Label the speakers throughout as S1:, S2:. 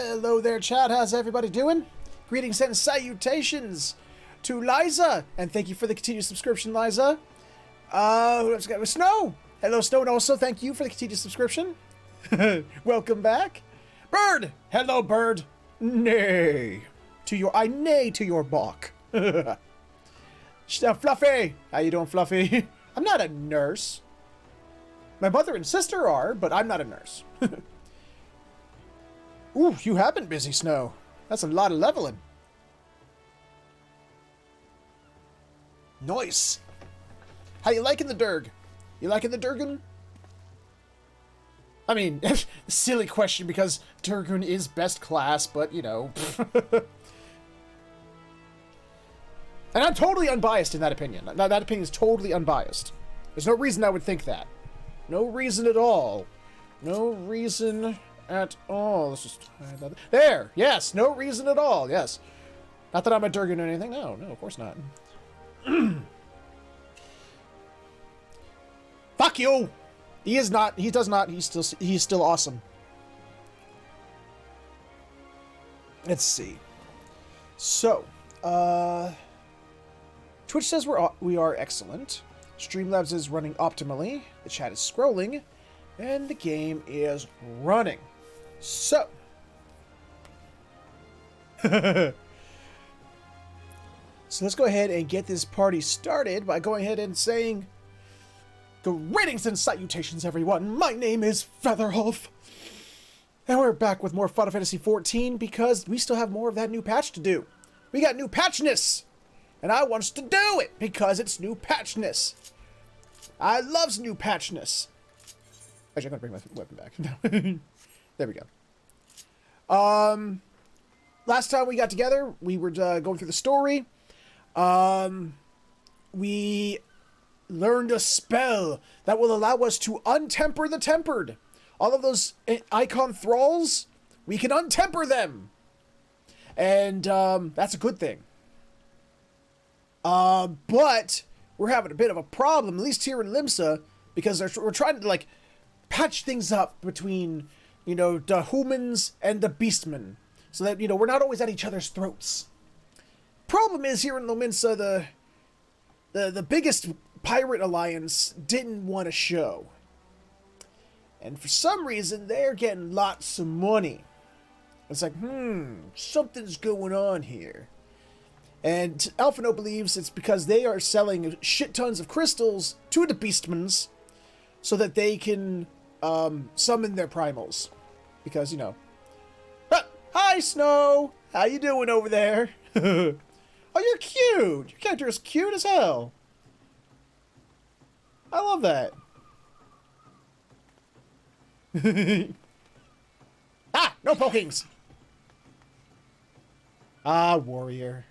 S1: Hello there, chat. How's everybody doing? Greetings and salutations to Liza, and thank you for the continued subscription, Liza. Who else got? Snow. Hello, Snow, and also thank you for the continued subscription. Welcome back, Bird. Hello, Bird. Nay to your nay to your balk. Fluffy, how you doing, Fluffy? I'm not a nurse. My mother and sister are, but I'm not a nurse. Ooh, you have been busy, Snow. That's a lot of leveling. Nice. How you liking the Durg? You liking the Durgan? I mean, silly question because Durgan is best class, but, you know. And I'm totally unbiased in that opinion. Now, that opinion is totally unbiased. There's no reason I would think that. No reason at all. No reason at all. Let's just try that. There! Yes! No reason at all. Yes. Not that I'm a Durgan or anything. No, of course not. Fuck you! He is not. He does not. He's still awesome. Let's see. So, Twitch says we are excellent. Streamlabs is running optimally. The chat is scrolling, and the game is running. So, so let's go ahead and get this party started by going ahead and saying, greetings and salutations, everyone. My name is Featherwolf, and we're back with more Final Fantasy XIV because we still have more of that new patch to do. We got new patchness, and I wants to do it because it's new patchness. I loves new patchness. Actually, I'm gonna bring my weapon back. There we go. Last time we got together, we were going through the story. We learned a spell that will allow us to untemper the tempered. All of those icon thralls, we can untemper them. And that's a good thing. But we're having a bit of a problem, at least here in Limsa, because we're trying to, like, patch things up between, you know, the humans and the Beastmen. So that, you know, we're not always at each other's throats. Problem is, here in Lominsa, the biggest pirate alliance didn't want to show. And for some reason, they're getting lots of money. It's like, something's going on here. And Alphino believes it's because they are selling shit tons of crystals to the Beastmans so that they can summon their primals. Because, you know. Ah, hi, Snow! How you doing over there? Oh, you're cute! Your character is cute as hell. I love that. Ah! No pokings! Ah, warrior.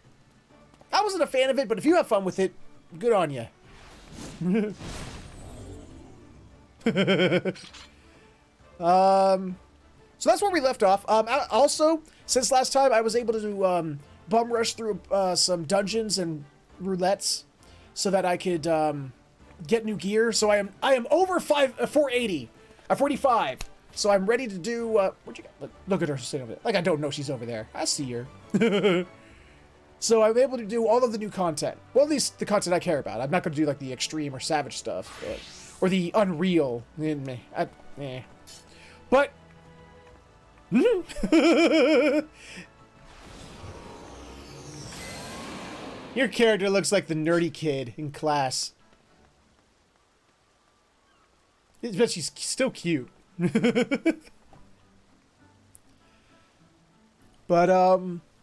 S1: I wasn't a fan of it, but if you have fun with it, good on you. So that's where we left off. Also, since last time, I was able to bum rush through some dungeons and roulettes so that I could get new gear. So I am over 480, 45. So I'm ready to do. Where'd you go? Look at her sitting over there. Like I don't know she's over there. I see her. So I'm able to do all of the new content. Well, at least the content I care about. I'm not going to do like the extreme or savage stuff, or the unreal. But your character looks like the nerdy kid in class. But she's still cute.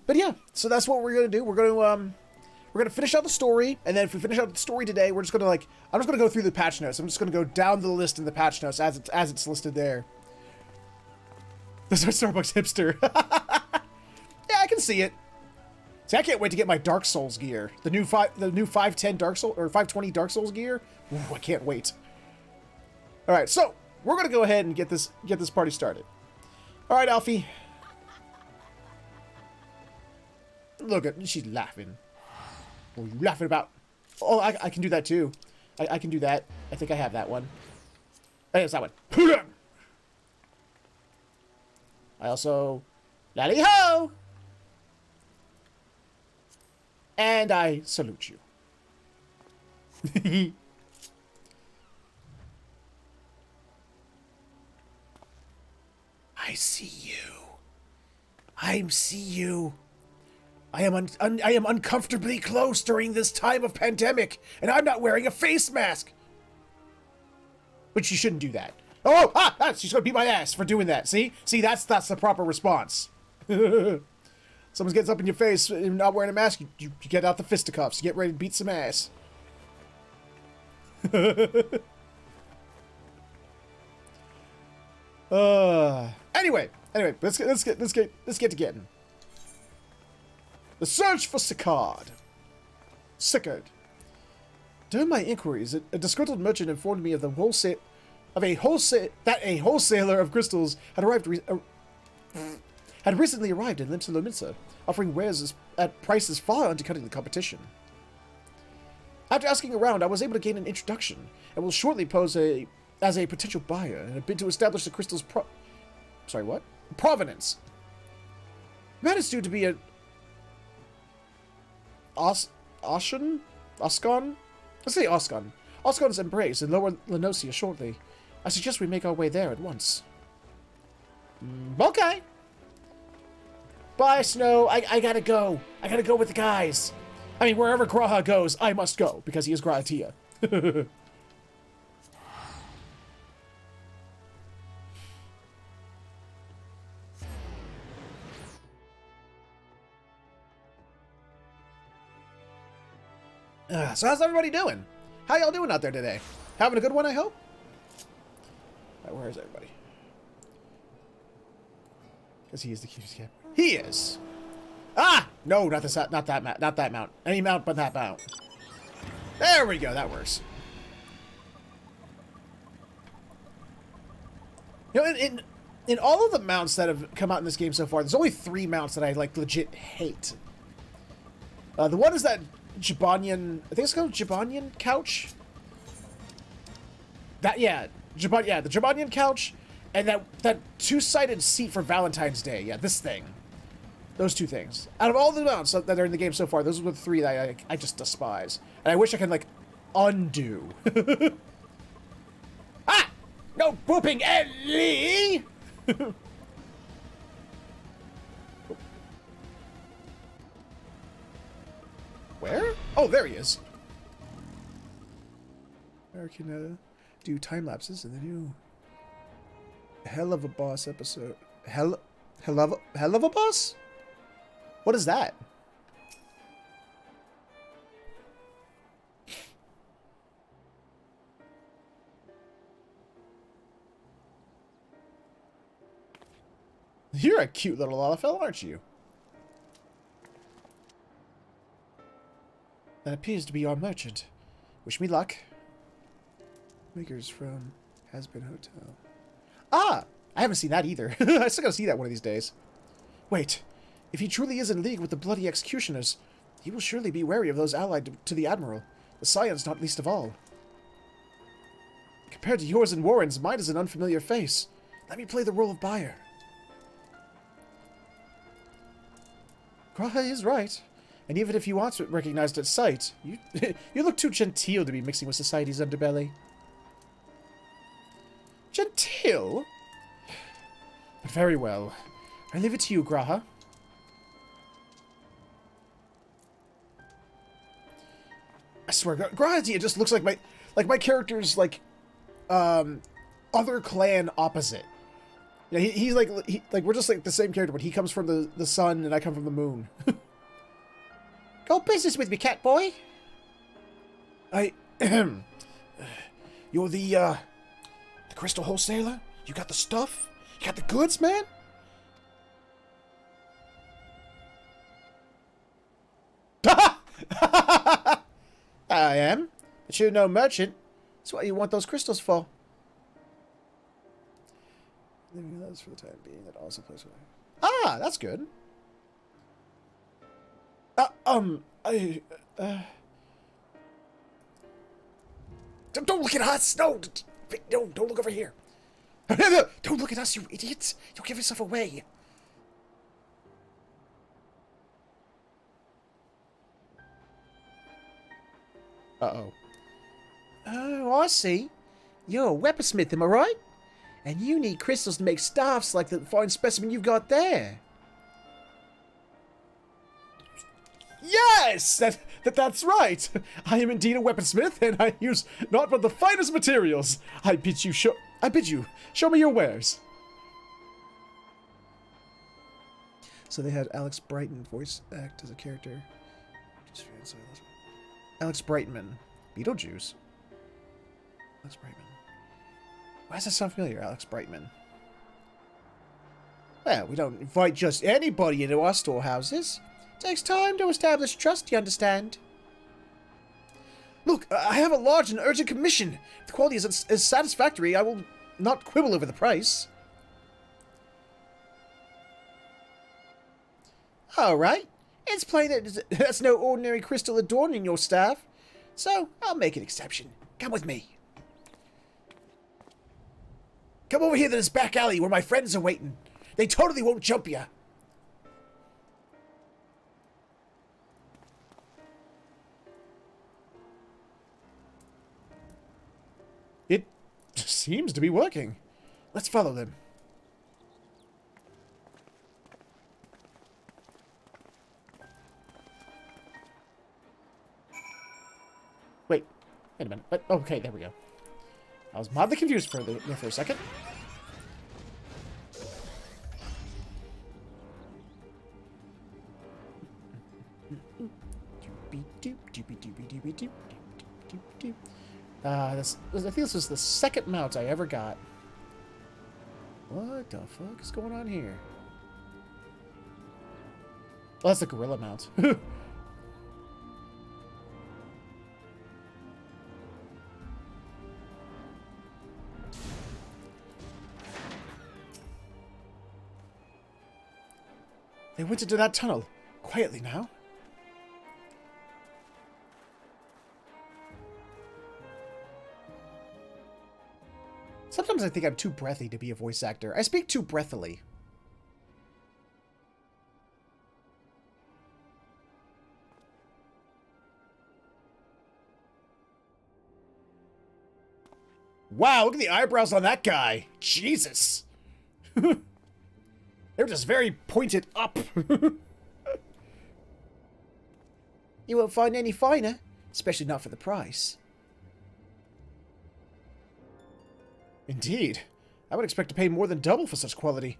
S1: But yeah, so that's what we're gonna do. We're gonna finish out the story, and then if we finish out the story today, we're just gonna I'm just gonna go through the patch notes. I'm just gonna go down the list in the patch notes as it's listed there. That's our Starbucks hipster. Yeah, I can see it. See, I can't wait to get my Dark Souls gear. The new 510 Dark Souls or 520 Dark Souls gear. Ooh, I can't wait. All right, so we're gonna go ahead and get this party started. All right, Alfie. Look at she's laughing. What are you laughing about? Oh, I can do that too. I can do that. I think I have that one. Oh, yes, that one. I also Lally-ho! And I salute you. I see you. I see you. I am uncomfortably close during this time of pandemic, and I'm not wearing a face mask. But you shouldn't do that. Oh, she's gonna beat my ass for doing that. See, that's the proper response. Someone gets up in your face and not wearing a mask, you get out the fisticuffs. You get ready to beat some ass. Anyway, let's get to getting. The search for Sickard. During my inquiries, a disgruntled merchant informed me of a wholesaler of crystals had recently arrived in Limsa Lominsa, offering wares at prices far undercutting the competition. After asking around, I was able to gain an introduction, and will shortly pose as a potential buyer in a bid to establish the crystal's provenance. The man is due to be a Oscan? Let's say Oscan. Oscan's embrace in Lower Lenosia shortly. I suggest we make our way there at once. Okay. Bye, Snow. I gotta go. I gotta go with the guys. I mean, wherever Graha goes, I must go, because he is Grahatia. So how's everybody doing? How y'all doing out there today? Having a good one, I hope? Right, where is everybody? Because he is the cutest cat. He is! Ah! No, not that mount. Any mount but that mount. There we go, that works. You know, in all of the mounts that have come out in this game so far, there's only 3 mounts that I, like, legit hate. The one is that Jabanian, I think it's called Jabanian couch. The Jabanian couch, and that 2-sided seat for Valentine's Day. Yeah, this thing. Those 2 things. Out of all the mounts that are in the game so far, those are the 3 that I just despise, and I wish I could like undo. Ah! No booping, Ellie! Where? Oh, there he is. I can do time lapses in the new Hell of a Boss episode. Hell of a Boss? What is that? You're a cute little Lalafell, aren't you? That appears to be our merchant. Wish me luck. Makers from Has-Been Hotel. Ah! I haven't seen that either. I still gotta see that one of these days. Wait. If he truly is in league with the bloody executioners, he will surely be wary of those allied to the Admiral. The Scions not least of all. Compared to yours and Warren's, mine is an unfamiliar face. Let me play the role of buyer. Graha is right. And even if you aren't recognized at sight, you look too genteel to be mixing with society's underbelly. Genteel? But very well. I leave it to you, Graha. I swear, Graha just looks like my character's like other clan opposite. Yeah, he's like we're just like the same character, but he comes from the sun and I come from the moon. Go business with me, cat boy. You're the crystal wholesaler? You got the stuff? You got the goods, man? I am. But you're no merchant. That's what you want those crystals for. Leaving those for the time being. That also plays away. Ah, that's good. Don't look at us! No! Don't look over here! Don't look at us, you idiots! You'll give yourself away! Uh-oh. Oh, I see. You're a weaponsmith, am I right? And you need crystals to make staffs like the fine specimen you've got there. Yes! That's right! I am indeed a weaponsmith, and I use naught but the finest materials. I bid you, show me your wares. So they had Alex Brighton voice act as a character. Alex Brightman. Beetlejuice. Alex Brightman. Why does that sound familiar, Alex Brightman? Well, we don't invite just anybody into our storehouses. It takes time to establish trust, you understand? Look, I have a large and urgent commission. If the quality is satisfactory, I will not quibble over the price. Alright. It's plain that there's no ordinary crystal adorning your staff, so I'll make an exception. Come with me. Come over here to this back alley where my friends are waiting. They totally won't jump ya. It seems to be working. Let's follow them. Wait a minute. Okay, there we go. I was mildly confused there for a second. I think this was the second mount I ever got. What the fuck is going on here? Oh, that's the gorilla mount. They went into that tunnel. Quietly now. Sometimes I think I'm too breathy to be a voice actor. I speak too breathily. Wow, look at the eyebrows on that guy. Jesus. They're just very pointed up. You won't find any finer, especially not for the price. Indeed. I would expect to pay more than double for such quality.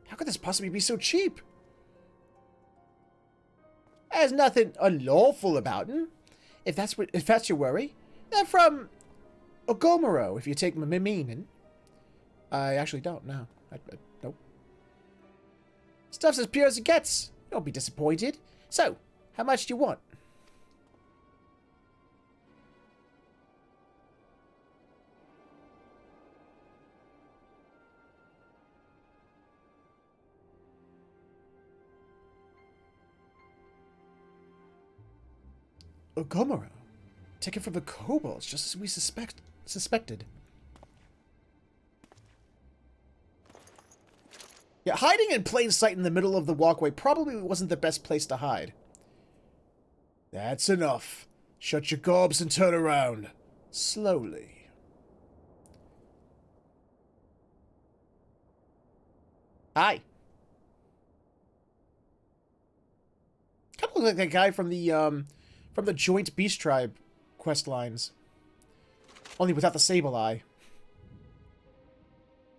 S1: How could this possibly be so cheap? There's nothing unlawful about them. If that's your worry. They're from Ogomoro, if you take my meaning. I actually don't, no. Nope. Stuff's as pure as it gets. Don't be disappointed. So, how much do you want? Ogomoro. Taken from the kobolds, just as we suspected. Yeah, hiding in plain sight in the middle of the walkway probably wasn't the best place to hide. That's enough. Shut your gobs and turn around. Slowly. Hi. Kind of look like that guy from the Joint Beast Tribe quest lines. Only without the sable eye.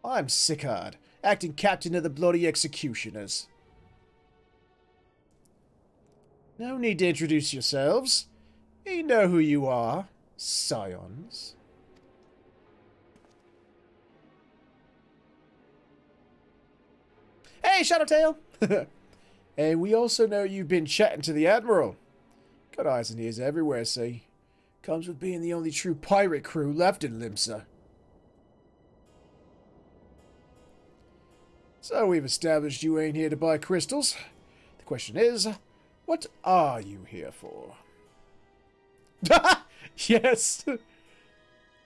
S1: I'm Sickard, acting captain of the bloody executioners. No need to introduce yourselves. You know who you are, Scions. Hey, Shadowtail! And we also know you've been chatting to the Admiral. Got eyes and ears everywhere, see? Comes with being the only true pirate crew left in Limsa. So we've established you ain't here to buy crystals. The question is, what are you here for? Yes!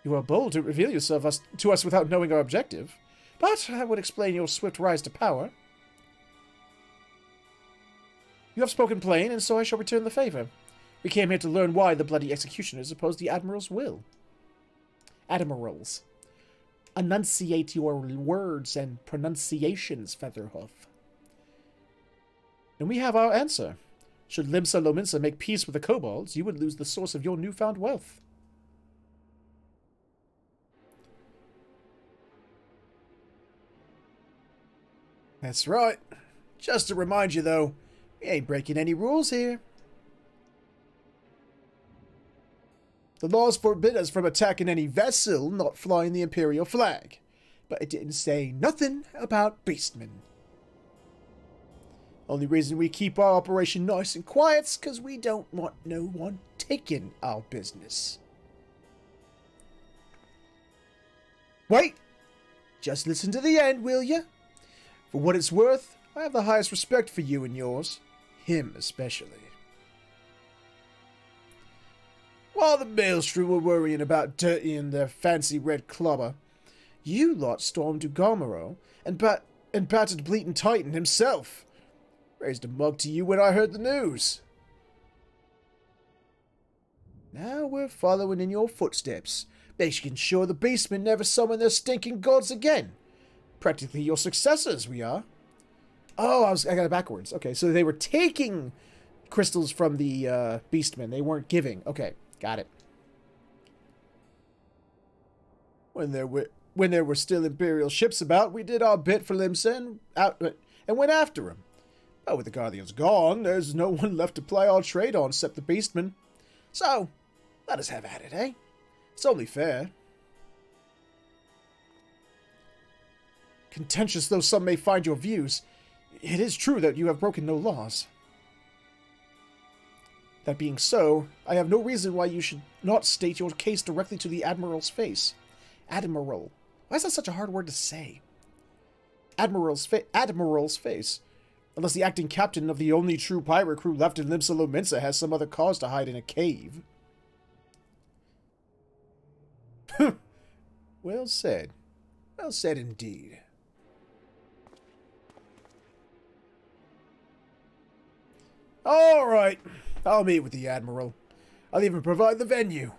S1: You are bold to reveal yourself to us without knowing our objective, but that would explain your swift rise to power. You have spoken plain, and so I shall return the favor. We came here to learn why the bloody executioners opposed the Admiral's will. Admirals, enunciate your words and pronunciations, Featherhoof. And we have our answer. Should Limsa Lominsa make peace with the kobolds, you would lose the source of your newfound wealth. That's right. Just to remind you, though, we ain't breaking any rules here. The laws forbid us from attacking any vessel not flying the Imperial flag, but it didn't say nothing about Beastmen. Only reason we keep our operation nice and quiet's because we don't want no one taking our business. Wait! Just listen to the end, will you? For what it's worth, I have the highest respect for you and yours. Him especially. While the Maelstrom were worrying about dirtying their fancy red clubber, you lot stormed to Garmero and battered Bleating Titan himself. Raised a mug to you when I heard the news. Now we're following in your footsteps, making sure the Beastmen never summon their stinking gods again. Practically your successors, we are. Oh, I got it backwards. Okay, so they were taking crystals from the Beastmen. They weren't giving. Okay, got it. When there were still Imperial ships about, we did our bit for Limsa and went after him. But with the Guardians gone, there's no one left to ply our trade on except the Beastmen. So, let us have at it, eh? It's only fair. Contentious though some may find your views, it is true that you have broken no laws. That being so, I have no reason why you should not state your case directly to the Admiral's face. Admiral. Why is that such a hard word to say? Admiral's face. Unless the acting captain of the only true pirate crew left in Limsa Lominsa has some other cause to hide in a cave. Well said. Well said indeed. Alright, I'll meet with the Admiral. I'll even provide the venue.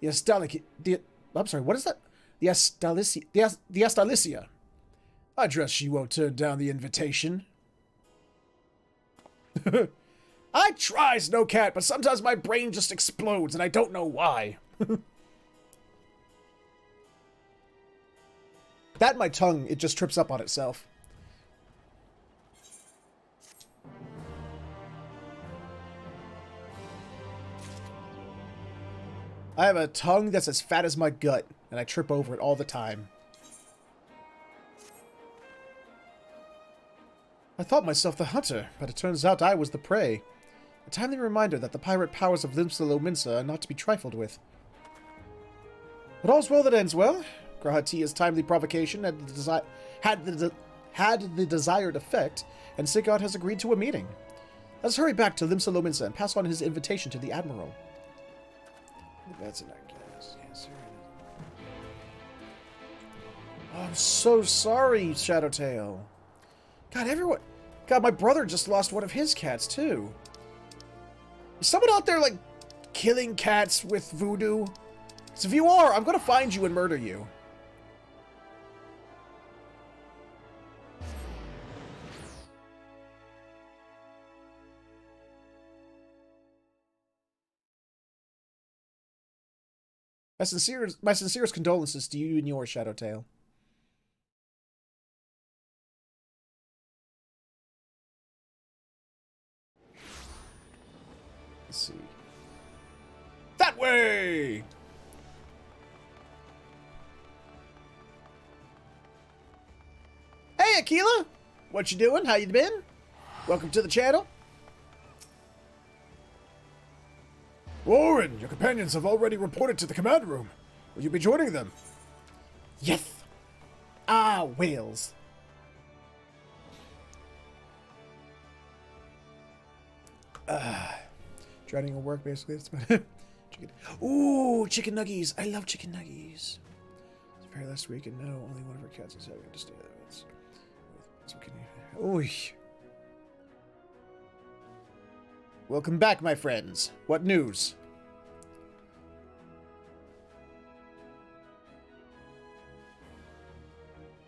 S1: I'm sorry, what is that? The Astalicia. I trust she won't turn down the invitation. I try, Snowcat, but sometimes my brain just explodes and I don't know why. That my tongue, it just trips up on itself. I have a tongue that's as fat as my gut, and I trip over it all the time. I thought myself the hunter, but it turns out I was the prey. A timely reminder that the pirate powers of Limsa Lominsa are not to be trifled with. But all's well that ends well. Grahatia's timely provocation had the desired effect, and Sigurd has agreed to a meeting. Let's hurry back to Limsa Lominsa and pass on his invitation to the Admiral. That's an yes, sir. Oh, I'm so sorry, Shadowtail. God, my brother just lost one of his cats, too. Is someone out there, like, killing cats with voodoo? So if you are, I'm gonna find you and murder you. My sincerest condolences to you and yours, Shadowtail. Let's see. That way! Hey, Aquila! What you doing? How you been? Welcome to the channel. Warren, your companions have already reported to the command room. Will you be joining them? Yes. Ah, whales. Drowning in work, basically. That's about it. Chicken. Ooh, chicken nuggies. I love chicken nuggies. It's very last week, and no, only one of our cats is having to stay there. So can you... Ooh. Welcome back, my friends. What news?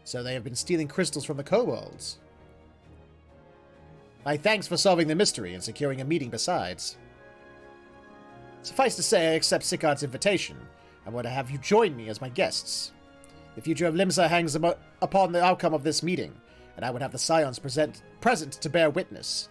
S1: So they have been stealing crystals from the kobolds. My thanks for solving the mystery and securing a meeting besides. Suffice to say, I accept Sicard's invitation. I want to have you join me as my guests. The future of Limsa hangs upon the outcome of this meeting, and I would have the Scions present to bear witness.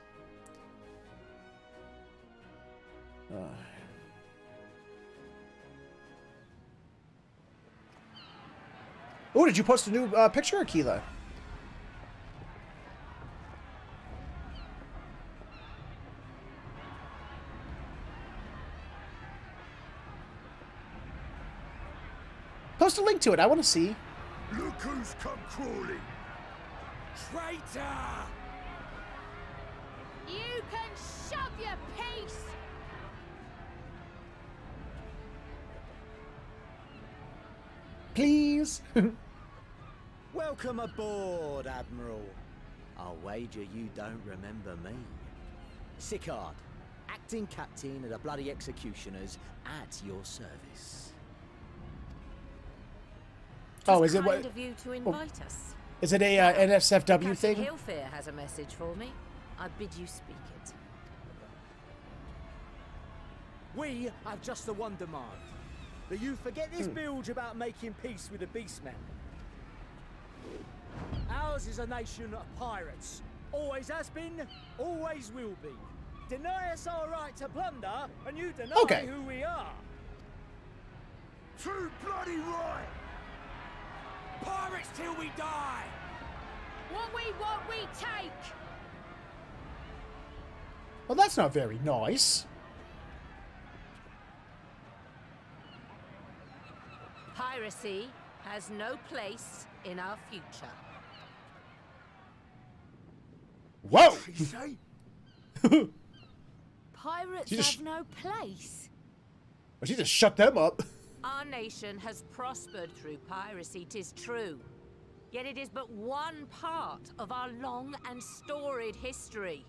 S1: Oh, did you post a new picture, Akila? Post a link to it. I want to see.
S2: Look who's come crawling.
S3: Traitor!
S4: You can shove your piece!
S1: Please.
S3: Welcome aboard, Admiral. I'll wager you don't remember me. Sicard, acting captain of the bloody executioners, at your service.
S1: Oh, is it what?
S5: Kind of you to invite us.
S1: Is it a NSFW
S5: Captain
S1: thing?
S5: Hillfear has a message for me. I bid you speak it.
S3: We have just the one demand. That you forget this bilge about making peace with the Beastmen. Ours is a nation of pirates. Always has been, always will be. Deny us our right to plunder, and you deny who we are.
S2: Too bloody right!
S3: Pirates till we die!
S4: What we want, we take!
S1: Well, that's not very nice.
S5: Piracy has no place in our future.
S1: Whoa!
S2: You say?
S4: Pirates
S1: You just-
S4: have no place.
S1: Well, she just shut them up.
S5: Our nation has prospered through piracy, 'tis true. Yet it is but one part of our long and storied history.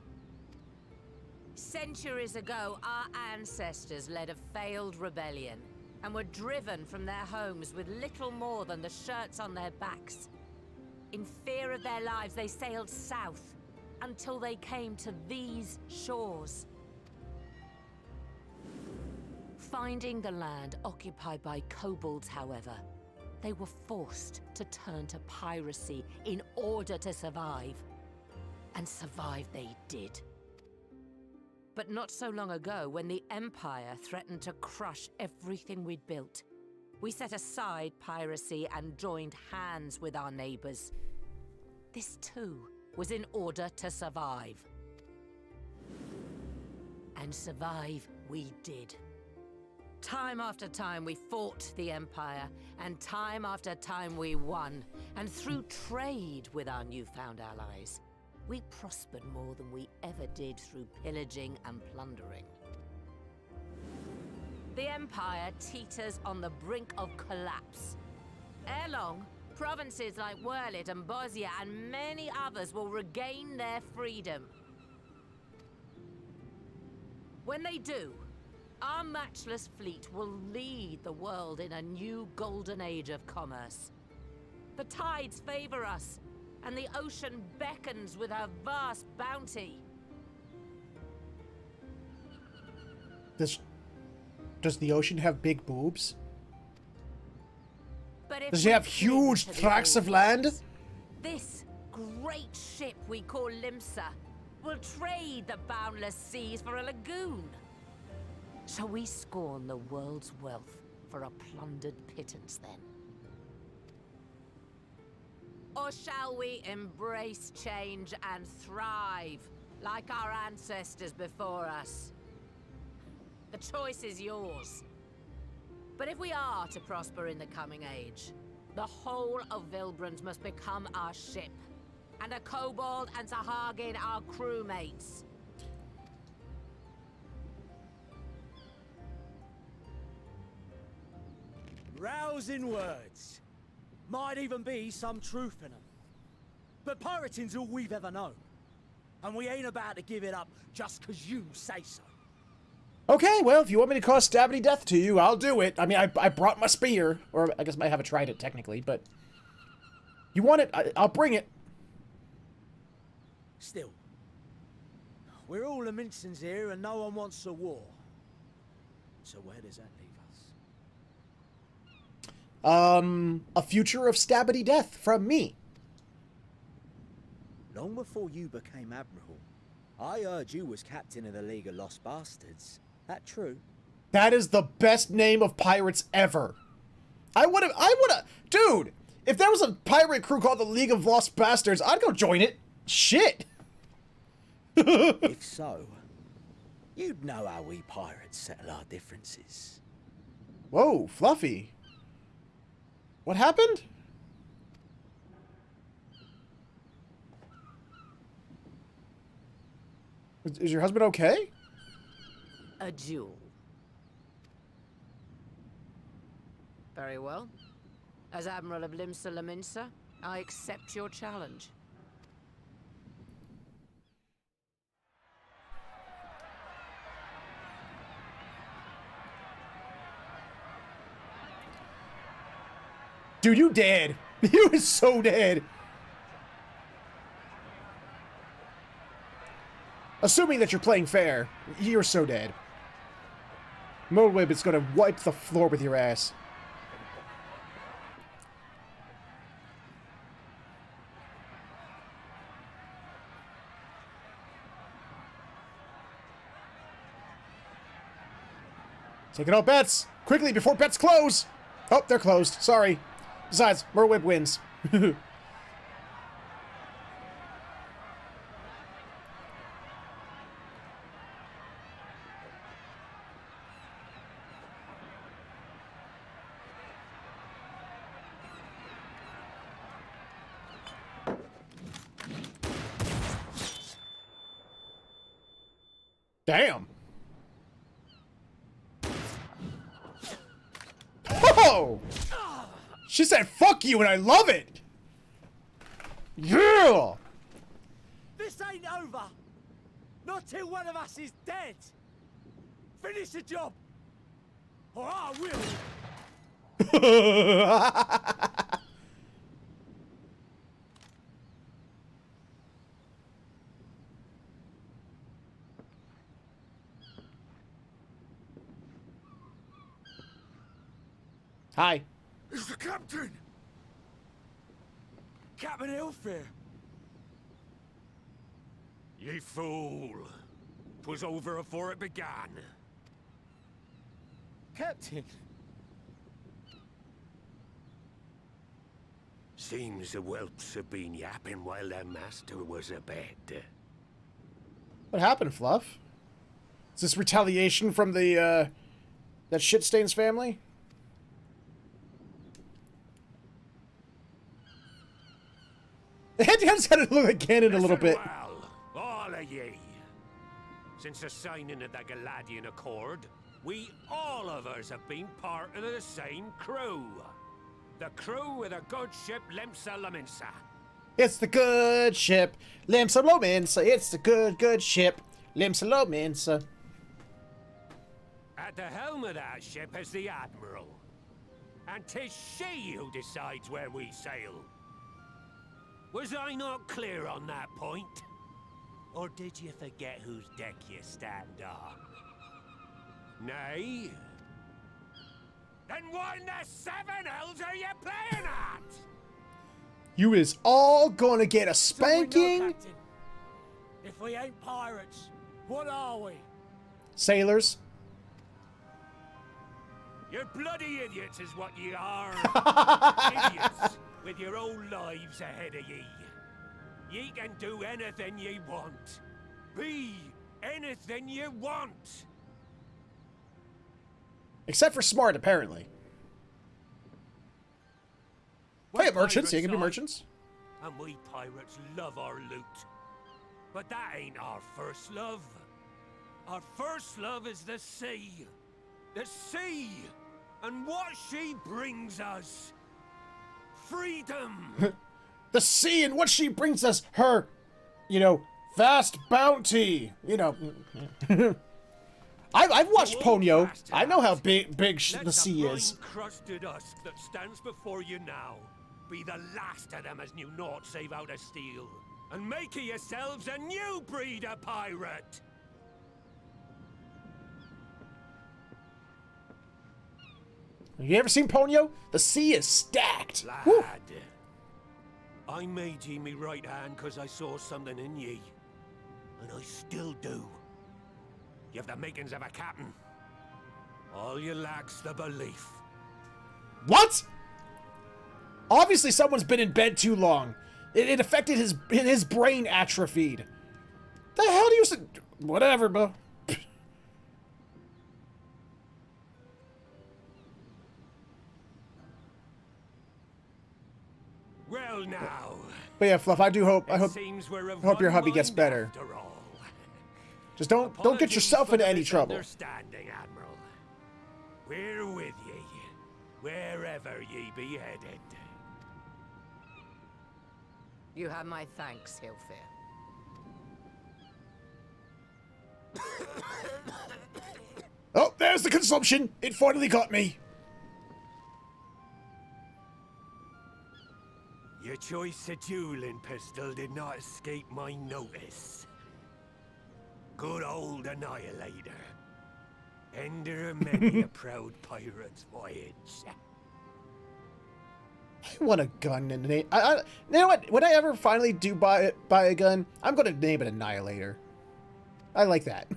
S5: Centuries ago, our ancestors led a failed rebellion and were driven from their homes with little more than the shirts on their backs. In fear of their lives, they sailed south until they came to these shores. Finding the land occupied by kobolds, however, they were forced to turn to piracy in order to survive. And survive they did. But not so long ago, when the Empire threatened to crush everything we'd built, we set aside piracy and joined hands with our neighbors. This too was in order to survive. And survive we did. Time after time we fought the Empire, and time after time we won. And through trade with our newfound allies, we prospered more than we ever did through pillaging and plundering. The Empire teeters on the brink of collapse. Ere long, provinces like Wurlit and Bosnia and many others will regain their freedom. When they do, our matchless fleet will lead the world in a new golden age of commerce. The tides favor us, and the ocean beckons with her vast bounty.
S1: Does the ocean have big boobs?
S5: But if
S1: Does she
S5: we
S1: have
S5: cling
S1: huge
S5: to the
S1: tracts of
S5: old
S1: land?
S5: ways, this great ship we call Limsa will trade the boundless seas for a lagoon. Shall we scorn the world's wealth for a plundered pittance then? Or shall we embrace change and thrive like our ancestors before us? The choice is yours. But if we are to prosper in the coming age, the whole of Vilbrand must become our ship, and a kobold and Sahagin our crewmates.
S3: Rousing words. Might even be some truth in them. But pirating's all we've ever known. And we ain't about to give it up just 'cause you say so.
S1: Okay, well, if you want me to cause stabby death to you, I'll do it. I mean, I brought my spear. Or I guess I haven't tried it, technically, but... You want it? I'll bring it.
S3: Still, we're all Lominsans here and no one wants a war. So where does that leave us?
S1: A future of stabby death from me.
S3: Long before you became Admiral, I heard you was captain of the League of Lost Bastards. That true?
S1: That is the best name of pirates ever. I would've, dude, if there was a pirate crew called the League of Lost Bastards, I'd go join it. Shit.
S3: If so, you'd know how we pirates settle our differences.
S1: Whoa, Fluffy. What happened? Is your husband okay?
S5: A duel. Very well. As Admiral of Limsa Lominsa, I accept your challenge.
S1: Dude, you dead. You is so dead. Assuming that you're playing fair, you're so dead. Moldweb is gonna wipe the floor with your ass. Taking all bets! Quickly, before bets close! Oh, they're closed. Sorry. Besides, Merweb wins. Damn. Oh! She said, fuck you, and I love it! Yeah!
S3: This ain't over! Not till one of us is dead! Finish the job! Or I will!
S1: Hi.
S2: It's the captain!
S3: Captain Ilfir!
S2: Ye fool! 'Twas over afore it began.
S3: Captain!
S2: Seems the whelps have been yapping while their master was abed.
S1: What happened, Fluff? Is this retaliation from the, that shit-stains family? The head's had to look like Ganon a little bit.
S2: Well, all of ye. Since the signing of the Galadian Accord, we all of us have been part of the same crew. The crew of the good ship Limsa Lominsa.
S1: It's the good ship, Limsa Lominsa. It's the good ship, Limsa Lominsa.
S2: At the helm of that ship is the Admiral. And 'tis she who decides where we sail. Was I not clear on that point? Or did you forget whose deck you stand on? Nay? Then what in the seven hells are you playing at?
S1: You is all gonna get a
S3: So we know,
S1: spanking.
S3: Captain. If we ain't pirates, what are we?
S1: Sailors.
S2: You're bloody idiots is what you are. Idiots with your own lives ahead of ye. Ye can do anything ye want. Be anything you want.
S1: Except for smart, apparently.
S2: We're
S1: Hey, merchants. You
S2: pirates,
S1: can be
S2: aye,
S1: merchants.
S2: And we pirates love our loot. But that ain't our first love. Our first love is the sea. The sea! And what she brings us. Freedom!
S1: The sea and what she brings us, her, you know, vast bounty. You know. I've watched
S2: So,
S1: Ponyo.
S2: bastard,
S1: I know how big
S2: let
S1: the sea is.
S2: brine-crusted husk that stands before you now be the last of them as knew naught save out of steel. And make of yourselves a new breed of pirate!
S1: Have you ever seen Ponyo? The sea is stacked. Woo.
S2: Lad, I made ye me right hand cause I saw something in ye. And I still do. You have the makings of a captain. All you lack's the belief.
S1: What? Obviously someone's been in bed too long. It affected his brain atrophied. The hell do you say? Whatever, bro.
S2: Well now.
S1: But yeah, Fluff, I hope
S2: Seems we're of
S1: your
S2: one
S1: hubby gets
S2: mind
S1: better.
S2: after all.
S1: Just don't get
S2: Apologies
S1: yourself
S2: for
S1: into
S2: the
S1: any trouble.
S2: misunderstanding, Admiral. We're with ye, wherever ye be headed.
S5: You have my thanks, Hilfir.
S1: Oh, there's the consumption. It finally got me.
S2: Your choice of dueling pistol did not escape my notice. Good old Annihilator. Ender of many a proud pirate's voyage.
S1: I want a gun in the name. You know what? When I ever finally do buy a gun, I'm gonna name it Annihilator. I like that.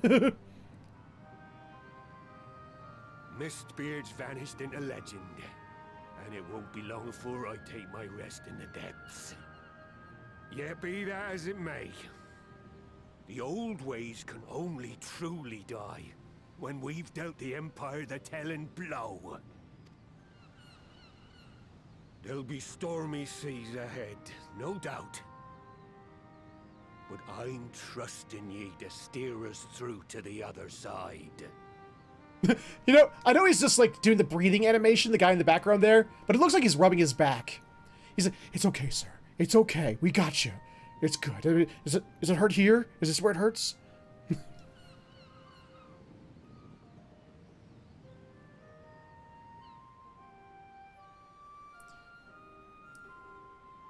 S2: Mistbeard's vanished into legend, and it won't be long before I take my rest in the depths. Yet be that as it may, the old ways can only truly die when we've dealt the Empire the telling blow. There'll be stormy seas ahead, no doubt. But I'm trusting ye to steer us through to the other side.
S1: You know, I know he's just like doing the breathing animation, the guy in the background there, but it looks like he's rubbing his back. He's like, "It's okay, sir. It's okay. We got you. It's good. Is it hurt here? Is this where it hurts?"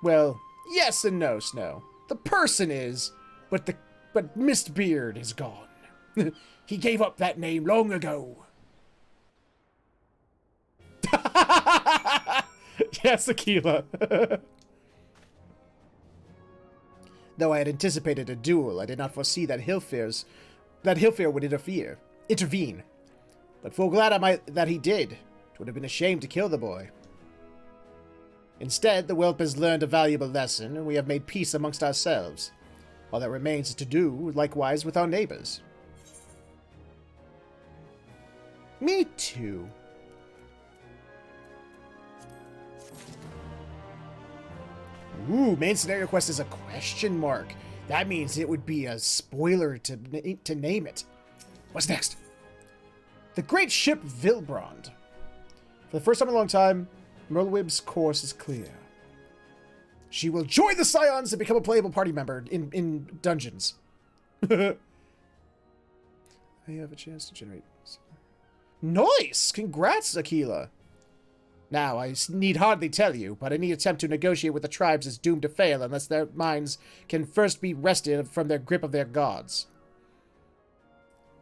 S1: Well, yes and no, Snow. The person is, but Mistbeard is gone. He gave up that name long ago. Yes, Aquila. Though I had anticipated a duel, I did not foresee that Hilfir would intervene. But full glad that he did. It would have been a shame to kill the boy. Instead, the whelp has learned a valuable lesson, and we have made peace amongst ourselves. All that remains is to do likewise with our neighbors. Me too. Ooh, main scenario quest is a question mark. That means it would be a spoiler to name it. What's next? The great ship Vilbrand. For the first time in a long time, Merlwyb's course is clear. She will join the Scions and become a playable party member in dungeons. I have a chance to generate... Nice! Congrats, Aquila! Now, I need hardly tell you, but any attempt to negotiate with the tribes is doomed to fail unless their minds can first be wrested from their grip of their gods.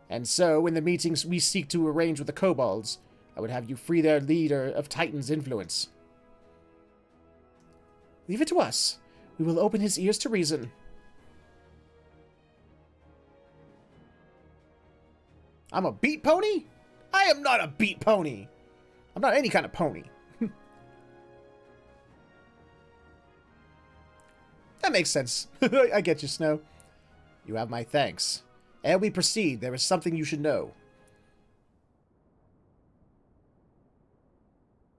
S1: And so, in the meetings we seek to arrange with the kobolds, I would have you free their leader of Titan's influence. Leave it to us. We will open his ears to reason. I'm a beat pony? I am not a beat pony. I'm not any kind of pony. That makes sense. I get you, Snow. You have my thanks. Ere we proceed, there is something you should know.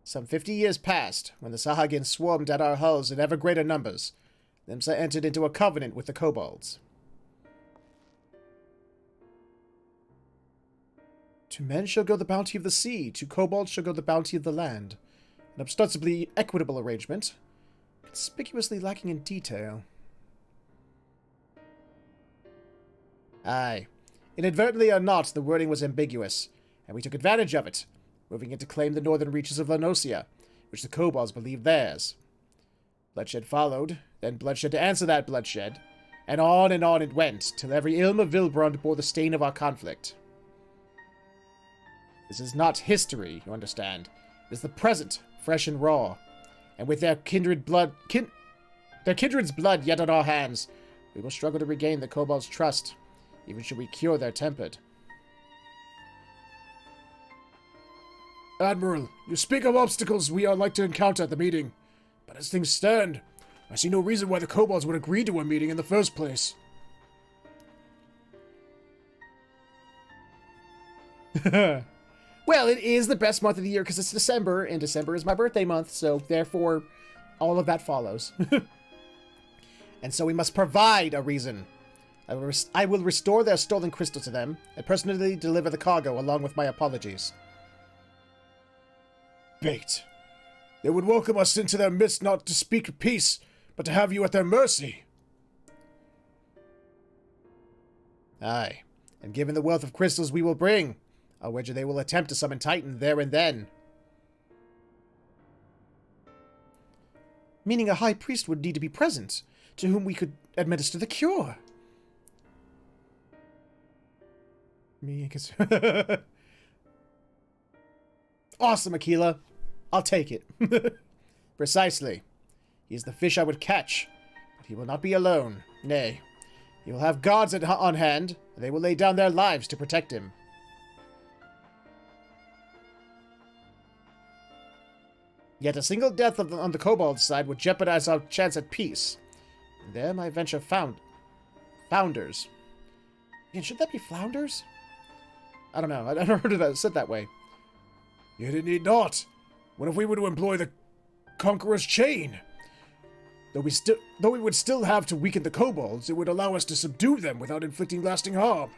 S1: Some 50 years passed, when the Sahagin swarmed at our hulls in ever greater numbers. Limsa entered into a covenant with the kobolds. To men shall go the bounty of the sea, to kobolds shall go the bounty of the land. An ostensibly equitable arrangement, conspicuously lacking in detail. Aye, Inadvertently or not, the wording was ambiguous, and we took advantage of it, moving it to claim the northern reaches of Eorzea, which the kobolds believed theirs. Bloodshed followed, then bloodshed to answer that bloodshed, and on it went, till every ilm of Vilbrund bore the stain of our conflict. This is not history, you understand. It is the present, fresh and raw, and with their kindred's blood yet on our hands, we will struggle to regain the kobolds' trust, even should we cure their temper.
S6: Admiral, you speak of obstacles we are like to encounter at the meeting, but as things stand, I see no reason why the kobolds would agree to a meeting in the first place.
S1: Well, it is the best month of the year because it's December, and December is my birthday month, so therefore all of that follows. And so we must provide a reason. I will restore their stolen crystal to them, and personally deliver the cargo along with my apologies.
S6: Bait. They would welcome us into their midst not to speak peace, but to have you at their mercy.
S1: Aye, and given the wealth of crystals we will bring, I'll wager they will attempt to summon Titan there and then. Meaning a high priest would need to be present, to whom we could administer the cure. Me, I guess. Awesome, Aquila. I'll take it. Precisely. He is the fish I would catch, but he will not be alone. Nay, he will have guards on hand, and they will lay down their lives to protect him. Yet a single death on the kobold side would jeopardize our chance at peace. And there my venture founders. And should that be flounders? I don't know. I never heard of that said that way.
S6: Yet it need not. What if we were to employ the Conqueror's Chain? Though we would still have to weaken the kobolds, it would allow us to subdue them without inflicting lasting harm.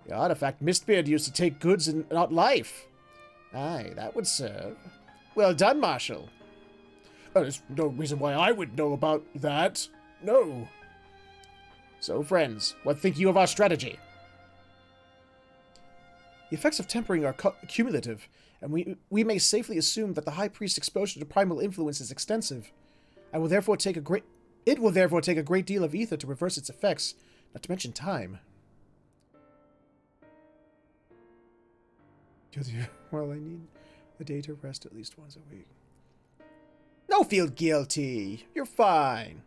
S1: The artifact Mistbeard used to take goods and not life. Aye, that would serve. Well done, Marshal.
S6: There's no reason why I would know about that. No.
S1: So, friends, what think you of our strategy? The effects of tempering are cumulative, and we may safely assume that the High Priest's exposure to primal influence is extensive. It will therefore take a great deal of ether to reverse its effects, not to mention time. Well, I need a day to rest at least once a week. Don't feel guilty. You're fine.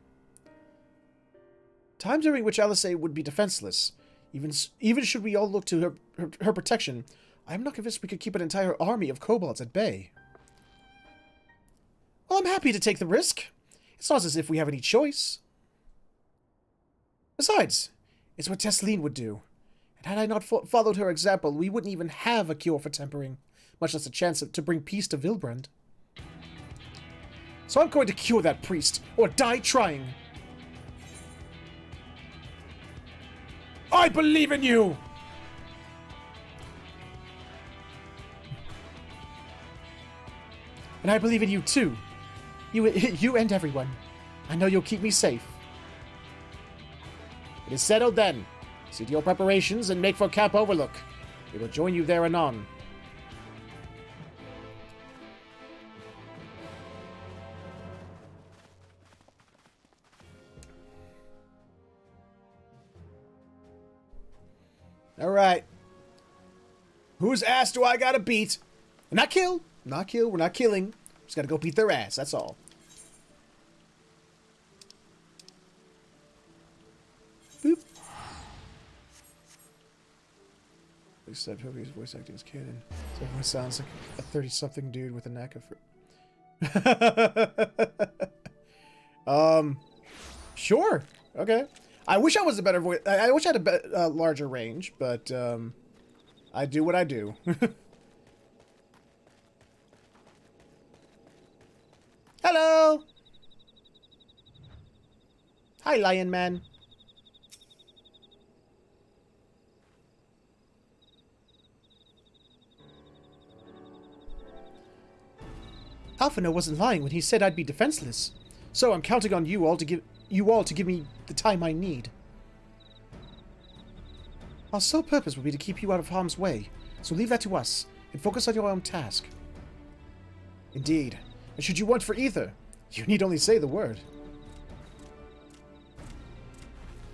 S1: Times during which Eorzea would be defenseless. Even should we all look to her protection, I am not convinced we could keep an entire army of kobolds at bay. Well, I'm happy to take the risk. It's not as if we have any choice. Besides, it's what Tesleen would do. And had I not followed her example, we wouldn't even have a cure for tempering, much less a chance to bring peace to Vilbrund. So I'm going to cure that priest, or die trying.
S6: I believe in you!
S1: And I believe in you too. You and everyone. I know you'll keep me safe. It is settled then. See to your preparations and make for Camp Overlook. We will join you there anon. Alright. Whose ass do I gotta beat? Not kill. Not kill. We're not killing. Just gotta go beat their ass. That's all. Boop. Except Hobie's voice acting is canon. So everyone sounds like a 30-something dude with a knack of... Sure. Okay. I wish I was a better voice. I wish I had a larger range, but I do what I do. Hello. Hi, Lion Man. Alphino wasn't lying when he said I'd be defenseless. So I'm counting on you all to give me the time I need. Our sole purpose will be to keep you out of harm's way, so leave that to us, and focus on your own task. Indeed. And should you want for either, you need only say the word.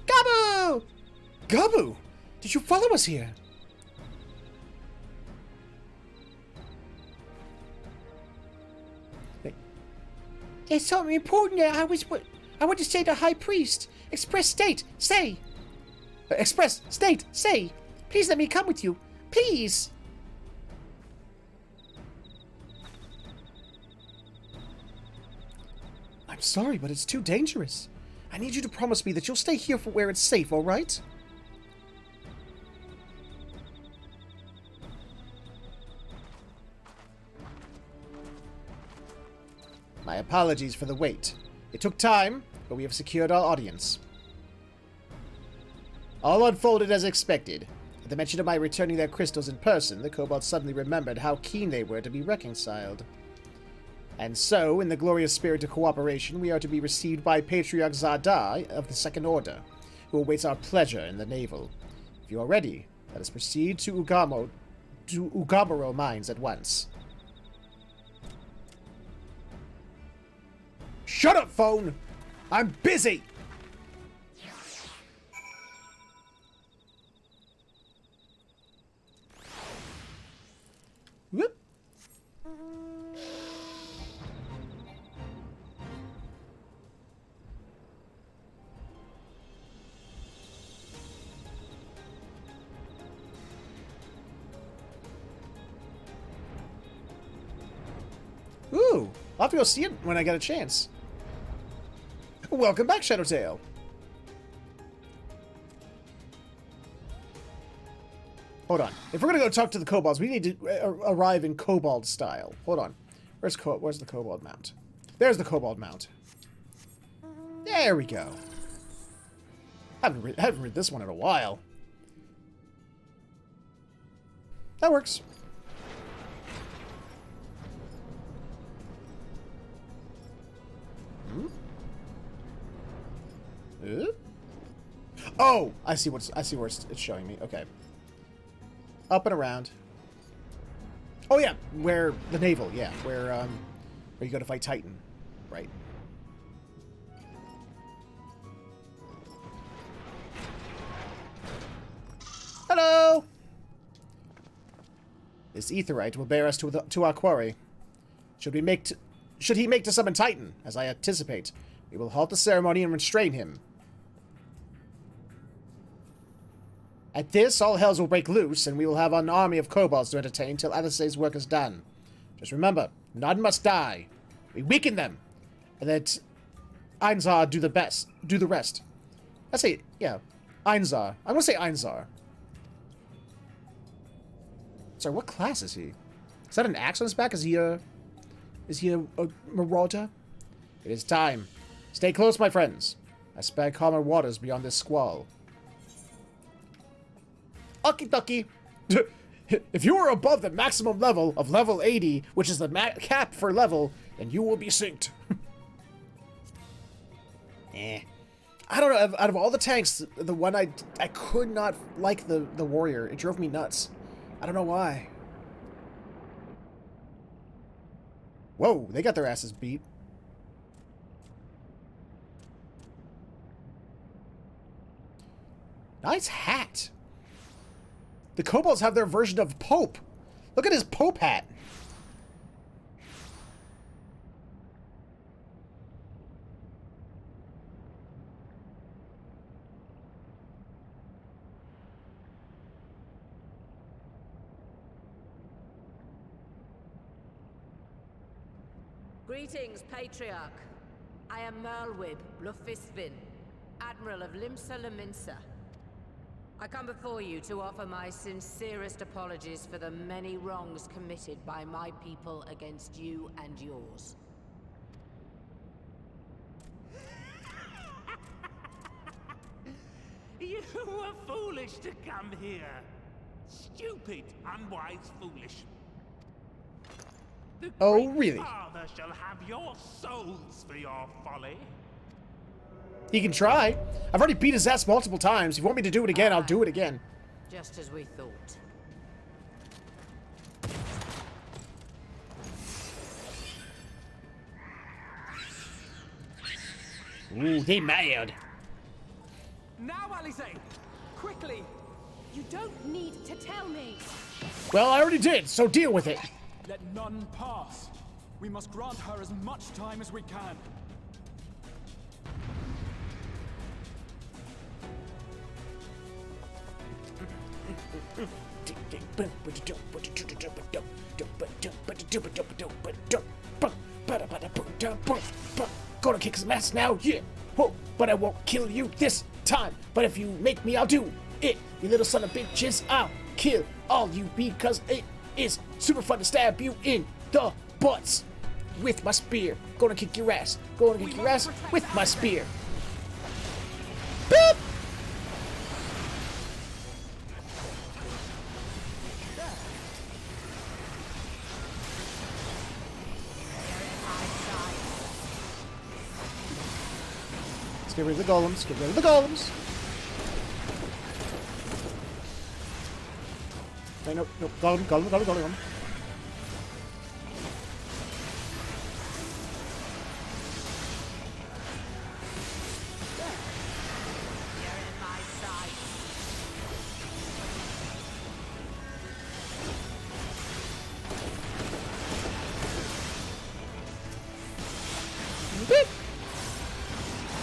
S1: Gabu! Gabu! Did you follow us here? There's something important that I want to say to High Priest. Express state, say. Express state, say. Please let me come with you. Please. I'm sorry, but it's too dangerous. I need you to promise me that you'll stay here for where it's safe, all right? My apologies for the wait. It took time, but we have secured our audience. All unfolded as expected. At the mention of my returning their crystals in person, the kobolds suddenly remembered how keen they were to be reconciled. And so, in the glorious spirit of cooperation, we are to be received by Patriarch Zadai of the Second Order, who awaits our pleasure in the navel. If you are ready, let us proceed to Ugamoro Mines at once. Shut up, phone! I'm busy! Whoop. Ooh, I'll have to go see it when I get a chance. Welcome back, Shadowtail. Hold on. If we're gonna go talk to the kobolds, we need to arrive in kobold style. Hold on. Where's the kobold mount? There's the kobold mount. There we go. Haven't read this one in a while. That works. Oh, I see where it's showing me. Okay. Up and around. Oh yeah, where the naval, yeah, where you go to fight Titan, right? Hello. This aetheryte will bear us to our quarry. Should he make to summon Titan, as I anticipate, we will halt the ceremony and restrain him. At this, all hells will break loose, and we will have an army of kobolds to entertain till Alisay's work is done. Just remember, none must die. We weaken them, and let Einzar do the rest. I say, yeah, Einzar. I'm gonna say Einzar. Sorry, what class is he? Is that an axe on his back? Is he a marauder? It is time. Stay close, my friends. I spy calmer waters beyond this squall. Okie dokie. If you are above the maximum level of level 80, which is the cap for level, then you will be synced. I don't know. Out of all the tanks, the one I could not like the warrior. It drove me nuts. I don't know why. Whoa, they got their asses beat. Nice hat. The kobolds have their version of Pope. Look at his Pope hat.
S5: Greetings, Patriarch. I am Merlwib Blufisvin, Admiral of Limsa Lominsa. I come before you to offer my sincerest apologies for the many wrongs committed by my people against you and yours.
S2: You were foolish to come here. Stupid, unwise, foolish. The
S1: Oh,
S2: Great
S1: really?
S2: Father shall have your souls for your folly.
S1: He can try. I've already beat his ass multiple times. If you want me to do it again, I'll do it again.
S5: Just as we thought.
S6: Ooh, they mad.
S7: Now, Alize! Quickly!
S4: You don't need to tell me.
S6: Well, I already did, so deal with it.
S7: Let none pass. We must grant her as much time as we can.
S6: Gonna kick some ass now, yeah. Whoa, but I won't kill you this time. But if you make me, I'll do it. You little son of bitches, I'll kill all you because it is super fun to stab you in the butts with my spear. Gonna kick your ass. Gonna kick your ass with my spear. Boop! Let's get rid of the golems. Get rid of the golems. Wait, no, no, golem.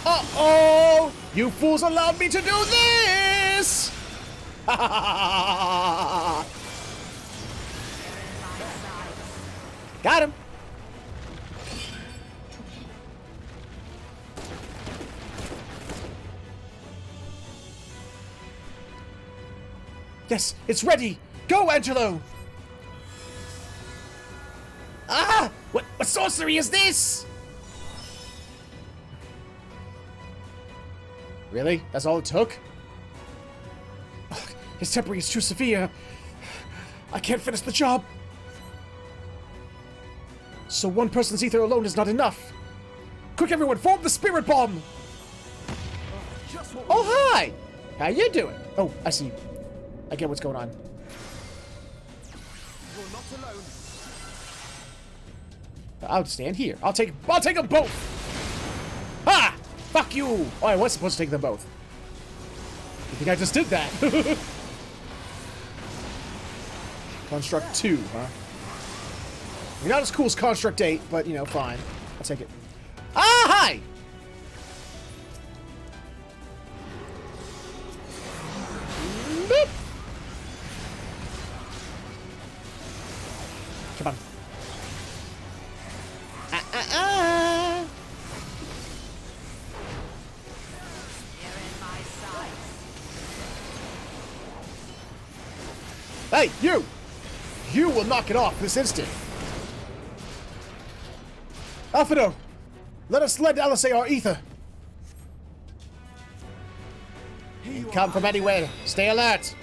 S6: Uh-oh! You fools allowed me to do this! Got him! Yes, it's ready! Go, Angelo! Ah! What sorcery is this? Really? That's all it took? Ugh, his temper is too severe. I can't finish the job. So one person's ether alone is not enough. Quick, everyone, form the spirit bomb! Oh, hi! How you doing? Oh, I see. I get what's going on.
S7: You're not alone.
S6: I'll stand here. I'll take them both! Ha! Fuck you! Oh, I was supposed to take them both. You think I just did that? Construct 2, huh? You're not as cool as Construct 8, but, you know, fine. I'll take it. Ah, hi! Beep. Come on. Hey, you! You will knock it off this instant. Alphado, let us lend Alice our ether. Come from anywhere. Stay alert.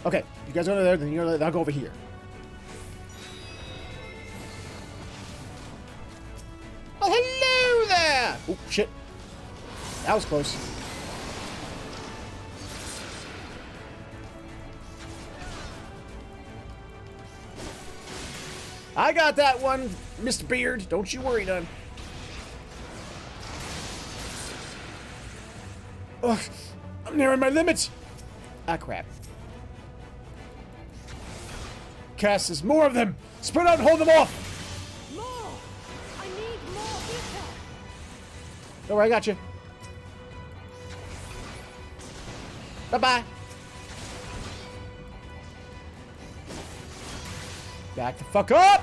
S6: Okay, you guys go over there, then I'll go over here. Oh, hello there! Oh, shit. That was close. I got that one, Mr. Beard. Don't you worry, none. Ugh, I'm nearing my limit. Ah, crap. Cass, there's more of them. Spread out and hold them off.
S4: More! I need more ether!
S6: Don't worry, I got you. Bye-bye. Back the fuck up!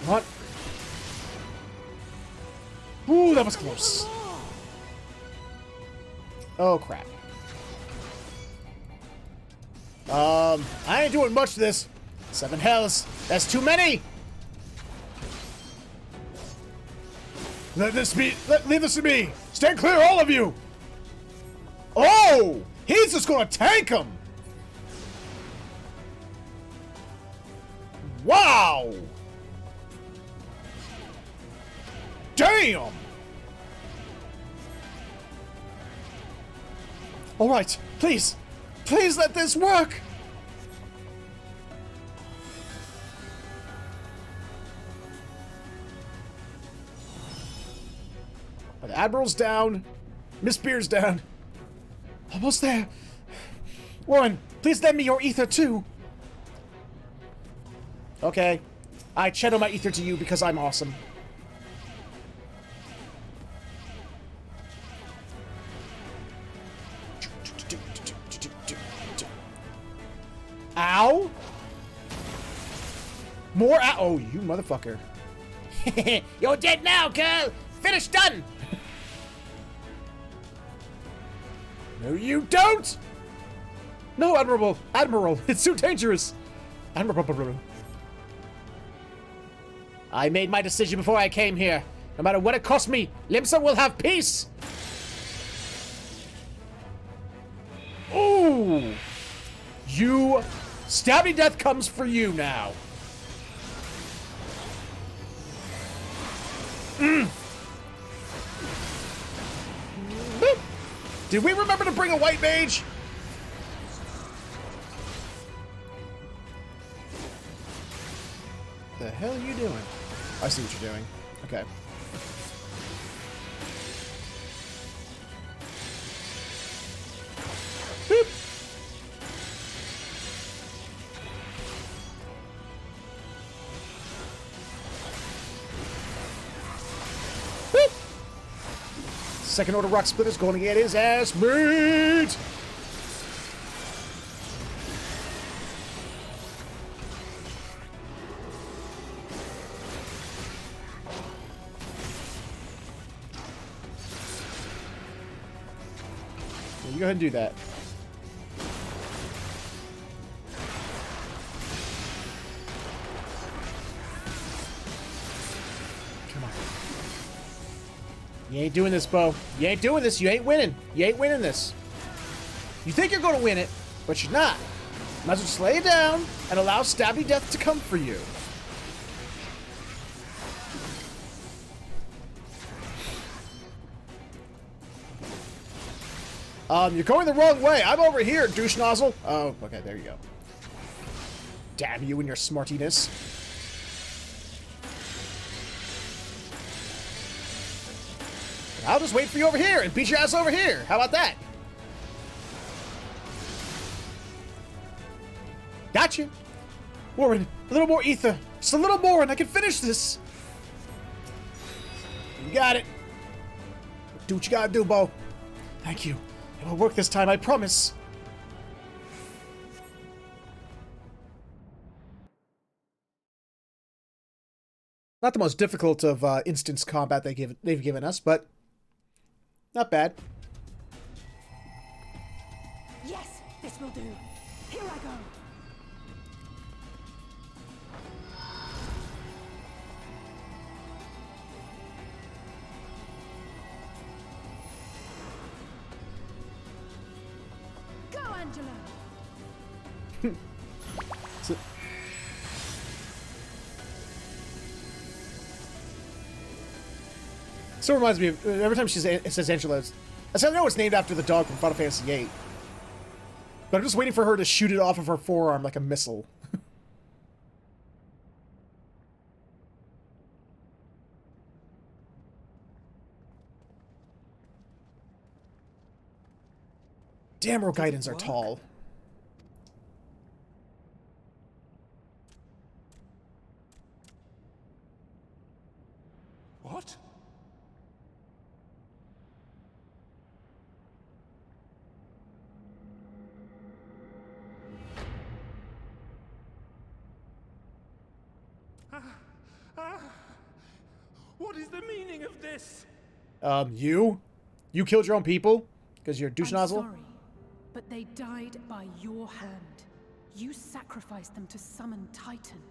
S6: What? Ooh, that was close. Oh, crap. I ain't doing much of this. 7 hells. That's too many! Leave this to me! Stand clear, all of you! Oh! He's just gonna tank him! Wow! Damn! Alright, please! Please let this work! The Admiral's down. Miss Beard's down. Almost there. Warren, please lend me your ether too. Okay. I channel my ether to you because I'm awesome. Ow! More ow! Oh, you motherfucker. You're dead now, girl! Finish done! No, you don't! No, Admiral! Admiral! It's too dangerous! Admiral. I made my decision before I came here. No matter what it costs me, Limsa will have peace! Ooh! You... Stabby death comes for you now. Did we remember to bring a white mage? The hell are you doing? I see what you're doing. Okay. Boop. Boop. Second order rock splitter's going to get his ass beat. You go ahead and do that. Come on. You ain't doing this, Bo. You ain't doing this. You ain't winning. You ain't winning this. You think you're going to win it, but you're not. Might as well just lay it down and allow Stabby Death to come for you. You're going the wrong way. I'm over here, douche nozzle. Oh, okay, there you go. Damn you and your smartiness. I'll just wait for you over here and beat your ass over here. How about that? Gotcha. Warren, a little more ether. Just a little more and I can finish this. You got it. Do what you gotta do, Bo. Thank you. It will work this time, I promise. Not the most difficult of instance combat they've given us, but not bad.
S4: Yes, this will do. Here I go.
S1: Still reminds me of every time it says Angela. I know it's named after the dog from Final Fantasy VIII, but I'm just waiting for her to shoot it off of her forearm like a missile. Damn, Rogaidans are tall.
S7: What?
S2: What is the meaning of this?
S1: You? You killed your own people? Because you're a douche nozzle?
S8: Sorry, but they died by your hand. You sacrificed them to summon Titan.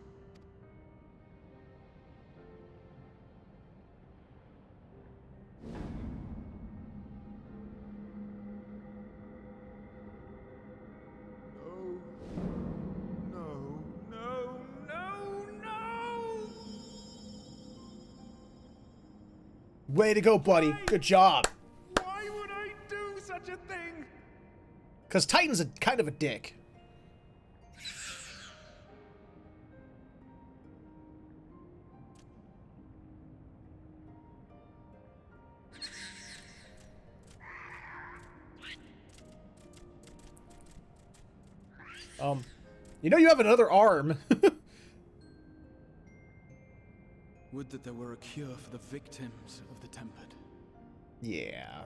S2: No, no, no,
S1: Way to go, buddy. Good job.
S7: Why would I do such a thing?
S1: Because Titan's kind of a dick. You know you have another arm.
S7: Would that there were a cure for the victims of the Tempered.
S1: Yeah.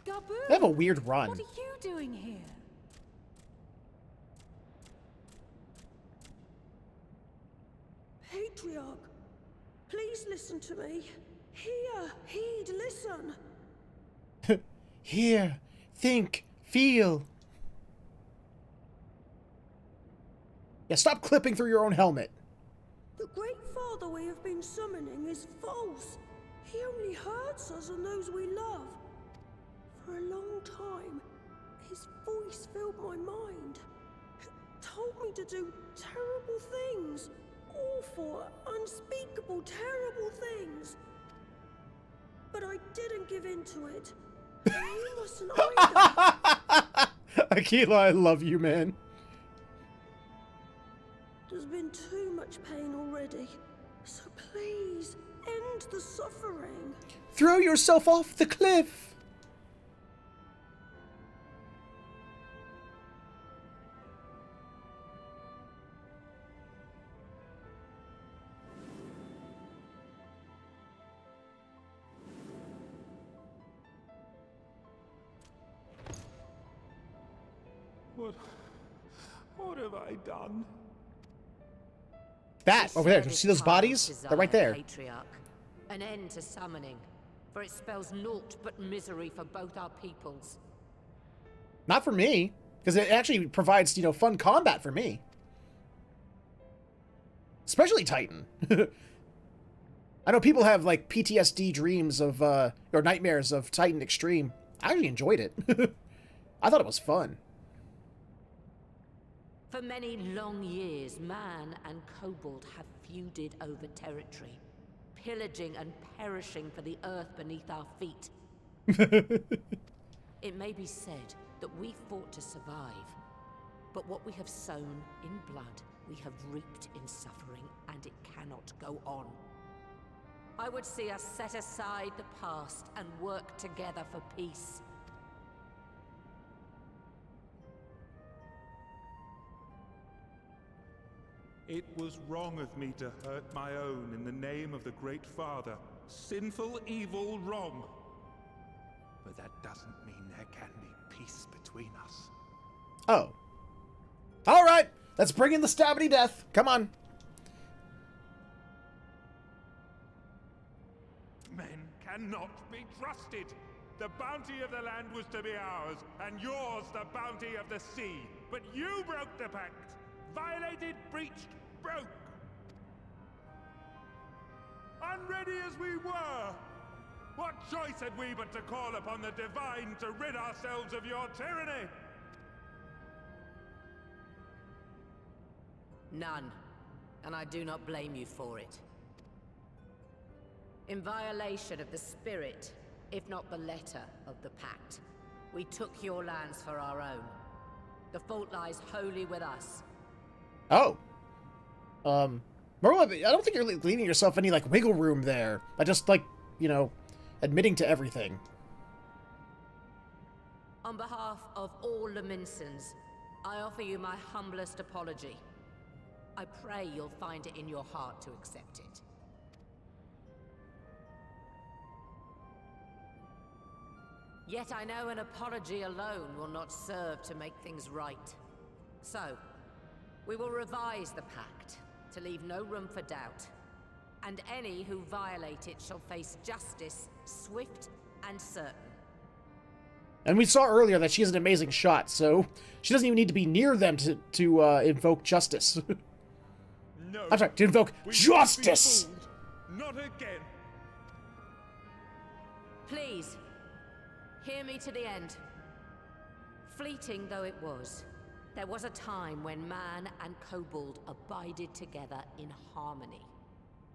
S8: Gabu!
S1: They have a weird run.
S8: What are you doing here?
S4: Patriarch, please listen to me. Hear, heed, listen.
S1: Hear, think, feel. Yeah, stop clipping through your own helmet.
S4: The great father we have been summoning is false. He only hurts us and those we love. For a long time, his voice filled my mind. It told me to do terrible things. Awful, unspeakable, terrible things. But I didn't give in to it. You mustn't either.
S1: Aquila, I love you, man.
S4: There's been too much pain already. So please, end the suffering.
S1: Throw yourself off the cliff.
S7: What have I done?
S1: That over there. Do you see those bodies? They're right there.
S5: Patriarch. An end to summoning, for it spells naught but misery for both our peoples.
S1: Not for me, because it actually provides, you know, fun combat for me. Especially Titan. I know people have, like, PTSD dreams of, or nightmares of Titan Extreme. I actually enjoyed it. I thought it was fun.
S5: For many long years, man and kobold have feuded over territory, pillaging and perishing for the earth beneath our feet. It may be said that we fought to survive, but what we have sown in blood, we have reaped in suffering, and it cannot go on. I would see us set aside the past and work together for peace.
S9: It was wrong of me to hurt my own in the name of the Great Father. Sinful, evil, wrong. But that doesn't mean there can be peace between us.
S1: Oh. Alright, let's bring in the stabbity death. Come on.
S9: Men cannot be trusted. The bounty of the land was to be ours, and yours the bounty of the sea. But you broke the pact. Violated, breached, broke. Unready as we were, what choice had we but to call upon the divine to rid ourselves of your tyranny?
S5: None, and I do not blame you for it. In violation of the spirit, if not the letter of the pact, we took your lands for our own. The fault lies wholly with us.
S1: Oh. Marla, I don't think you're leaving yourself any, like, wiggle room there. By just, like, you know, admitting to everything.
S5: On behalf of all Lominsans, I offer you my humblest apology. I pray you'll find it in your heart to accept it. Yet I know an apology alone will not serve to make things right. So, we will revise the pact to leave no room for doubt. And any who violate it shall face justice, swift and certain.
S1: And we saw earlier that she has an amazing shot, so she doesn't even need to be near them to invoke justice.
S9: No.
S1: I'm sorry, to invoke justice!
S9: Not again.
S5: Please, hear me to the end. Fleeting though it was, there was a time when man and kobold abided together in harmony,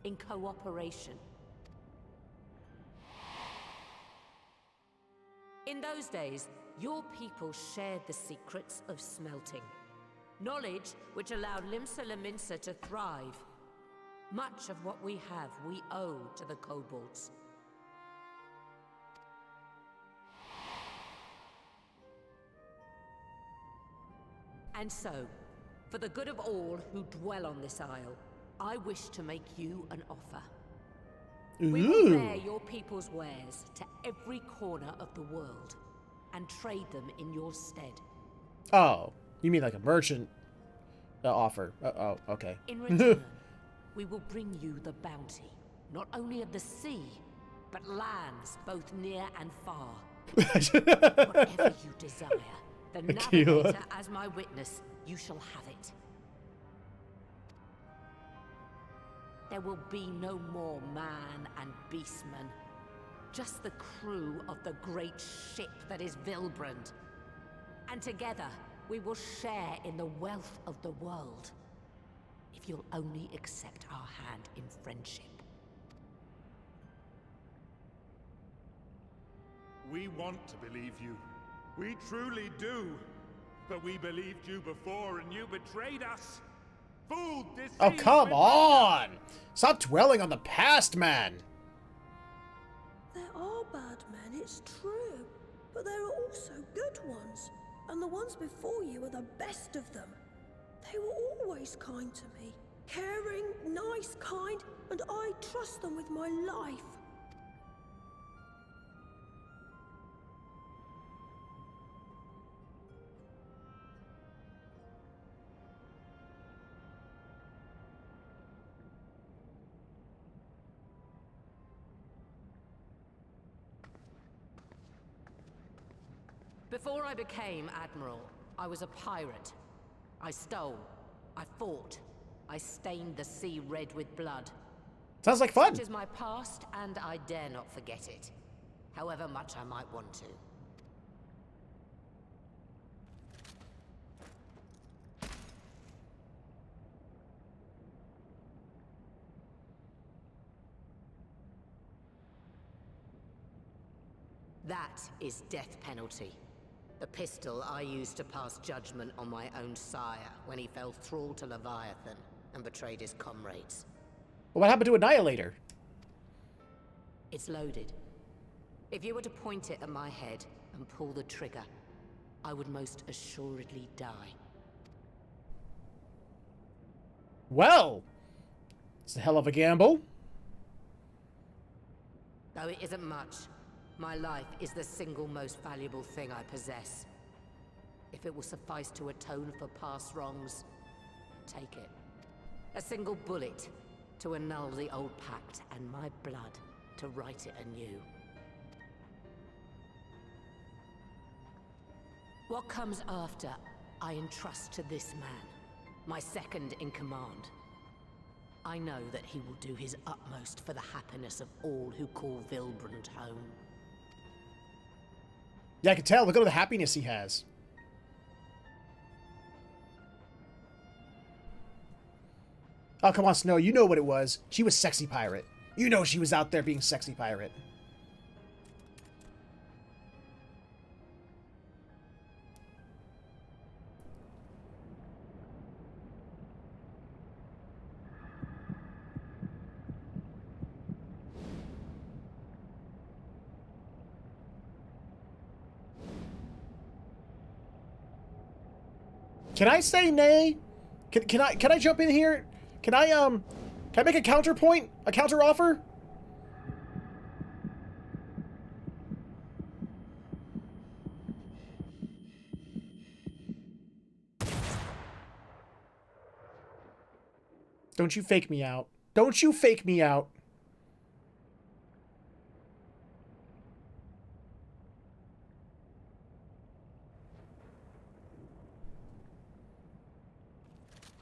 S5: in cooperation. In those days, your people shared the secrets of smelting. Knowledge which allowed Limsa Lominsa to thrive. Much of what we have, we owe to the kobolds. And so, for the good of all who dwell on this isle, I wish to make you an offer. We will bear your people's wares to every corner of the world, and trade them in your stead.
S1: Oh, you mean like a merchant offer? Oh, okay.
S5: In return, we will bring you the bounty, not only of the sea, but lands both near and far. Whatever you desire, the navigator as my witness, you shall have it. There will be no more man and beastmen. Just the crew of the great ship that is Vilbrand. And together, we will share in the wealth of the world. If you'll only accept our hand in friendship.
S9: We want to believe you. We truly do. But we believed you before and you betrayed us. Fooled, deceived.
S1: Oh, come on! Stop dwelling on the past, man!
S4: There are bad men, it's true. But there are also good ones. And the ones before you are the best of them. They were always kind to me. Caring, nice, kind, and I trust them with my life.
S5: Before I became Admiral, I was a pirate. I stole, I fought, I stained the sea red with blood.
S1: Sounds like fun.
S5: Such is my past, and I dare not forget it, however much I might want to. That is death penalty. The pistol I used to pass judgment on my own sire when he fell thrall to Leviathan and betrayed his comrades.
S1: Well, what happened to Annihilator?
S5: It's loaded. If you were to point it at my head and pull the trigger, I would most assuredly die.
S1: Well, it's a hell of a gamble.
S5: Though it isn't much, my life is the single most valuable thing I possess. If it will suffice to atone for past wrongs, take it. A single bullet to annul the old pact, and my blood to write it anew. What comes after, I entrust to this man, my second in command. I know that he will do his utmost for the happiness of all who call Vilbrand home.
S1: Yeah, I can tell. Look at all the happiness he has. Oh, come on, Snow. You know what it was. She was sexy pirate. You know she was out there being sexy pirate. Can I say nay? Can I jump in here? Can I make a counterpoint? A counter offer? Don't you fake me out. Don't you fake me out.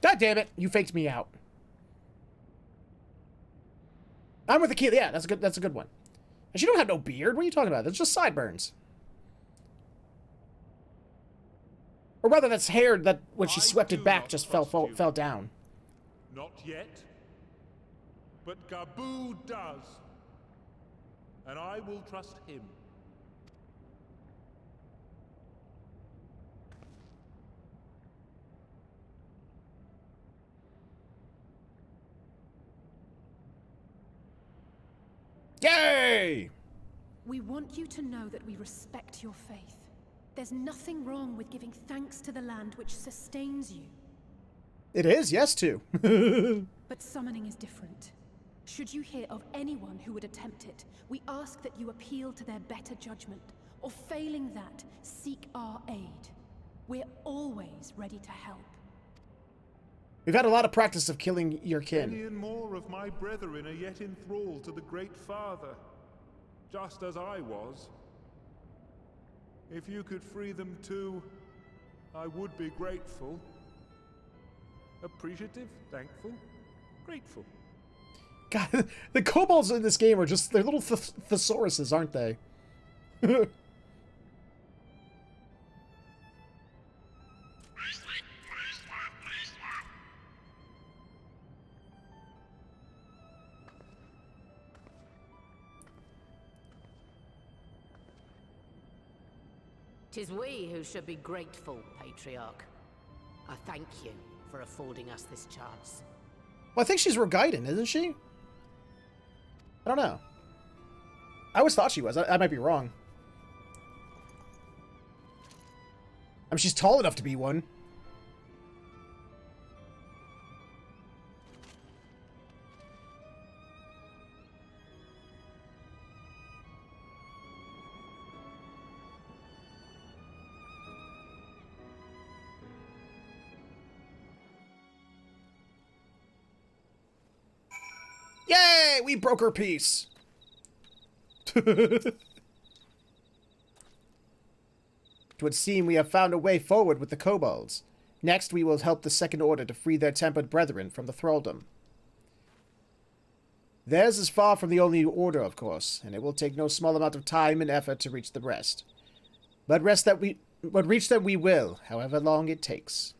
S1: God damn it, you faked me out. I'm with the key. Yeah, that's a good one. And she don't have no beard. What are you talking about? That's just sideburns. Or rather, that's hair that, when she
S9: I
S1: swept it
S9: do
S1: back,
S9: not
S1: just
S9: trust you.
S1: fell down.
S9: Not yet. But Gabu does. And I will trust him.
S1: Yay!
S8: We want you to know that we respect your faith. There's nothing wrong with giving thanks to the land which sustains you.
S1: It is, yes, too.
S8: But summoning is different. Should you hear of anyone who would attempt it, we ask that you appeal to their better judgment, or failing that, seek our aid. We're always ready to help.
S1: We've had a lot of practice of killing your kin.
S9: Many and more of my brethren are yet enthralled to the Great Father, just as I was. If you could free them too, I would be grateful. Appreciative, thankful, grateful.
S1: God, the kobolds in this game are just, they're little thesauruses, aren't they?
S5: Tis we who should be grateful, Patriarch. I thank you for affording us this chance.
S1: Well, I think she's Rogaiden, isn't she? I don't know. I always thought she was. I might be wrong. I mean, she's tall enough to be one. Yay! We broke her peace! It would seem we have found a way forward with the kobolds. Next, we will help the Second Order to free their tempered brethren from the thraldom. Theirs is far from the only order, of course, and it will take no small amount of time and effort to reach the rest. But reach them we will, however long it takes.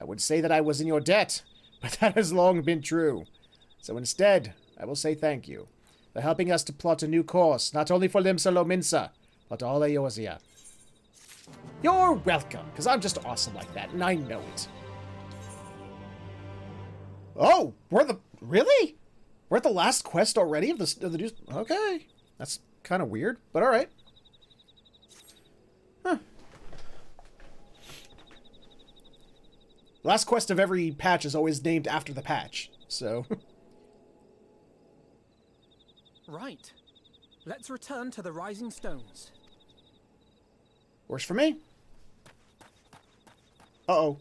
S1: I would say that I was in your debt, but that has long been true. So instead, I will say thank you for helping us to plot a new course, not only for Limsa Lominsa, but all Eorzea. You're welcome, because I'm just awesome like that, and I know it. Oh, really? We're at the last quest already of the news? Okay. That's kind of weird, but alright. Huh. Last quest of every patch is always named after the patch, so...
S10: Right. Let's return to the Rising Stones.
S1: Works for me. Uh-oh.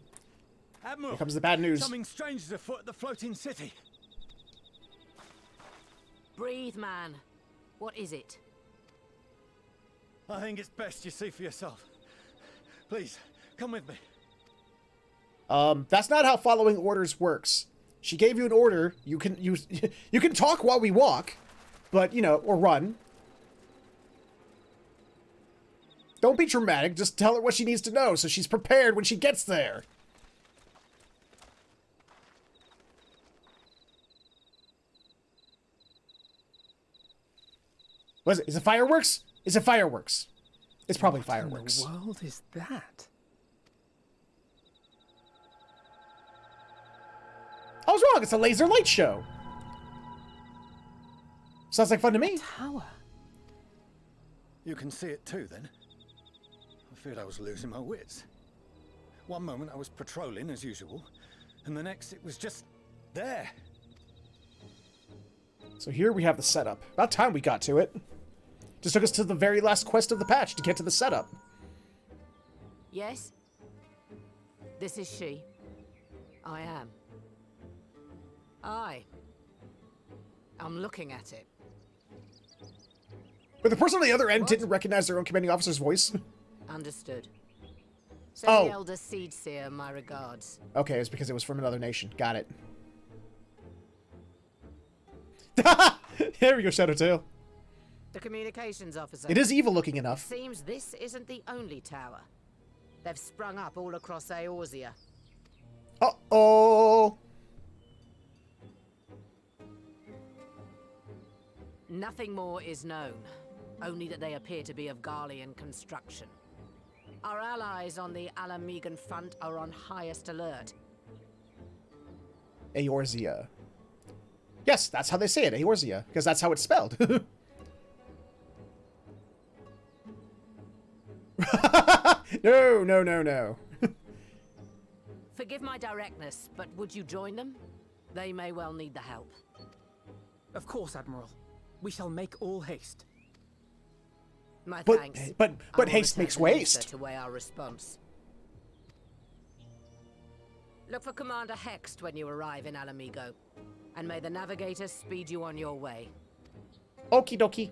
S3: Admiral,
S1: Here comes the bad news.
S3: something strange is afoot at the floating city.
S5: Breathe, man. What is it?
S3: I think it's best you see for yourself. Please, come with me.
S1: That's not how following orders works. She gave you an order. You can talk while we walk, but, you know, or run. Don't be dramatic. Just tell her what she needs to know so she's prepared when she gets there. What is it? Is it fireworks? Is it fireworks? It's probably fireworks.
S10: What in the world is that?
S1: I was wrong. It's a laser light show. Sounds like fun to me.
S10: Tower.
S3: You can see it too, then? I feared I was losing my wits. One moment I was patrolling as usual, and the next it was just there.
S1: So here we have the setup. About time we got to it. Just took us to the very last quest of the patch to get to the setup.
S5: Yes? This is she. I am. I'm looking at it.
S1: But the person on the other end didn't recognize their own commanding officer's voice.
S5: Understood. Send
S1: Oh.
S5: the Elder Seed Seer my regards.
S1: Okay, it was because it was from another nation. Got it. There we go, Shadowtail.
S5: The communications officer.
S1: It is evil looking enough.
S5: Seems this isn't the only tower. They've sprung up all across Eorzea.
S1: Uh-oh!
S5: Nothing more is known, only that they appear to be of Garlean construction. Our allies on the Alamegan front are on highest alert.
S1: Eorzea. Yes, that's how they say it, Eorzea, because that's how it's spelled. No, no, no, no.
S5: Forgive my directness, but would you join them? They may well need the help.
S10: Of course, Admiral. We shall make all haste.
S5: My
S1: But
S5: thanks.
S1: but
S5: I will
S1: haste
S5: return
S1: makes
S5: to Limsa
S1: waste.
S5: to weigh our response. Look for Commander Hext when you arrive in Alamigo, and may the navigator speed you on your way.
S1: Okie dokie.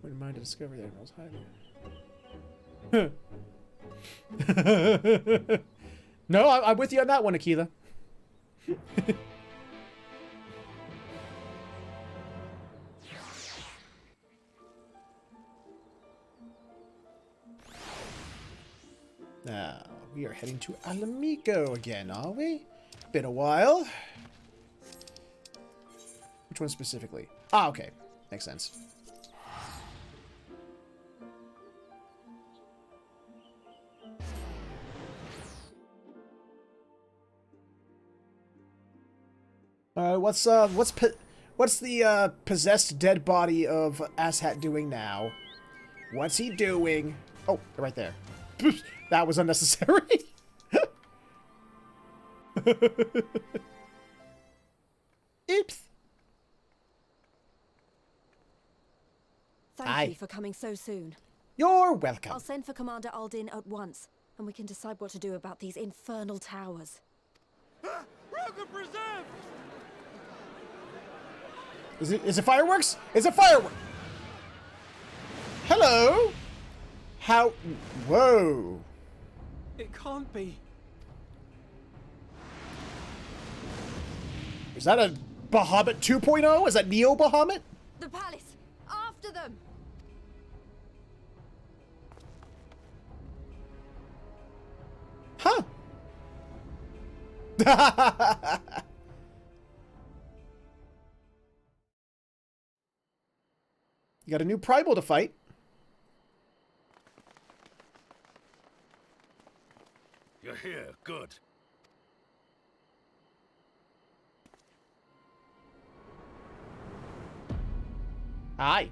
S1: Wouldn't mind to discover the Admiral's hiding. No, I'm with you on that one, Akila. Now, we are heading to Alamigo again, are we? Been a while. Which one specifically? Ah, okay. Makes sense. What's the possessed dead body of Asshat doing now? What's he doing? Oh, they're right there. That was unnecessary. Oops.
S11: Thank you for coming so soon.
S1: You're welcome.
S11: I'll send for Commander Aldin at once, and we can decide what to do about these infernal towers.
S1: Is it fireworks? Is it fireworks? Hello? How? Whoa.
S10: It can't be.
S1: Is that a Bahamut 2.0? Is that Neo Bahamut?
S11: The palace! After them!
S1: Huh. You got a new primal to fight.
S2: You're here, good.
S1: Hi.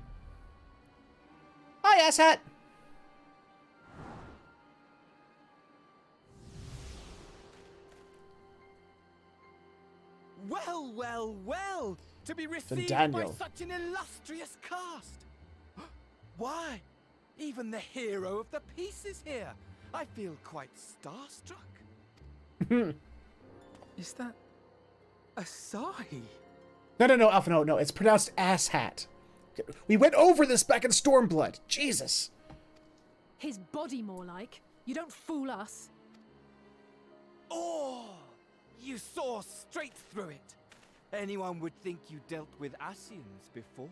S1: Hi, asshat.
S3: Well, well, well! To be received by
S1: Daniel.
S3: such an illustrious cast! Why? Even the hero of the piece is here! I feel quite starstruck.
S10: Is that a sigh?
S1: No, Alpha, no. It's pronounced asshat. We went over this back in Stormblood. Jesus.
S8: His body, more like. You don't fool us.
S3: Oh! You saw straight through it! Anyone would think you dealt with Scions before.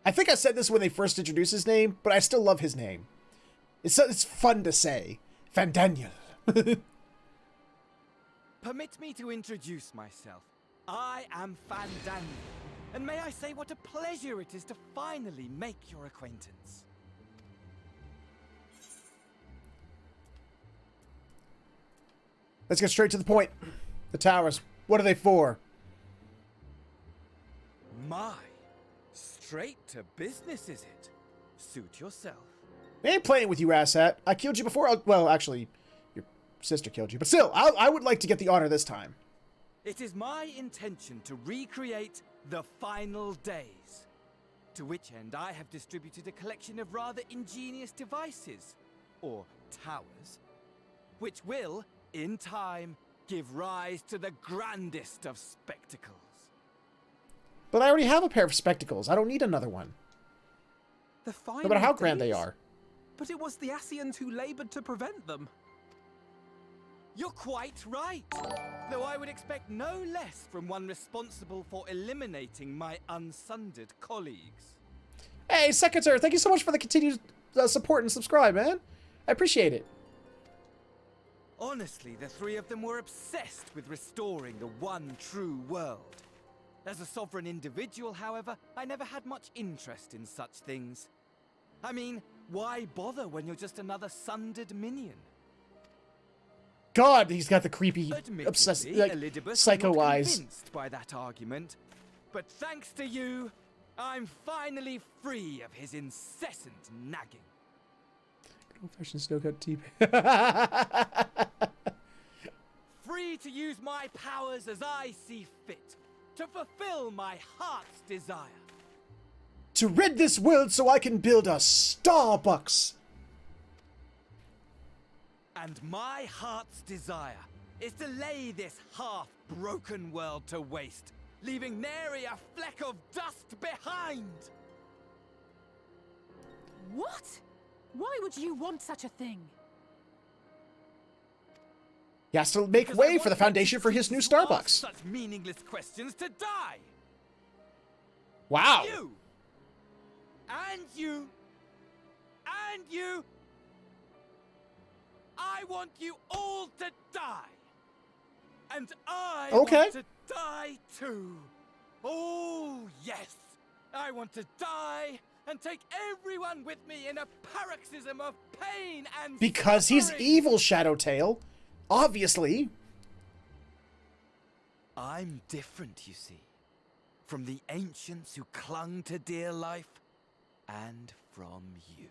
S1: I think I said this when they first introduced his name, but I still love his name. It's fun to say. Vandaniel.
S3: Permit me to introduce myself. I am Fandaniel, and may I say what a pleasure it is to finally make your acquaintance.
S1: Let's get straight to the point. The towers. What are they for?
S3: My, straight to business is it? Suit yourself.
S1: I ain't playing with you, asshat. I killed you before. Well, actually, your sister killed you. But still, I would like to get the honor this time.
S3: It is my intention to recreate the final days. To which end I have distributed a collection of rather ingenious devices, or towers, which will, in time, give rise to the grandest of spectacles.
S1: But I already have a pair of spectacles. I don't need another one.
S10: The final
S6: No matter how grand they
S10: days?
S6: are.
S10: But it was the Ascians who labored to prevent them.
S3: You're quite right. Though I would expect no less from one responsible for eliminating my unsundered colleagues.
S6: Hey, Secretary, thank you so much for the continued support and subscribe, man. I appreciate it.
S3: Honestly, the three of them were obsessed with restoring the one true world. As a sovereign individual, however, I never had much interest in such things. I mean, why bother when you're just another sundered minion?
S6: God, he's got the creepy, obsessed,
S3: Admittedly,
S6: like,
S3: Elidibus
S6: psycho
S3: was not
S6: eyes.
S3: convinced by that argument, but thanks to you, I'm finally free of his incessant nagging.
S6: Old-fashioned snow-cut tea.
S3: Free to use my powers as I see fit, to fulfill my heart's desire.
S6: To rid this world so I can build a Starbucks.
S3: And my heart's desire is to lay this half-broken world to waste, leaving nary a fleck of dust behind.
S8: What? Why would you want such a thing?
S6: He has to make
S3: Because
S6: way
S3: I
S6: for the
S3: want
S6: foundation for his new
S3: entities who ask
S6: Starbucks.
S3: Such meaningless questions to die.
S6: Wow.
S3: You! And you! And you! I want you all to die! And I want to die too! Oh, yes! I want to die and take everyone with me in a paroxysm of pain and
S6: Because he's
S3: suffering.
S6: evil, Shadowtail. Obviously.
S3: I'm different, you see. From the ancients who clung to dear life, and from you.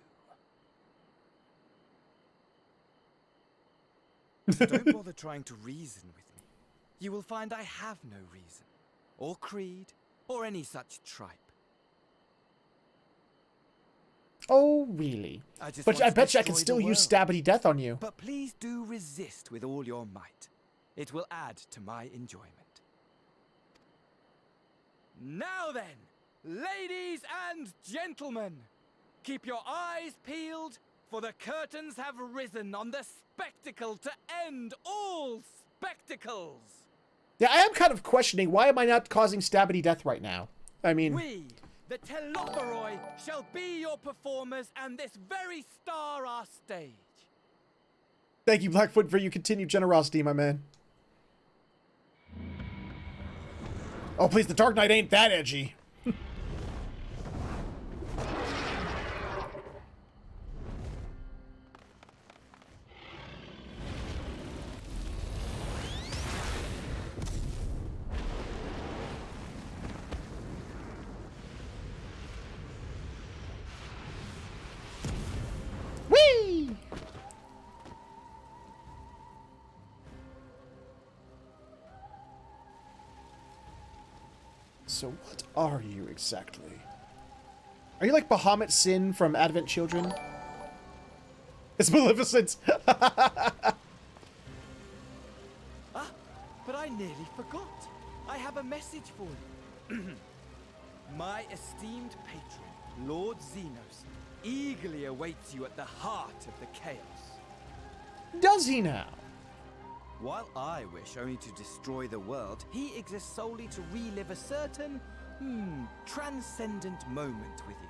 S3: So don't bother trying to reason with me. You will find I have no reason, or creed, or any such tripe.
S6: Oh, really? But I bet you I can still use Stabbity Death on you.
S3: But please do resist with all your might. It will add to my enjoyment. Now then, ladies and gentlemen, keep your eyes peeled, for the curtains have risen on the spectacle to end all spectacles.
S6: Yeah, I am kind of questioning, why am I not causing Stabbity Death right now? I mean...
S3: We, the Telophoroi, shall be your performers, and this very star our stage.
S6: Thank you, Blackfoot, for your continued generosity, my man. Oh, please, the Dark Knight ain't that edgy. Whee! So what are you exactly? Are you like Bahamut Sin from Advent Children? It's Maleficent!
S3: Ah, but I nearly forgot. I have a message for you. My esteemed patron, Lord Xenos, eagerly awaits you at the heart of the chaos.
S6: Does he now?
S3: While I wish only to destroy the world, he exists solely to relive a certain, transcendent moment with you.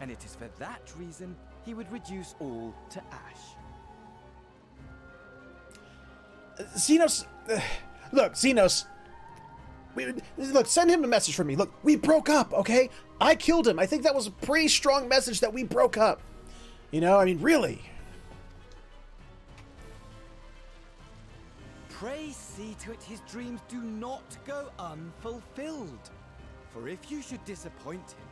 S3: And it is for that reason he would reduce all to ash.
S6: Xenos... look, Xenos... look, send him a message from me. Look, we broke up, okay? I killed him. I think that was a pretty strong message that we broke up. You know, I mean, really.
S3: Pray see to it his dreams do not go unfulfilled. For if you should disappoint him...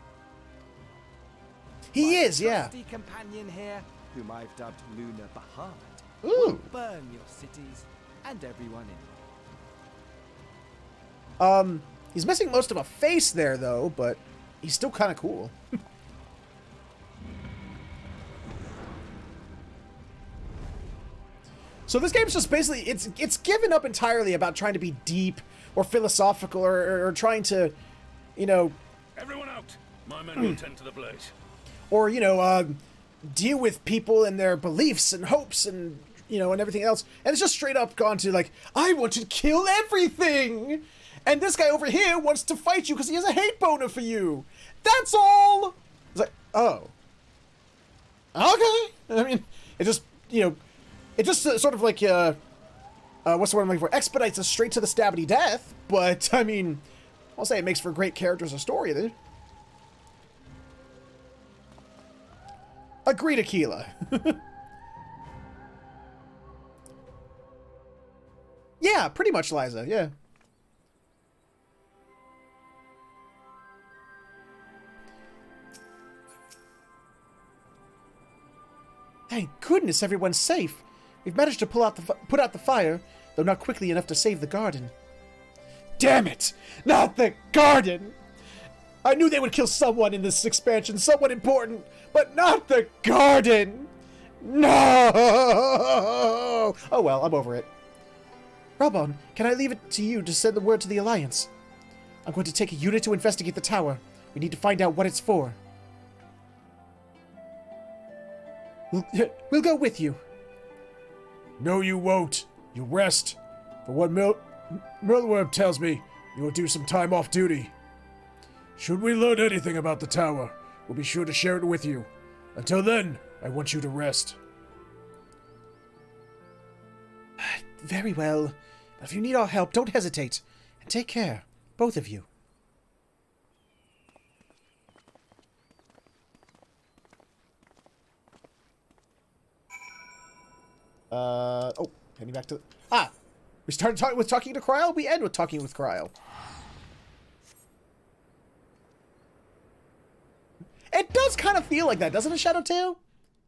S6: He is, yeah.
S3: My trusty companion here, whom I've dubbed Lunar Bahamut,
S6: Ooh.
S3: will burn your cities and everyone in them.
S6: He's missing most of a face there, though, but he's still kind of cool. So this game's just basically, it's given up entirely about trying to be deep or philosophical or trying to, you know...
S12: Everyone out! My men will tend to the blaze.
S1: or deal with people and their beliefs and hopes and and everything else. And it's just straight up gone to like, I want to kill everything, and this guy over here wants to fight you because he has a hate boner for you. That's all. It's like, oh, okay. I mean, it just it just sort of like what's the word I'm looking for? Expedites us straight to the stabby death. But I mean, I'll say it makes for great characters and story, dude. Agree, Tequila. Yeah, pretty much, Liza. Yeah. Thank goodness everyone's safe. We've managed to put out the fire, though not quickly enough to save the garden. Damn it! Not the garden! I knew they would kill someone in this expansion, someone important, but not the garden! No! Oh well, I'm over it. Rabon, can I leave it to you to send the word to the Alliance? I'm going to take a unit to investigate the tower. We need to find out what it's for. We'll go with you.
S6: No, you won't. You'll rest. For what Merlworm tells me, you will do some time off duty. Should we learn anything about the tower, we'll be sure to share it with you. Until then, I want you to rest.
S1: Very well. But if you need our help, don't hesitate. And take care, both of you. Oh, heading back to... we started with talking to Kryl, we end with talking with Kryl. It does kind of feel like that, doesn't it, Shadowtail?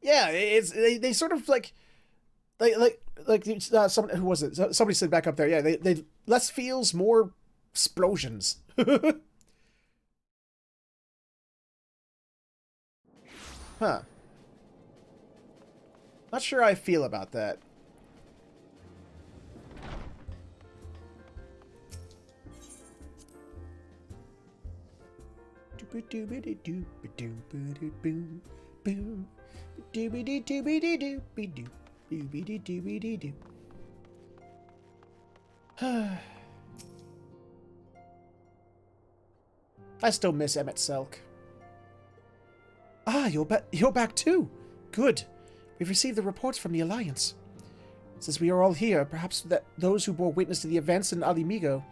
S1: Yeah, they sort of like someone, who was it? Somebody said back up there. Yeah, they less feels, more explosions. Huh. Not sure how I feel about that. I still miss Emmett Selk. Ah, you're back too. Good. We've received the reports from the Alliance. Since we are all here, perhaps that those who bore witness to the events in Alamigo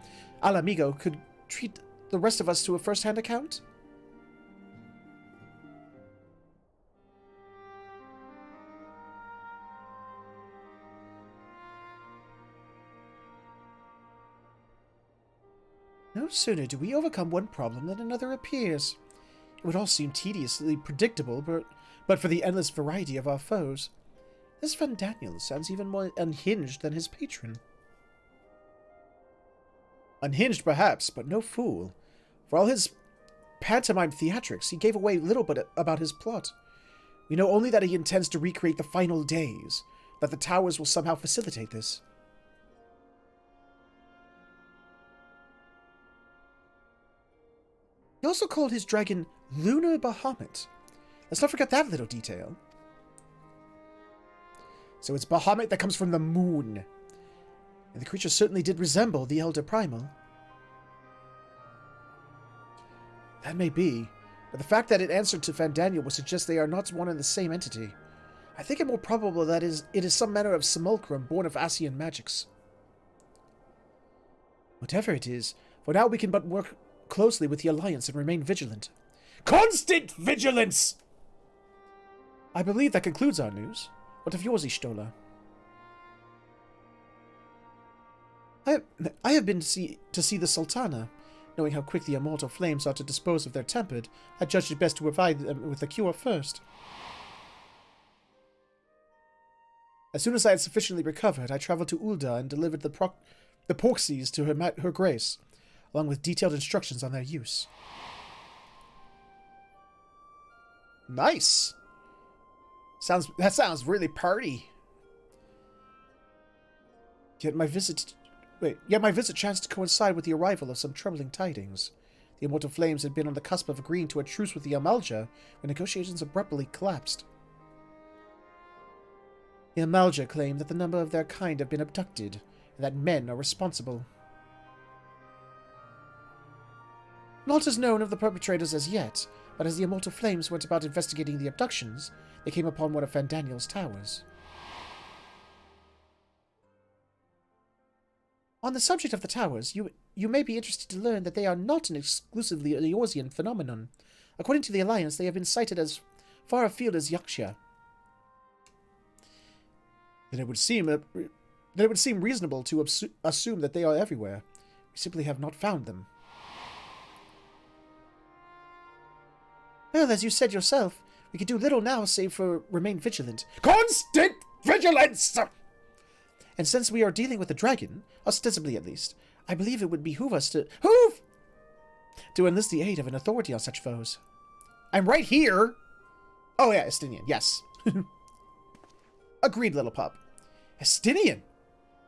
S1: could treat the rest of us to a first-hand account? No sooner do we overcome one problem than another appears. It would all seem tediously predictable, but for the endless variety of our foes. This Van Daniel sounds even more unhinged than his patron. Unhinged, perhaps, but no fool. For all his pantomime theatrics, he gave away little but about his plot. We know only that he intends to recreate the final days, that the towers will somehow facilitate this. He also called his dragon Lunar Bahamut. Let's not forget that little detail. So it's Bahamut that comes from the moon. And the creature certainly did resemble the Elder Primal. That may be, but the fact that it answered to Van Daniel would suggest they are not one and the same entity. I think it more probable that it is some manner of simulacrum born of Asian magics. Whatever it is, for now we can but work closely with the Alliance and remain vigilant. Constant vigilance! I believe that concludes our news. What of yours, Ishtola? I have been to see the Sultana. Knowing how quick the immortal flames ought to dispose of their tempered, I judged it best to provide them with a cure first. As soon as I had sufficiently recovered, I traveled to Ul'dah and delivered the proxies to her Grace, along with detailed instructions on their use. Nice! That sounds really party. Yet my visit chanced to coincide with the arrival of some troubling tidings. The Immortal Flames had been on the cusp of agreeing to a truce with the Amalja when negotiations abruptly collapsed. The Amalja claim that the number of their kind have been abducted, and that men are responsible. Naught is known of the perpetrators as yet, but as the Immortal Flames went about investigating the abductions, they came upon one of Fandaniel's towers. On the subject of the towers, you may be interested to learn that they are not an exclusively Eorzean phenomenon. According to the Alliance, they have been sighted as far afield as Yaxia. Then it would seem reasonable to assume that they are everywhere. We simply have not found them. Well, as you said yourself, we can do little now save for remain vigilant. Constant vigilance! And since we are dealing with a dragon, ostensibly at least, I believe it would behoove us to enlist the aid of an authority on such foes. I'm right here! Oh yeah, Estinian, yes. Agreed, little pup. Estinian!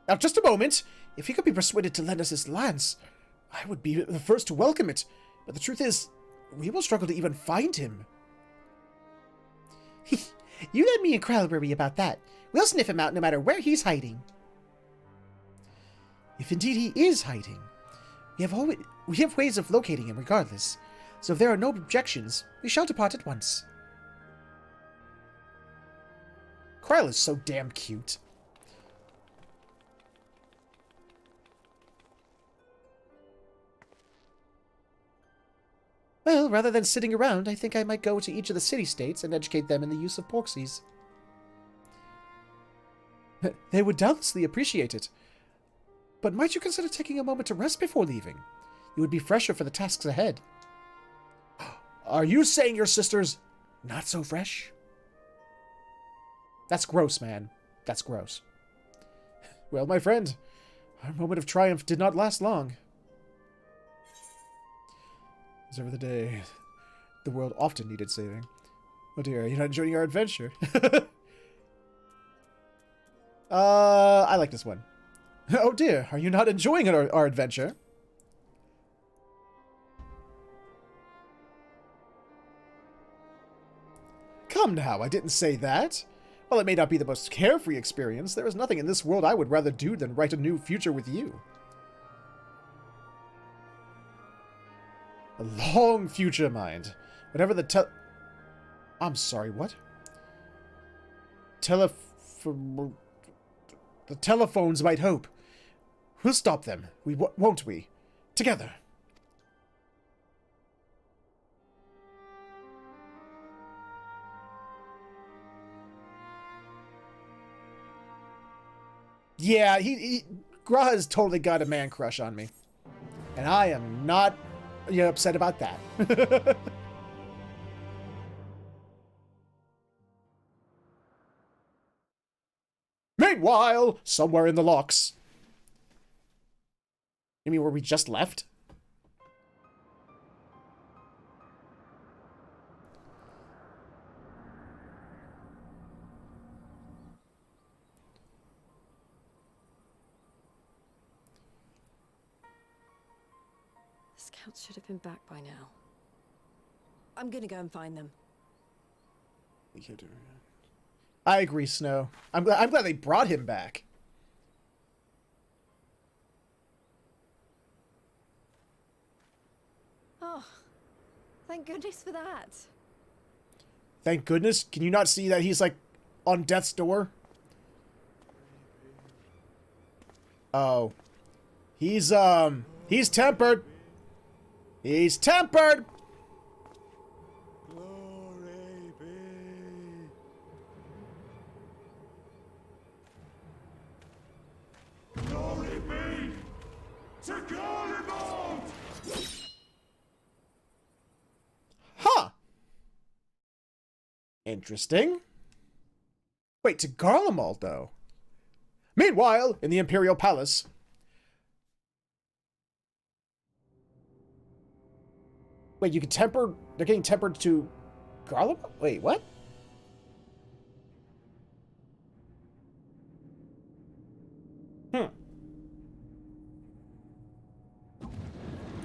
S1: Now, just a moment. If he could be persuaded to lend us his lance, I would be the first to welcome it. But the truth is, we will struggle to even find him. You let me and Krell worry about that. We'll sniff him out no matter where he's hiding. If indeed he is hiding, we have ways of locating him regardless. So if there are no objections, we shall depart at once. Krell is so damn cute. Well, rather than sitting around, I think I might go to each of the city-states and educate them in the use of porxies. They would doubtlessly appreciate it. But might you consider taking a moment to rest before leaving? You would be fresher for the tasks ahead. Are you saying your sister's not so fresh? That's gross, man. That's gross. Well, my friend, our moment of triumph did not last long. As ever the day, the world often needed saving. Oh dear, you're not enjoying our adventure. I like this one. Oh dear, are you not enjoying our adventure? Come now, I didn't say that. While it may not be the most carefree experience, there is nothing in this world I would rather do than write a new future with you. A long future, mind. Whatever the I'm sorry, what? The telephones might hope. We'll stop them, won't we? Together. Yeah, Graha has totally got a man crush on me. And I am not upset about that. Meanwhile, somewhere in the locks. You mean where we just left?
S11: The scouts should have been back by now. I'm gonna go and find them.
S1: I agree, Snow. I'm glad they brought him back.
S11: Oh, thank goodness for that.
S1: Thank goodness. Can you not see that he's like on death's door? Oh. He's tempered. He's tempered.
S9: Glory be. Glory be to Garlemald!
S1: Huh. Interesting. Wait, to Garlemald, though. Meanwhile, in the Imperial Palace. Wait, you can temper... They're getting tempered to Garlemald? Wait, what?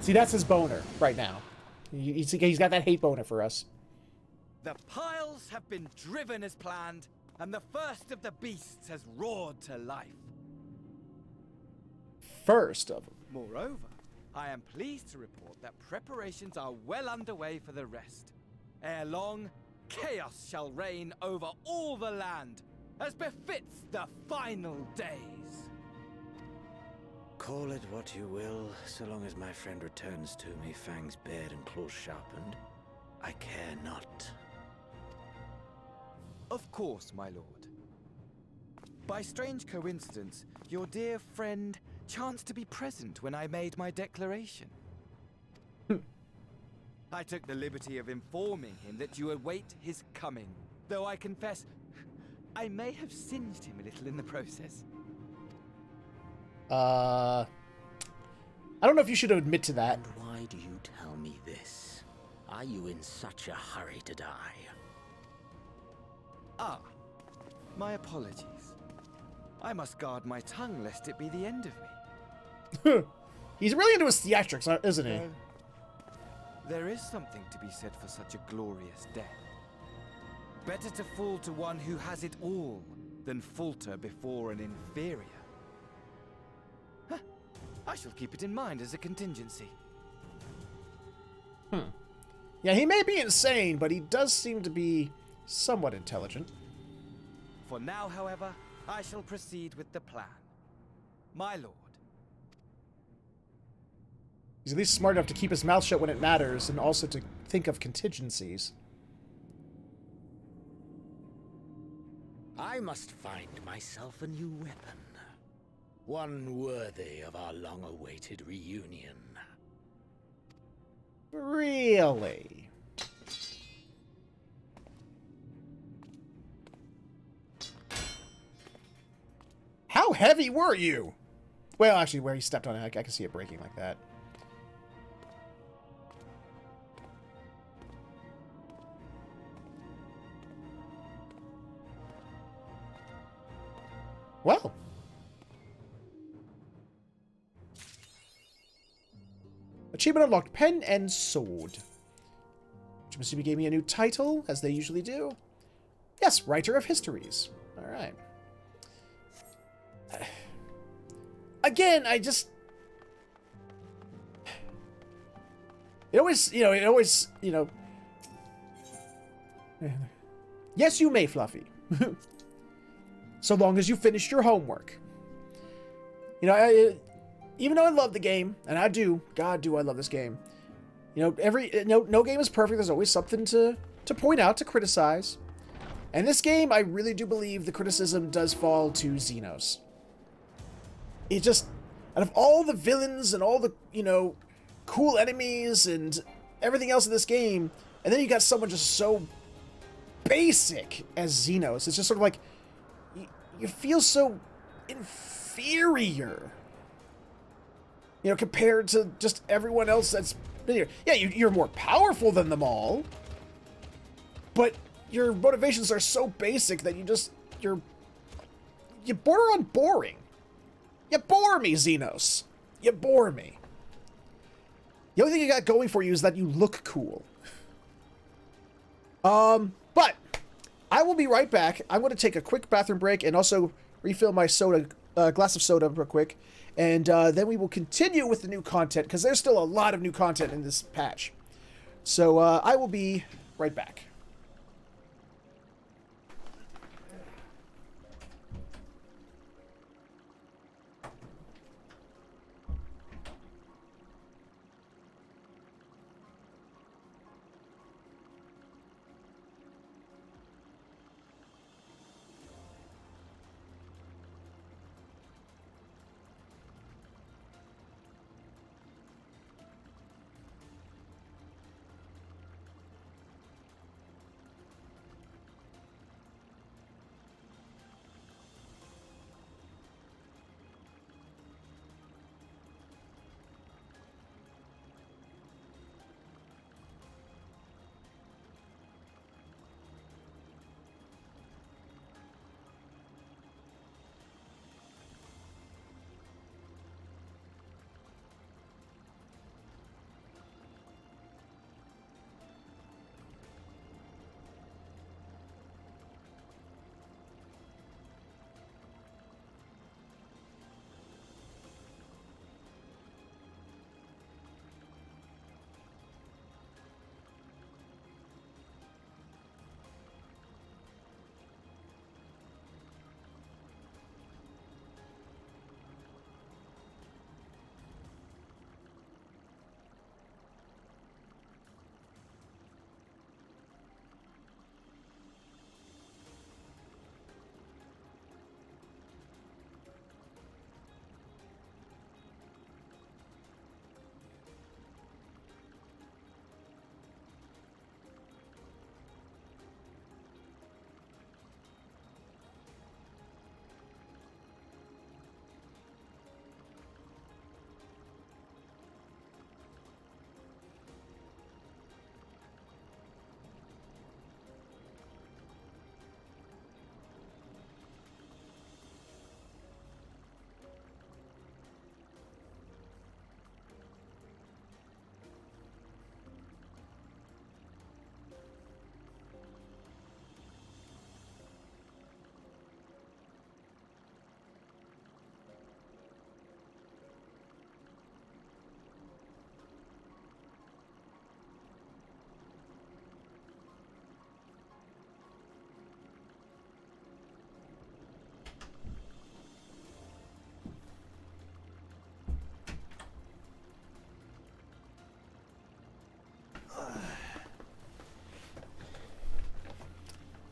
S1: See, that's his boner right now. He's got that hate boner for us.
S12: The piles have been driven as planned, and the first of the beasts has roared to life.
S1: First of them.
S12: Moreover, I am pleased to report that preparations are well underway for the rest. Ere long, chaos shall reign over all the land, as befits the final days.
S3: Call it what you will, so long as my friend returns to me, fangs bared and claws sharpened. I care not.
S12: Of course, my lord. By strange coincidence, your dear friend chanced to be present when I made my declaration. I took the liberty of informing him that you await his coming, though I confess I may have singed him a little in the process.
S1: I don't know if you should admit to that.
S3: And why do you tell me this? Are you in such a hurry to die?
S12: Ah, my apologies. I must guard my tongue lest it be the end of me.
S1: He's really into his theatrics, isn't he?
S12: There is something to be said for such a glorious death. Better to fall to one who has it all than falter before an inferior. Huh. I shall keep it in mind as a contingency.
S1: Yeah, he may be insane, but he does seem to be somewhat intelligent.
S12: For now, however, I shall proceed with the plan. My lord.
S1: He's at least smart enough to keep his mouth shut when it matters, and also to think of contingencies.
S3: I must find myself a new weapon. One worthy of our long-awaited reunion.
S1: Really? How heavy were you? Well, actually, where he stepped on it, I can see it breaking like that. Well. Achievement unlocked. Pen and sword. Which must be gave me a new title, as they usually do. Yes, Writer of Histories. Alright. Again, I just... It always, Yes, you may, Fluffy. So long as you finish your homework. Even though I love the game, and I do, God, do I love this game. No game is perfect. There's always something to point out, to criticize. And this game, I really do believe the criticism does fall to Xenos. It just, out of all the villains and all the, cool enemies and everything else in this game, and then you got someone just so basic as Xenos. It's just sort of like, you feel so inferior. Compared to just everyone else that's been here. Yeah, you're more powerful than them all. But your motivations are so basic that you border on boring. You bore me, Xenos. You bore me. The only thing you got going for you is that you look cool. But I will be right back. I'm going to take a quick bathroom break and also refill my glass of soda real quick. And then we will continue with the new content, because there's still a lot of new content in this patch. So I will be right back.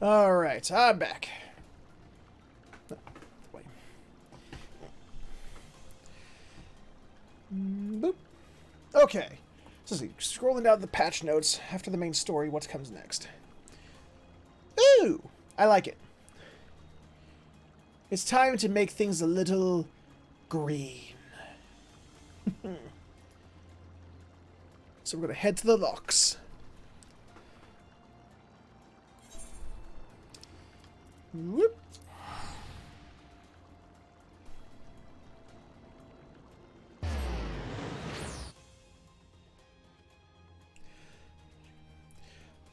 S1: Alright, I'm back. Wait. Boop. Okay. So see, scrolling down the patch notes after the main story, what comes next? Ooh! I like it. It's time to make things a little green. So we're going to head to the locks. Whoop.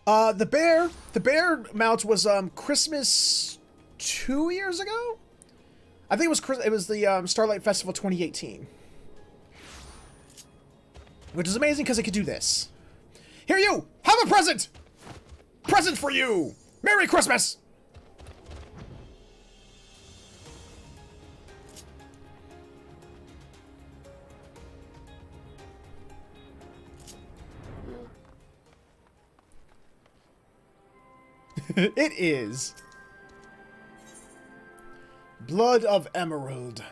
S1: The bear mount was Christmas 2 years ago. I think it was the Starlight Festival 2018, which is amazing because it could do this. Here, you have a present. Present for you. Merry Christmas. It is. Blood of Emerald.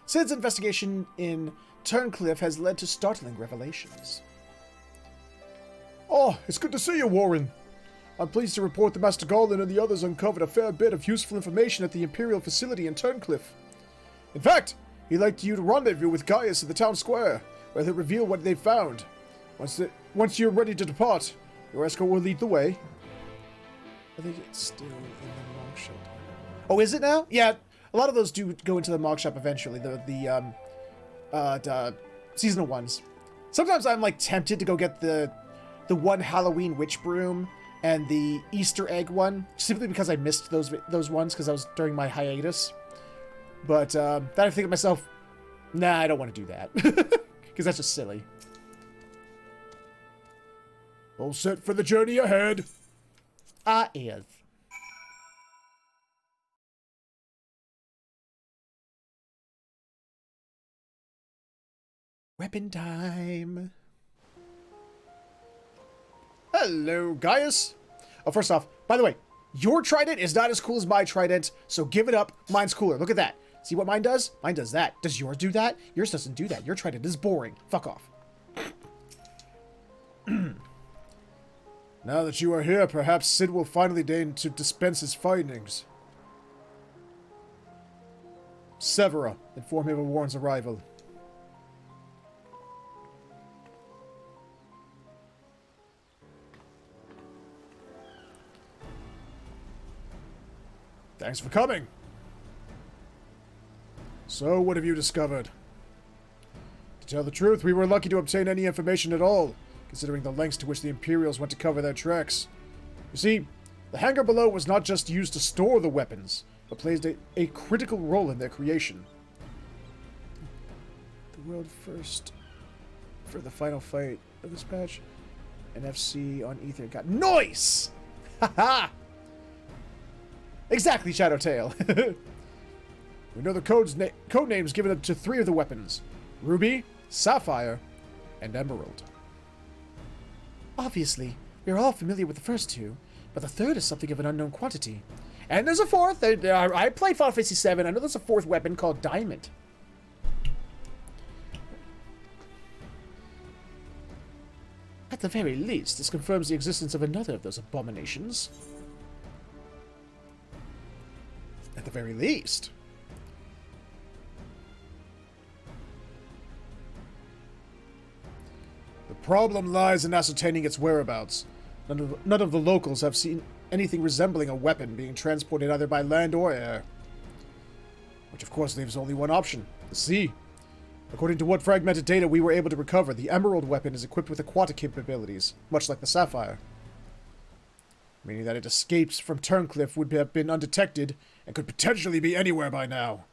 S1: Sid's investigation in Turncliffe has led to startling revelations.
S6: Oh, it's good to see you, Warren. I'm pleased to report that Master Garland and the others uncovered a fair bit of useful information at the Imperial facility in Turncliffe. In fact, he'd like you to rendezvous with Gaius at the town square, where he'll reveal what they've found. Once you're ready to depart, your escort will lead the way.
S1: I think it's still in the Mog Shop. Oh, is it now? Yeah, a lot of those do go into the Mog Shop eventually. The seasonal ones. Sometimes I'm like tempted to go get the one Halloween witch broom and the Easter egg one, simply because I missed those ones because I was during my hiatus. But then I think to myself, nah, I don't want to do that because that's just silly.
S6: All set for the journey ahead.
S1: Is. Weapon time. Hello, Gaius. Oh, first off, by the way, your trident is not as cool as my trident, so give it up. Mine's cooler. Look at that. See what mine does? Mine does that. Does yours do that? Yours doesn't do that. Your trident is boring. Fuck off.
S6: Now that you are here, perhaps Sid will finally deign to dispense his findings. Severa, inform him of Warren's arrival. Thanks for coming. So, what have you discovered? To tell the truth, we were lucky to obtain any information at all, considering the lengths to which the Imperials went to cover their tracks. You see, the hangar below was not just used to store the weapons, but played a critical role in their creation. The world first for the final fight of this patch, an FC on Ether got noise! Haha! Exactly, Shadowtail. We know the code names given to 3 of the weapons: Ruby, Sapphire, and Emerald.
S1: Obviously, we are all familiar with the first 2, but the third is something of an unknown quantity. And there's a 4th. I played Final Fantasy VII. I know there's a 4th weapon called Diamond. At the very least, this confirms the existence of another of those abominations.
S6: At the very least. The problem lies in ascertaining its whereabouts. None of the locals have seen anything resembling a weapon being transported either by land or air. Which of course leaves only one option: the sea. According to what fragmented data we were able to recover, the Emerald weapon is equipped with aquatic capabilities, much like the Sapphire. Meaning that it escapes from Turncliffe would have been undetected and could potentially be anywhere by now.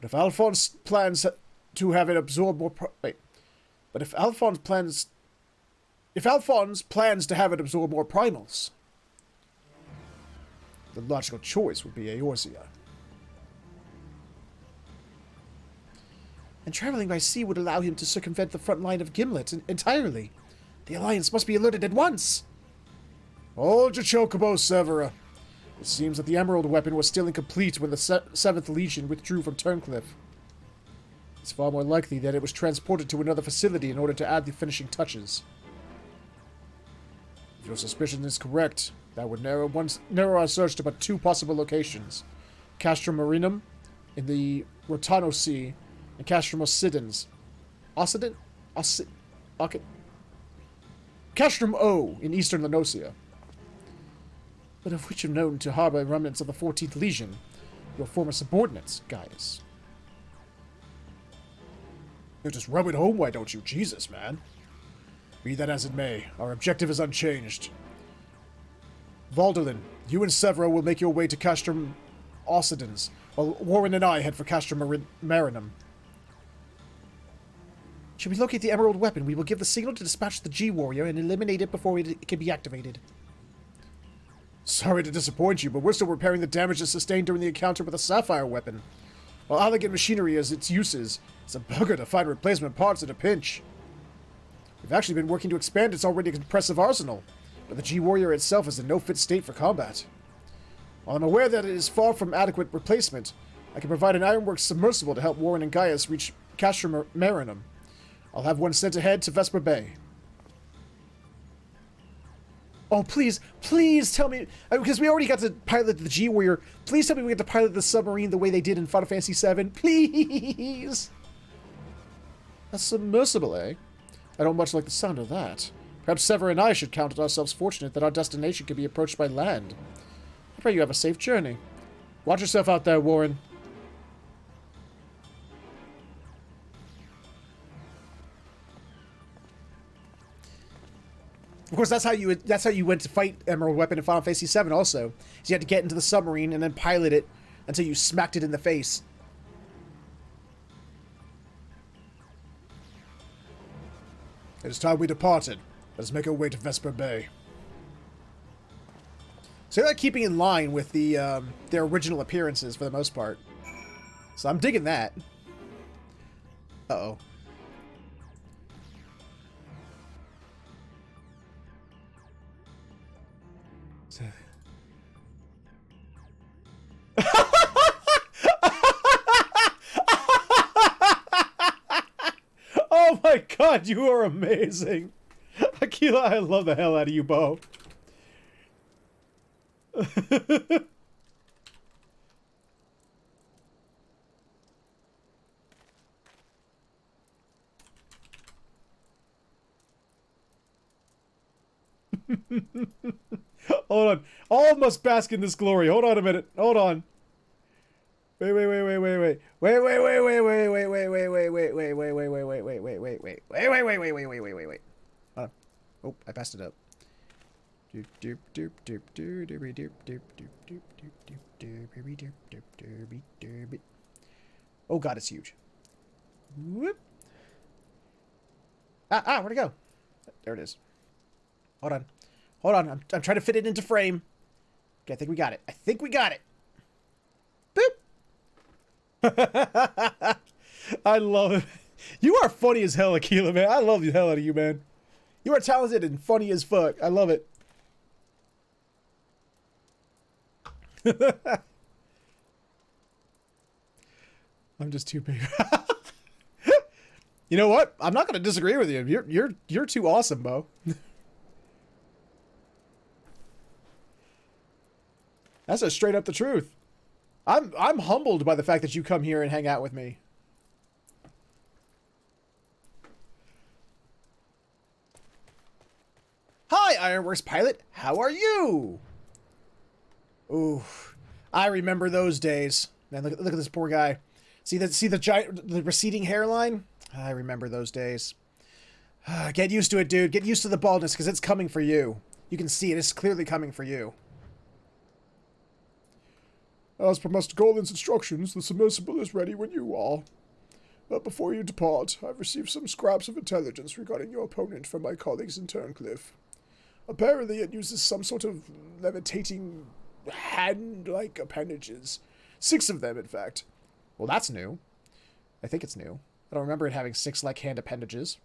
S6: But if Alphonse plans to have it absorb more... if Alphonse plans to have it absorb more primals, the logical choice would be Eorzea.
S1: And traveling by sea would allow him to circumvent the front line of Gimlet entirely. The Alliance must be alerted at once!
S6: Hold your chocobo, Severa. It seems that the Emerald weapon was still incomplete when the 7th Legion withdrew from Turncliffe. It's far more likely that it was transported to another facility in order to add the finishing touches. If your suspicion is correct, that would narrow our search to but 2 possible locations. Castrum Marinum in the Rotano Sea, and Castrum Occidens. Castrum O in eastern Lenosia. But of which are known to harbor remnants of the 14th Legion, your former subordinates, Gaius. You just rub it home, why don't you? Jesus, man. Be that as it may, our objective is unchanged. Valdolin, you and Severo will make your way to Castrum Occidens, while Warren and I head for Castrum Marinum. Should we locate the Emerald weapon, we will give the signal to dispatch the G-Warrior and eliminate it before it can be activated. Sorry to disappoint you, but we're still repairing the damages sustained during the encounter with the Sapphire weapon. While elegant machinery has its uses, it's a bugger to find replacement parts in a pinch. We've actually been working to expand its already impressive arsenal, but the G-Warrior itself is in no fit state for combat. While I'm aware that it is far from adequate replacement, I can provide an Ironworks submersible to help Warren and Gaius reach Castrum Marinum. I'll have one sent ahead to Vesper Bay. Oh, please tell me, because we already got to pilot the G-Warrior, please tell me we get to pilot the submarine the way they did in Final Fantasy VII, please! A submersible, eh? I don't much like the sound of that. Perhaps Sever and I should count ourselves fortunate that our destination can be approached by land. I pray you have a safe journey. Watch yourself out there, Warren. Of course, that's how you went to fight Emerald Weapon in Final Fantasy VII also. So you had to get into the submarine and then pilot it until you smacked it in the face. It is time we departed. Let us make our way to Vesper Bay. So they're like keeping in line with their original appearances for the most part. So I'm digging that. Uh-oh. Oh my god, you are amazing. Aquila, I love the hell out of you, Bo. Hold on. All must bask in this glory. Hold on a minute. Hold on. Wait. Wait. Oh, I passed it up. Oh god, it's huge. Whoop. Where'd it go? There it is. Hold on. Hold on. I'm trying to fit it into frame. Okay, I think we got it. I think we got it. Boop. I love it. You are funny as hell, Aquila, man. I love the hell out of you, man. You are talented and funny as fuck. I love it. I'm just too big. You know what? I'm not going to disagree with you. You're too awesome, Bo. That's just straight up the truth. I'm humbled by the fact that you come here and hang out with me. Hi, Ironworks pilot. How are you? Ooh, I remember those days. Man, look at this poor guy. See the receding hairline? I remember those days. Get used to it, dude. Get used to the baldness, because it's coming for you. You can see it. It's clearly coming for you. As per Master Golin's instructions, the submersible is ready when you are. But before you depart, I've received some scraps of intelligence regarding your opponent from my colleagues in Turncliffe. Apparently it uses some sort of levitating hand-like appendages. 6 of them, in fact. Well, that's new. I think it's new. I don't remember it having 6 like hand appendages.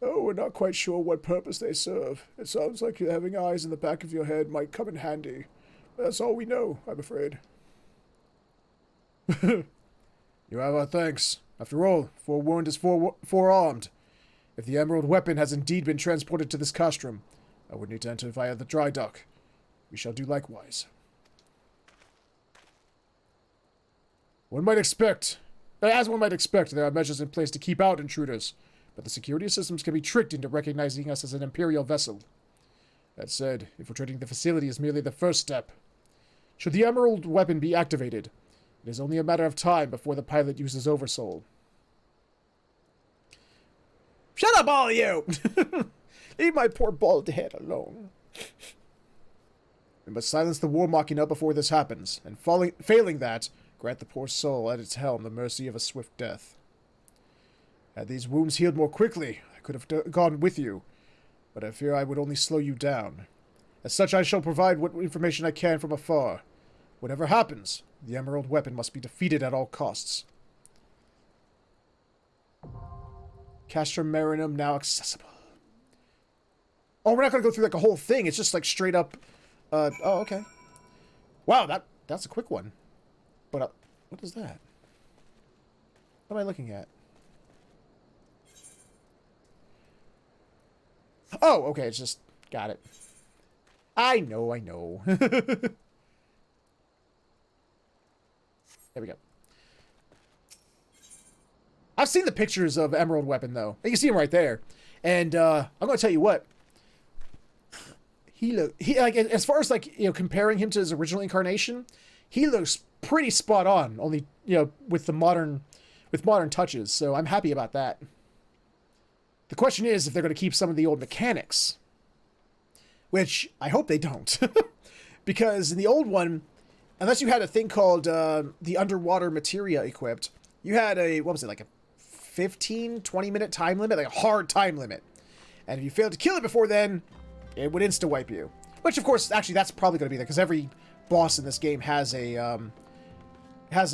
S6: Oh, we're not quite sure what purpose they serve. It sounds like having eyes in the back of your head might come in handy. That's all we know, I'm afraid. You have our thanks. After all, forewarned is forearmed. If the emerald weapon has indeed been transported to this castrum, I would need to enter via the dry dock. We shall do likewise. As one might expect, there are measures in place to keep out intruders, but the security systems can be tricked into recognizing us as an Imperial vessel. That said, infiltrating the facility is merely the first step. Should the emerald weapon be activated, it is only a matter of time before the pilot uses Oversoul.
S1: Shut up, all of you! Leave my poor bald head alone.
S6: We must silence the war machina before this happens, and failing that, grant the poor soul at its helm the mercy of a swift death. Had these wounds healed more quickly, I could have gone with you, but I fear I would only slow you down. As such, I shall provide what information I can from afar. Whatever happens, the emerald weapon must be defeated at all costs. Castrum Marinum now accessible. Oh, we're not going to go through like a whole thing. It's just like straight up. Oh, okay. Wow, that's a quick one. But what is that? What am I looking at? Oh, okay. It's just got it. I know. There we go. I've seen the pictures of Emerald Weapon, though. You can see him right there. And I'm going to tell you what. He like, as far as, like, you know, comparing him to his original incarnation, he looks pretty spot on, only, you know, with modern touches. So I'm happy about that. The question is if they're going to keep some of the old mechanics. Which I hope they don't. Because in the old one, unless you had a thing called the underwater materia equipped, you had a, what was it, like a 15-20 minute time limit, like a hard time limit. And if you failed to kill it before then, it would insta-wipe you. Which, of course, actually, that's probably going to be there, because every boss in this game has a, what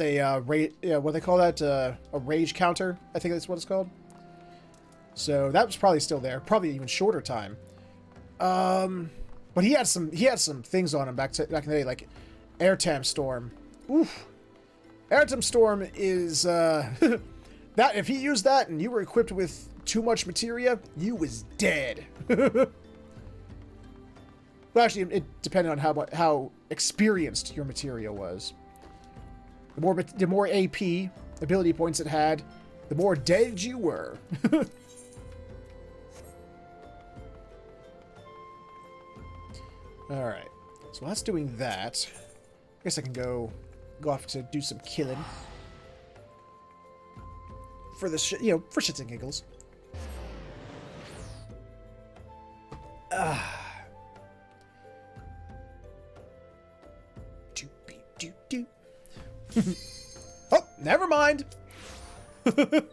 S6: do they call that? A rage counter, I think that's what it's called. So that was probably still there. Probably even shorter time. But he had some things on him back in the day, like Airtam Storm. Oof. Airtam Storm is, that, if he used that and you were equipped with too much materia, you was dead. Well, actually, it depended on how experienced your materia was. The more AP ability points it had, the more dead you were. Alright, so that's doing that. I guess I can go off to do some killing. For the for shits and giggles. Oh, never mind. Wait,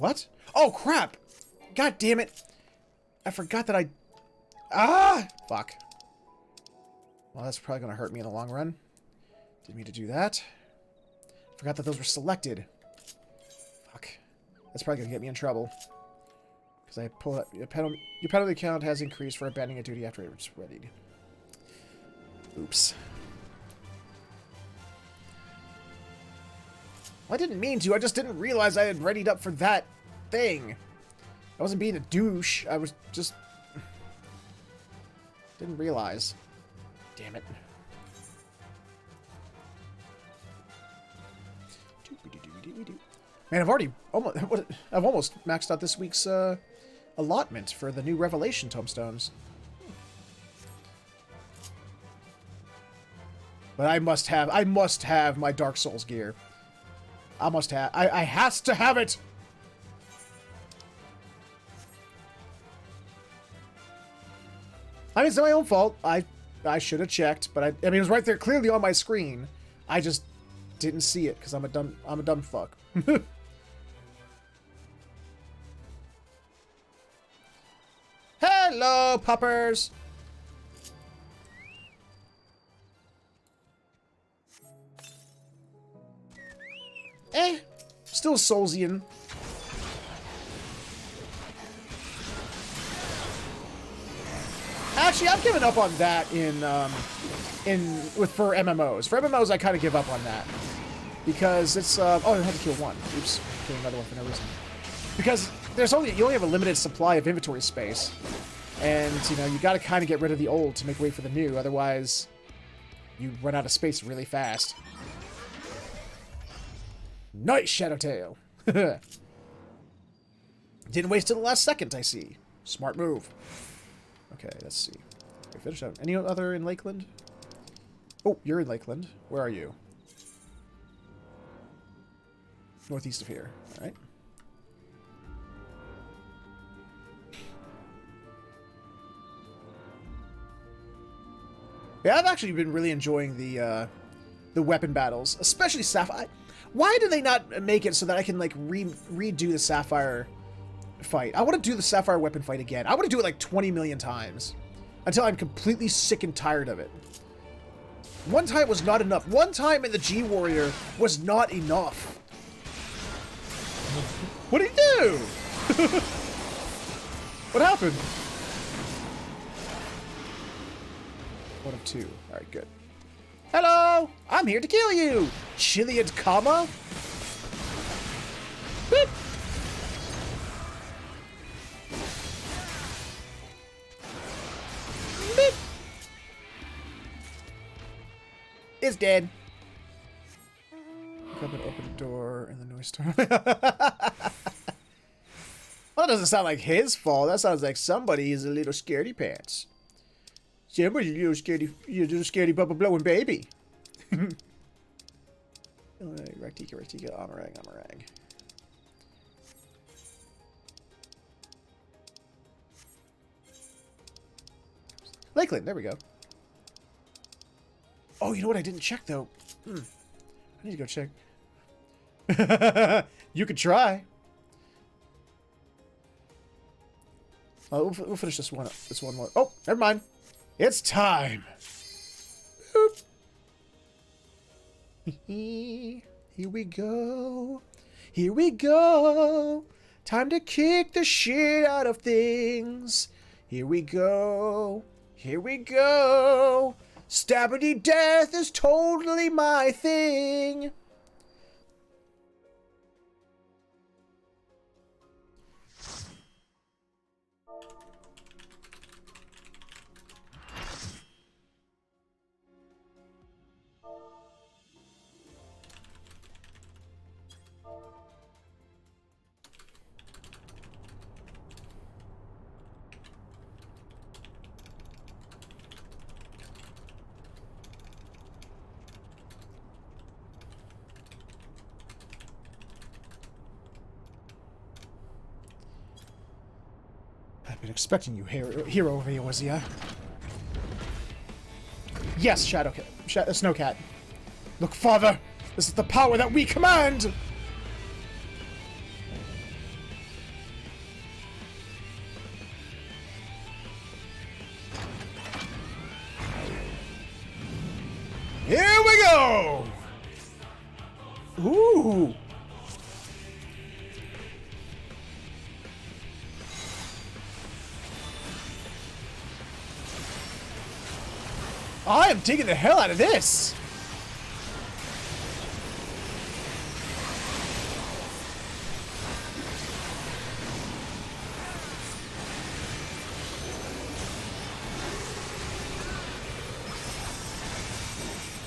S6: what? Oh, crap. God damn it. I forgot that fuck. Well, that's probably going to hurt me in the long run. Didn't mean to do that. Forgot that those were selected. Fuck. That's probably going to get me in trouble. Because I pull up... Your penalty count has increased for abandoning a duty after it's readied. Oops. Well, I didn't mean to. I just didn't realize I had readied up for that thing. I wasn't being a douche. I was just... Didn't realize. Damn it. Man, I've almost maxed out this week's allotment for the new Revelation tomestones. But I must have my Dark Souls gear. I has to have it. I mean, it's my own fault. I should have checked, but I mean, it was right there clearly on my screen. I just didn't see it because I'm a dumb fuck. Hello, puppers. Still Soulsian. Actually, I've given up on that in
S1: for MMOs. For MMOs, I kind of give up on that because it's oh, I had to kill one. Oops, kill another one for no reason. Because you only have a limited supply of inventory space, and you know you got to kind of get rid of the old to make way for the new. Otherwise, you run out of space really fast. Nice Shadowtail. Didn't waste till the last second, I see. Smart move. Okay, let's see. Okay, finish out. Any other in Lakeland? Oh, you're in Lakeland. Where are you? Northeast of here. All right. Yeah, I've actually been really enjoying the weapon battles, especially Sapphire. Why do they not make it so that I can like redo the Sapphire fight? I want to do the Sapphire weapon fight again. I want to do it like 20 million times until I'm completely sick and tired of it. One time was not enough. One time in the G Warrior was not enough. What did he do? What happened? One of two. All right, good. Hello! I'm here to kill you! Chilean comma? Beep. Beep. It's dead. Come and open the door and the noise started. Well, that doesn't sound like his fault. That sounds like somebody is a little scaredy pants. Somebody's a little scaredy bubble blowing baby. Rectica, Amarang. Lakeland, there we go. Oh, you know what I didn't check, though? I need to go check. You could try. We'll finish this one. This one more. Oh, never mind. It's time. Boop. Here we go. Here we go. Time to kick the shit out of things. Here we go. Here we go. Stabbity death is totally my thing. I've been expecting you, hero of Eorzea. Yes, Snowcat. Look, Father, this is the power that we command! Here we go! Ooh! I am digging the hell out of this!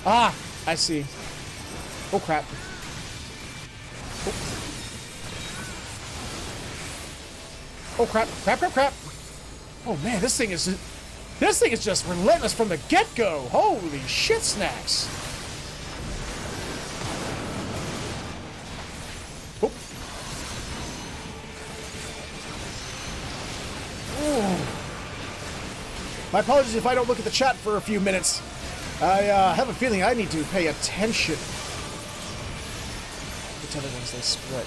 S1: Ah, I see. Oh crap. Oh crap, crap. Oh man, this thing is just relentless from the get-go. Holy shit snacks. Oh. Oh. My apologies if I don't look at the chat for a few minutes. I have a feeling I need to pay attention. The other ones, they split.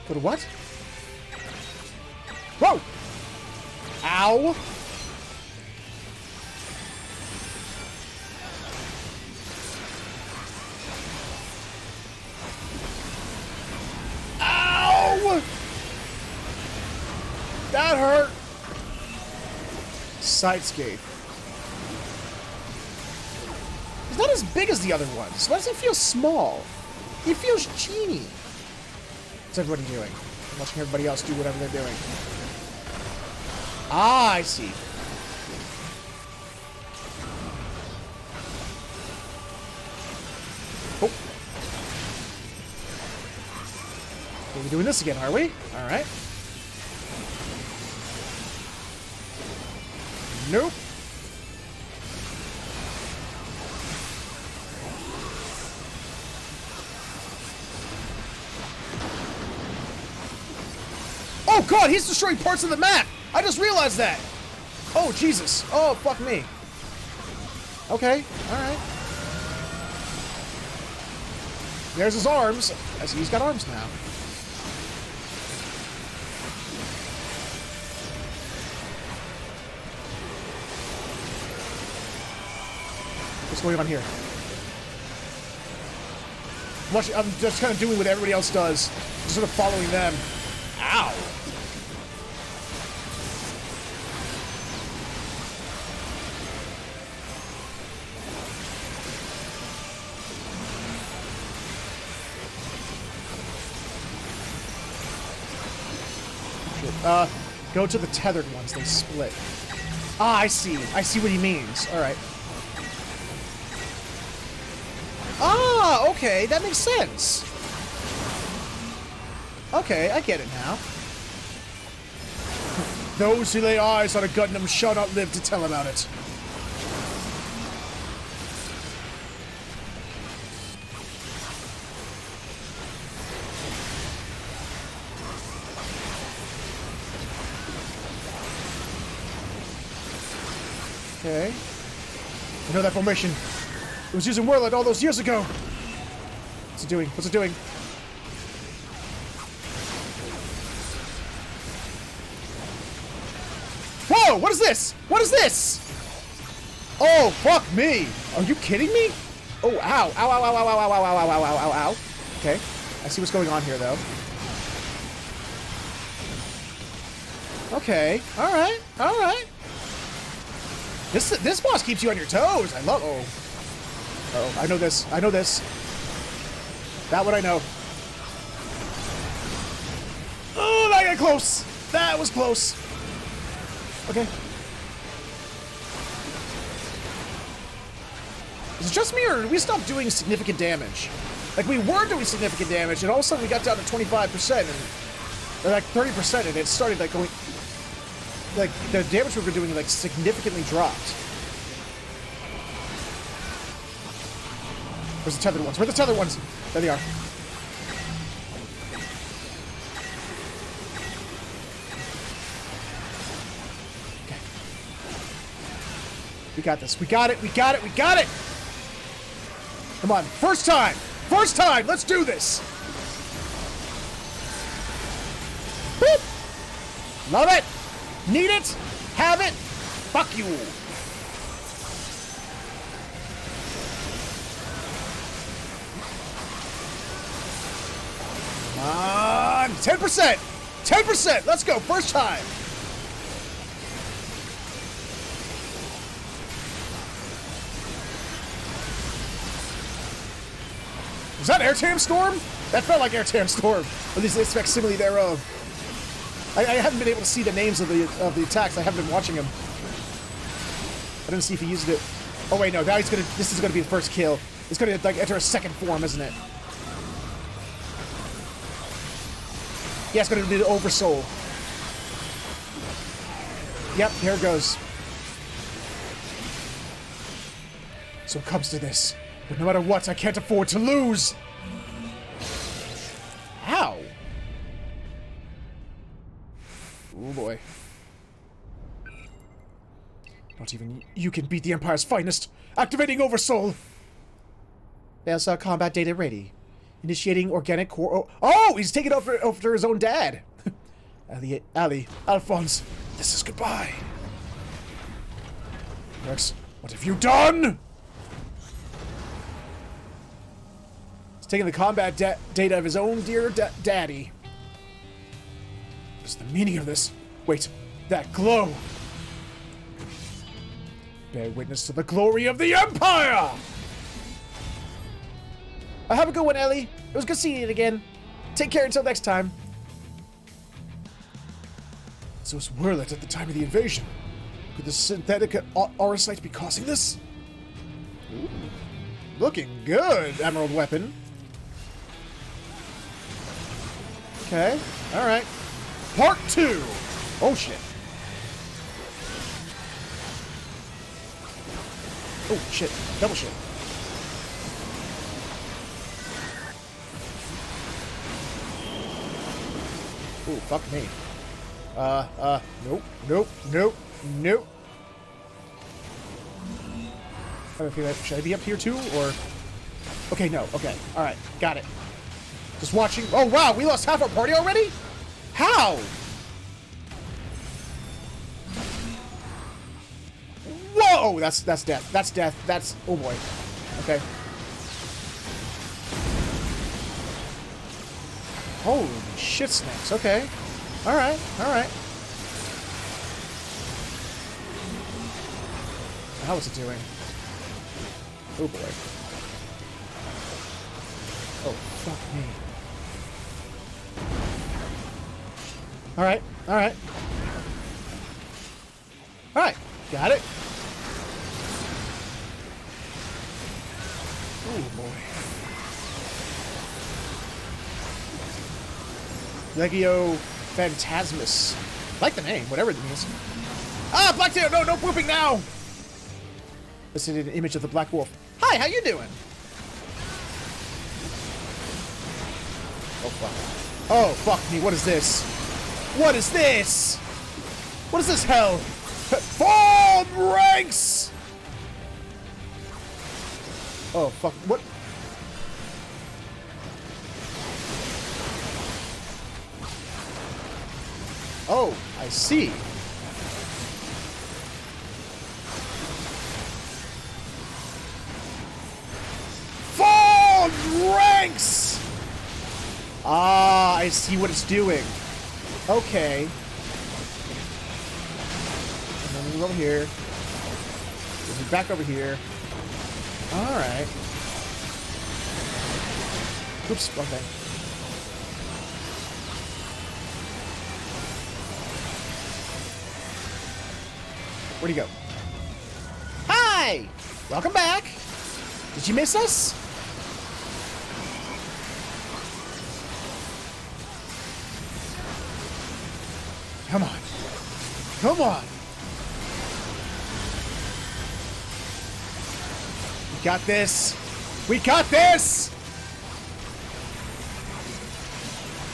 S1: Go to what? Whoa! Ow! Ow! That hurt! sidescape. He's not as big as the other ones. Why does he feel small? He feels teeny. What's everybody doing? I'm watching everybody else do whatever they're doing. Ah, I see. Oh. We're doing this again, are we? Alright. Nope. Oh god, he's destroying parts of the map! I just realized that! Oh, Jesus. Oh, fuck me. Okay, alright. There's his arms. I see he's got arms now. What's going on here? I'm just kind of doing what everybody else does. Just sort of following them. Ow! Go to the tethered ones. They split. Ah, I see. I see what he means. Alright. Ah, okay. That makes sense. Okay, I get it now. Those who lay eyes on a Gundam shall not live to tell about it. Okay. I know that formation. It was using Warlord all those years ago. What's it doing? What's it doing? Whoa! What is this? What is this? Oh, fuck me! Are you kidding me? Oh, ow. Ow, ow, ow, ow, ow, ow, ow, ow, ow, ow, ow, ow. Okay. I see what's going on here, though. Okay. Alright. Alright. This boss keeps you on your toes. I love... Oh. Oh, I know this. I know this. That one I know. Oh, that got close. That was close. Okay. Is it just me, or did we stop doing significant damage? Like, we were doing significant damage, and all of a sudden we got down to 25%, and... Or like 30%, and it started, like, going... Like, the damage we were doing, like, significantly dropped. Where's the tethered ones? Where are the tethered ones? There they are. Okay. We got this. We got it. We got it. We got it! Come on. First time! First time! Let's do this! Boop! Love it! Need it! Have it! Fuck you! Come on! 10%! 10%! Let's go! First time! Was that Airtam Storm? That felt like Airtam Storm. At least it's facsimile thereof. I haven't been able to see the names of the attacks. I haven't been watching them. I didn't see if he used it. Oh wait, no. Now he's gonna. This is gonna be the first kill. It's gonna like enter a second form, isn't it? Yeah, it's gonna be the Oversoul. Yep, here it goes. So it comes to this. But no matter what, I can't afford to lose. Ow. Oh boy. Not even you can beat the Empire's finest. Activating Oversoul. There's combat data ready. Initiating organic core. Oh, he's taking over his own dad. Ali, Alphonse, this is goodbye. Rex, what have you done? He's taking the combat data of his own dear daddy. What's the meaning of this? Wait, that glow.
S6: Bear witness to the glory of the Empire!
S1: Have a good one, Ellie. It was good seeing you again. Take care until next time.
S6: So it's Werlet at the time of the invasion. Could the synthetic Aurosite be causing this?
S1: Ooh. Looking good, Emerald Weapon. Okay, alright.
S6: Part 2!
S1: Oh, shit. Oh, shit. Double shit. Oh, fuck me. Nope, nope, nope, nope. Should I be up here too, or? Okay, no, okay. Alright, got it. Just watching. Oh, wow, we lost half our party already? How? Whoa! That's death. That's death. That's... Oh, boy. Okay. Holy shit snacks. Okay. Alright, alright. How is it doing? Oh, boy. Oh, fuck me. Alright, alright. Alright, got it. Oh, boy. Legio Phantasmus. I like the name, whatever it means. Ah, Blacktail! No, no pooping now! This is an image of the Black Wolf. Hi, how you doing? Oh, fuck. Oh, fuck me. What is this? What is this? What is this hell? Form ranks! Oh, fuck. What? Oh, I see. Form ranks! Ah, I see what it's doing. Okay. And then move over here. Move back over here. Alright. Oops, wrong thing. Where'd he go? Hi! Welcome back! Did you miss us? Come on. Come on! We got this! We got this!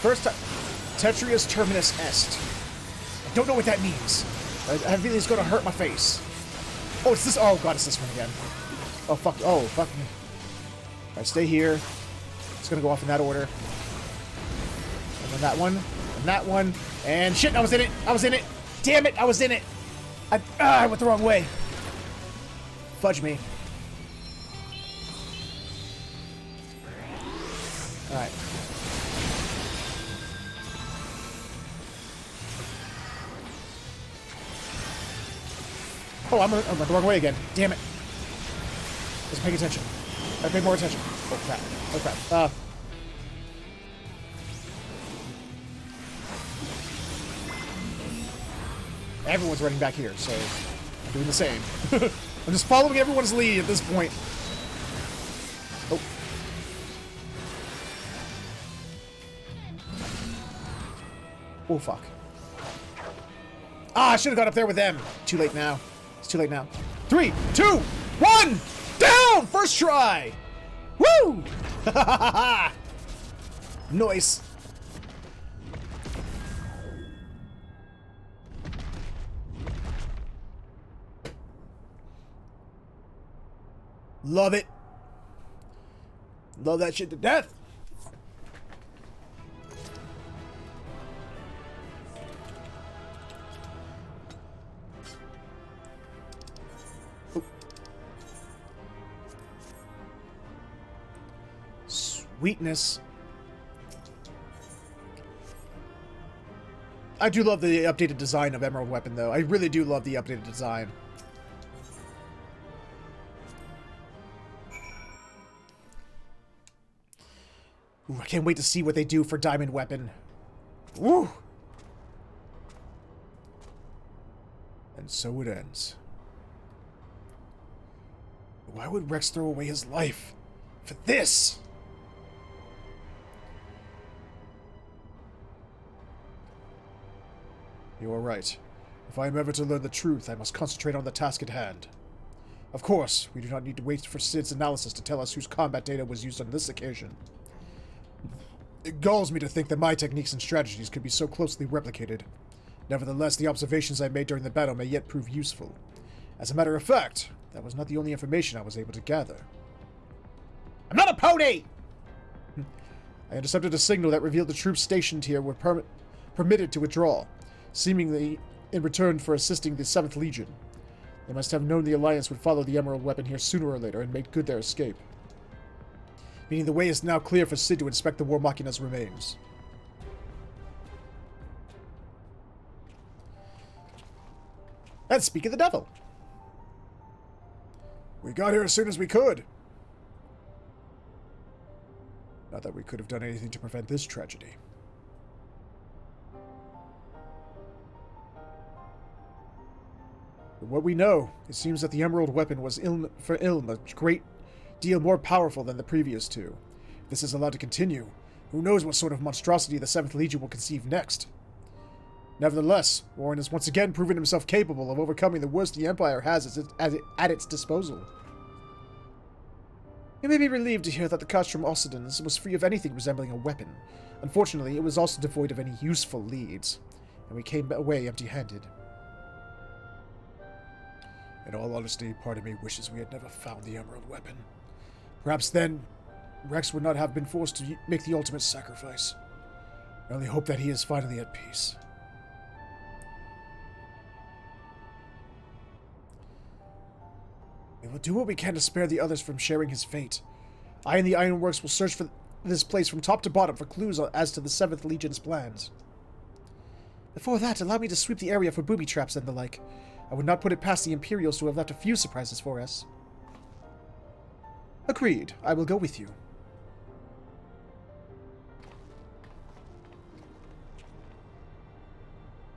S1: First time. Tetrius Terminus Est. I don't know what that means. I have a feeling it's going to hurt my face. Oh, it's this. Oh, God, it's this one again. Oh, fuck. Oh, fuck me. Alright, stay here. It's going to go off in that order. And then that one. And that one. And shit, I was in it. I was in it. Damn it, I was in it. I went the wrong way. Fudge me. Alright. Oh, I went the wrong way again. Damn it. I wasn't paying attention. I pay more attention. Oh, crap. Oh, crap. Everyone's running back here, so I'm doing the same. I'm just following everyone's lead at this point. Oh. Oh, fuck. Ah, I should have got up there with them. Too late now. It's too late now. 3, 2, 1! Down! First try! Woo! Noise. Love it. Love that shit to death. Ooh. Sweetness. I do love the updated design of Emerald Weapon, though. I really do love the updated design. Ooh, I can't wait to see what they do for Diamond Weapon. Woo! And so it ends. Why would Rex throw away his life for this? You are right. If I am ever to learn the truth, I must concentrate on the task at hand. Of course, we do not need to wait for Sid's analysis to tell us whose combat data was used on this occasion. It galls me to think that my techniques and strategies could be so closely replicated. Nevertheless, the observations I made during the battle may yet prove useful. As a matter of fact, that was not the only information I was able to gather. I'm not a pony! I intercepted a signal that revealed the troops stationed here were permitted to withdraw, seemingly in return for assisting the 7th Legion. They must have known the Alliance would follow the Emerald Weapon here sooner or later and made good their escape. Meaning the way is now clear for Cid to inspect the War Machina's remains. And speak of the devil.
S6: We got here as soon as we could. Not that we could have done anything to prevent this tragedy.
S1: From what we know, it seems that the Emerald Weapon was for Ilm a great deal more powerful than the previous two. If this is allowed to continue, who knows what sort of monstrosity the 7th Legion will conceive next. Nevertheless, Warren has once again proven himself capable of overcoming the worst the Empire has at its disposal. You may be relieved to hear that the Castrum Occidens was free of anything resembling a weapon. Unfortunately, it was also devoid of any useful leads, and we came away empty-handed.
S6: In all honesty, part of me wishes we had never found the Emerald Weapon. Perhaps then, Rex would not have been forced to make the ultimate sacrifice. I only hope that he is finally at peace.
S1: We will do what we can to spare the others from sharing his fate. I and the Ironworks will search for this place from top to bottom for clues as to the 7th Legion's plans. Before that, allow me to sweep the area for booby traps and the like. I would not put it past the Imperials to have left a few surprises for us. Agreed. I will go with you.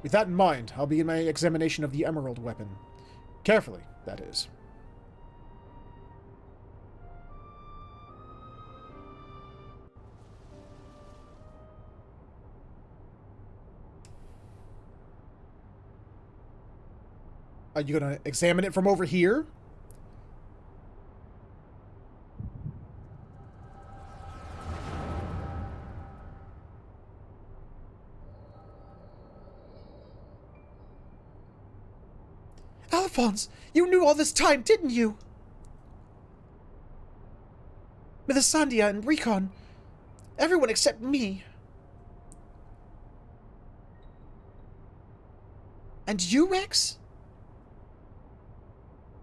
S1: With that in mind, I'll begin my examination of the Emerald Weapon. Carefully, that is. Are you going to examine it from over here? Alphonse, you knew all this time, didn't you? Melisandria and Recon. Everyone except me. And you, Rex?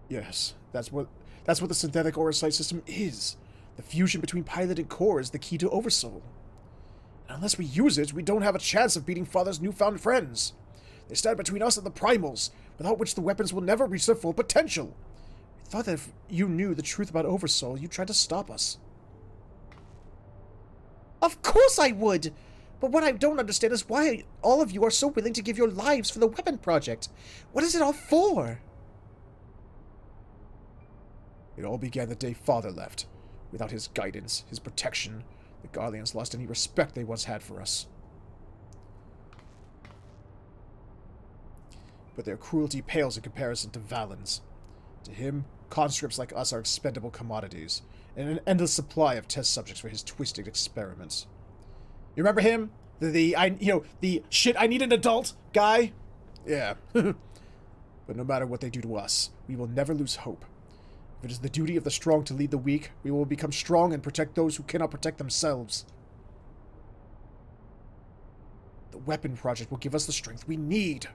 S6: Yes, that's what the synthetic Orsite system is. The fusion between pilot and core is the key to Oversoul. And unless we use it, we don't have a chance of beating Father's newfound friends. They stand between us and the primals, without which the weapons will never reach their full potential. I thought that if you knew the truth about Oversoul, you'd try to stop us.
S1: Of course I would! But what I don't understand is why all of you are so willing to give your lives for the weapon project. What is it all for?
S6: It all began the day Father left. Without his guidance, his protection, the Garleans lost any respect they once had for us. But their cruelty pales in comparison to Valen's. To him, conscripts like us are expendable commodities, and an endless supply of test subjects for his twisted experiments.
S1: You remember him? The shit, I need an adult guy?
S6: Yeah. But no matter what they do to us, we will never lose hope. If it is the duty of the strong to lead the weak, we will become strong and protect those who cannot protect themselves. The weapon project will give us the strength we need.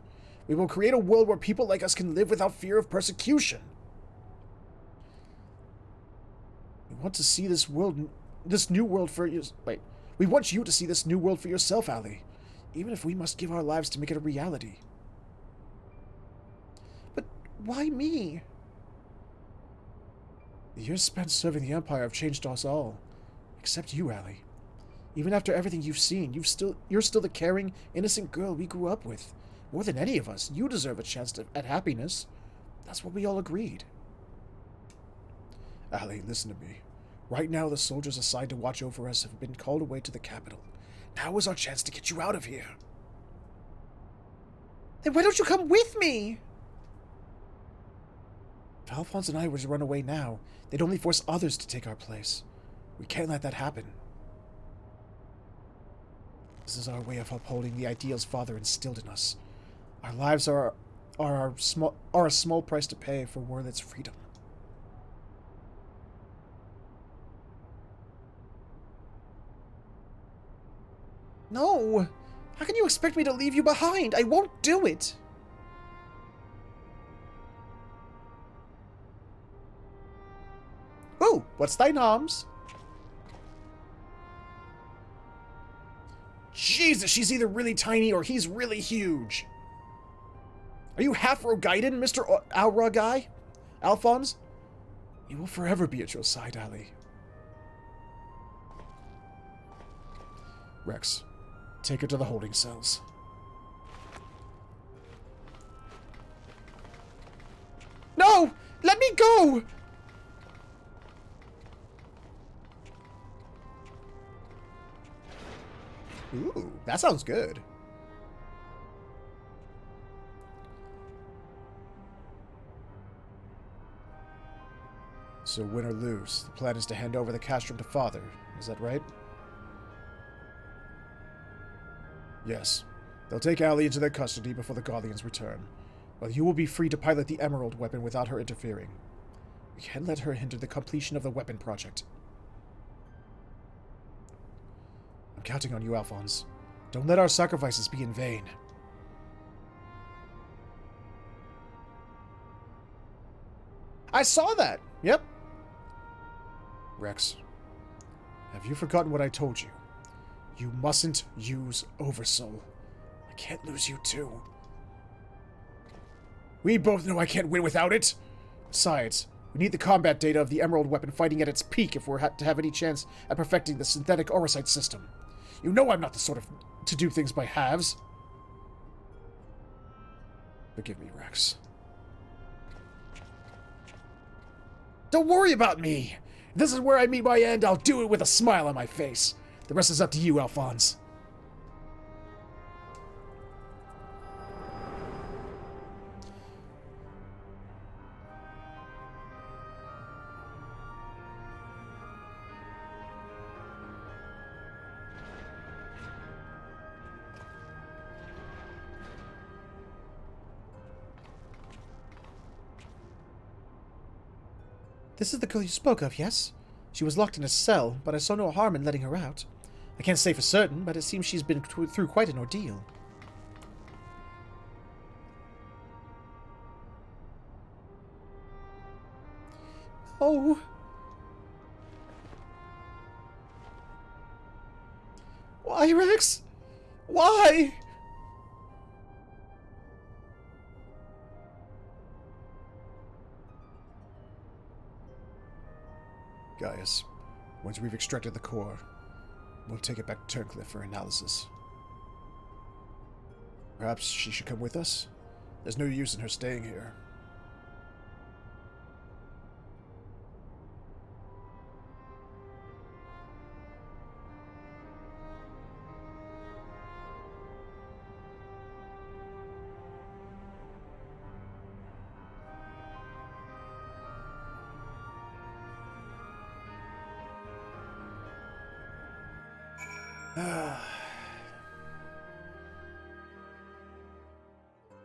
S6: We will create a world where people like us can live without fear of persecution. We want to see this new world for you. Wait. We want you to see this new world for yourself, Ali. Even if we must give our lives to make it a reality.
S1: But why me?
S6: The years spent serving the Empire have changed us all. Except you, Ali. Even after everything you've seen, you're still the caring, innocent girl we grew up with. More than any of us, you deserve a chance at happiness. That's what we all agreed. Allie, listen to me. Right now, the soldiers assigned to watch over us have been called away to the capital. Now is our chance to get you out of here.
S1: Then why don't you come with me?
S6: If Alphonse and I were to run away now, they'd only force others to take our place. We can't let that happen. This is our way of upholding the ideals Father instilled in us. Our lives are a small price to pay for Werlet's freedom.
S1: No! How can you expect me to leave you behind? I won't do it! Ooh, what's thine arms? Jesus, she's either really tiny or he's really huge. Are you half Rogaiden, Mr. Aura guy? Alphonse?
S6: You will forever be at your side, Allie. Rex, take her to the holding cells.
S1: No! Let me go! Ooh, that sounds good.
S6: So win or lose, the plan is to hand over the castrum to Father. Is that right? Yes. They'll take Allie into their custody before the Guardians return. But you will be free to pilot the Emerald weapon without her interfering. We can't let her hinder the completion of the weapon project. I'm counting on you, Alphonse. Don't let our sacrifices be in vain.
S1: I saw that. Yep.
S6: Rex, have you forgotten what I told you? You mustn't use Oversoul. I can't lose you too. We both know I can't win without it. Besides, we need the combat data of the Emerald weapon fighting at its peak if we're to have any chance at perfecting the synthetic Aurosite system. You know I'm not the sort of to do things by halves. Forgive me, Rex.
S1: Don't worry about me. If this is where I meet my end, I'll do it with a smile on my face. The rest is up to you, Alphonse. This is the girl you spoke of, yes? She was locked in a cell, but I saw no harm in letting her out. I can't say for certain, but it seems she's been through quite an ordeal. Oh. Why, Rex? Why?
S6: Gaius, once we've extracted the core, we'll take it back to Turncliffe for analysis. Perhaps she should come with us? There's no use in her staying here.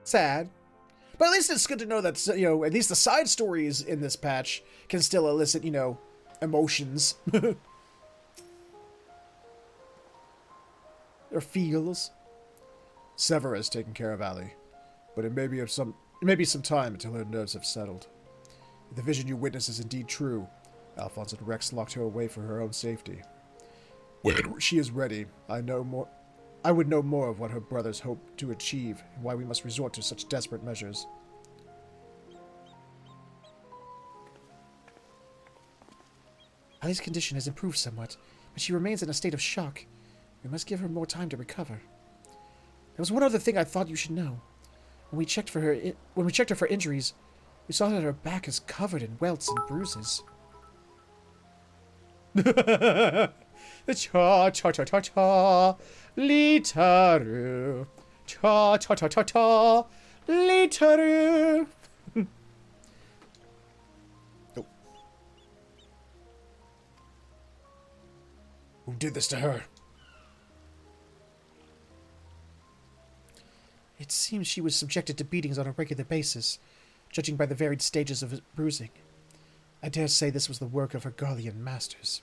S1: Sad. But at least it's good to know that, you know, at least the side stories in this patch can still elicit, you know, emotions. Or feels.
S6: Severa is taking care of Allie, but it may be some time until her nerves have settled. If the vision you witness is indeed true, Alphonse and Rex locked her away for her own safety. When she is ready, I would know more of what her brothers hope to achieve and why we must resort to such desperate measures.
S1: Allie's condition has improved somewhat, but she remains in a state of shock. We must give her more time to recover. There was one other thing I thought you should know. When we checked her for injuries, we saw that her back is covered in welts and bruises. Cha cha cha cha cha, litaru. Cha cha cha cha cha, litaru. Oh.
S6: Who did this to her?
S1: It seems she was subjected to beatings on a regular basis, judging by the varied stages of bruising. I dare say this was the work of her Garlean masters.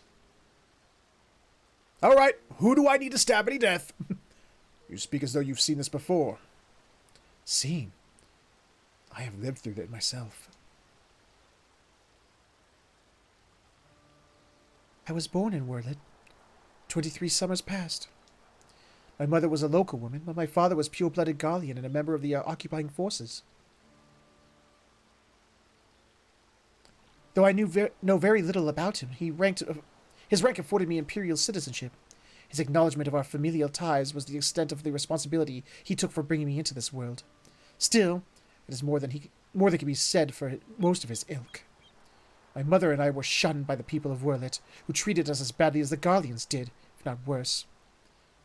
S6: All right, who do I need to stab any death? You speak as though you've seen this before.
S1: Seen? I have lived through it myself. I was born in Werlet. 23 summers past. My mother was a local woman, but my father was pure-blooded Garlean and a member of the occupying forces. Though I know very little about him, his rank afforded me imperial citizenship. His acknowledgement of our familial ties was the extent of the responsibility he took for bringing me into this world. Still, it is more than can be said for most of his ilk. My mother and I were shunned by the people of Werlet, who treated us as badly as the Garleans did, if not worse.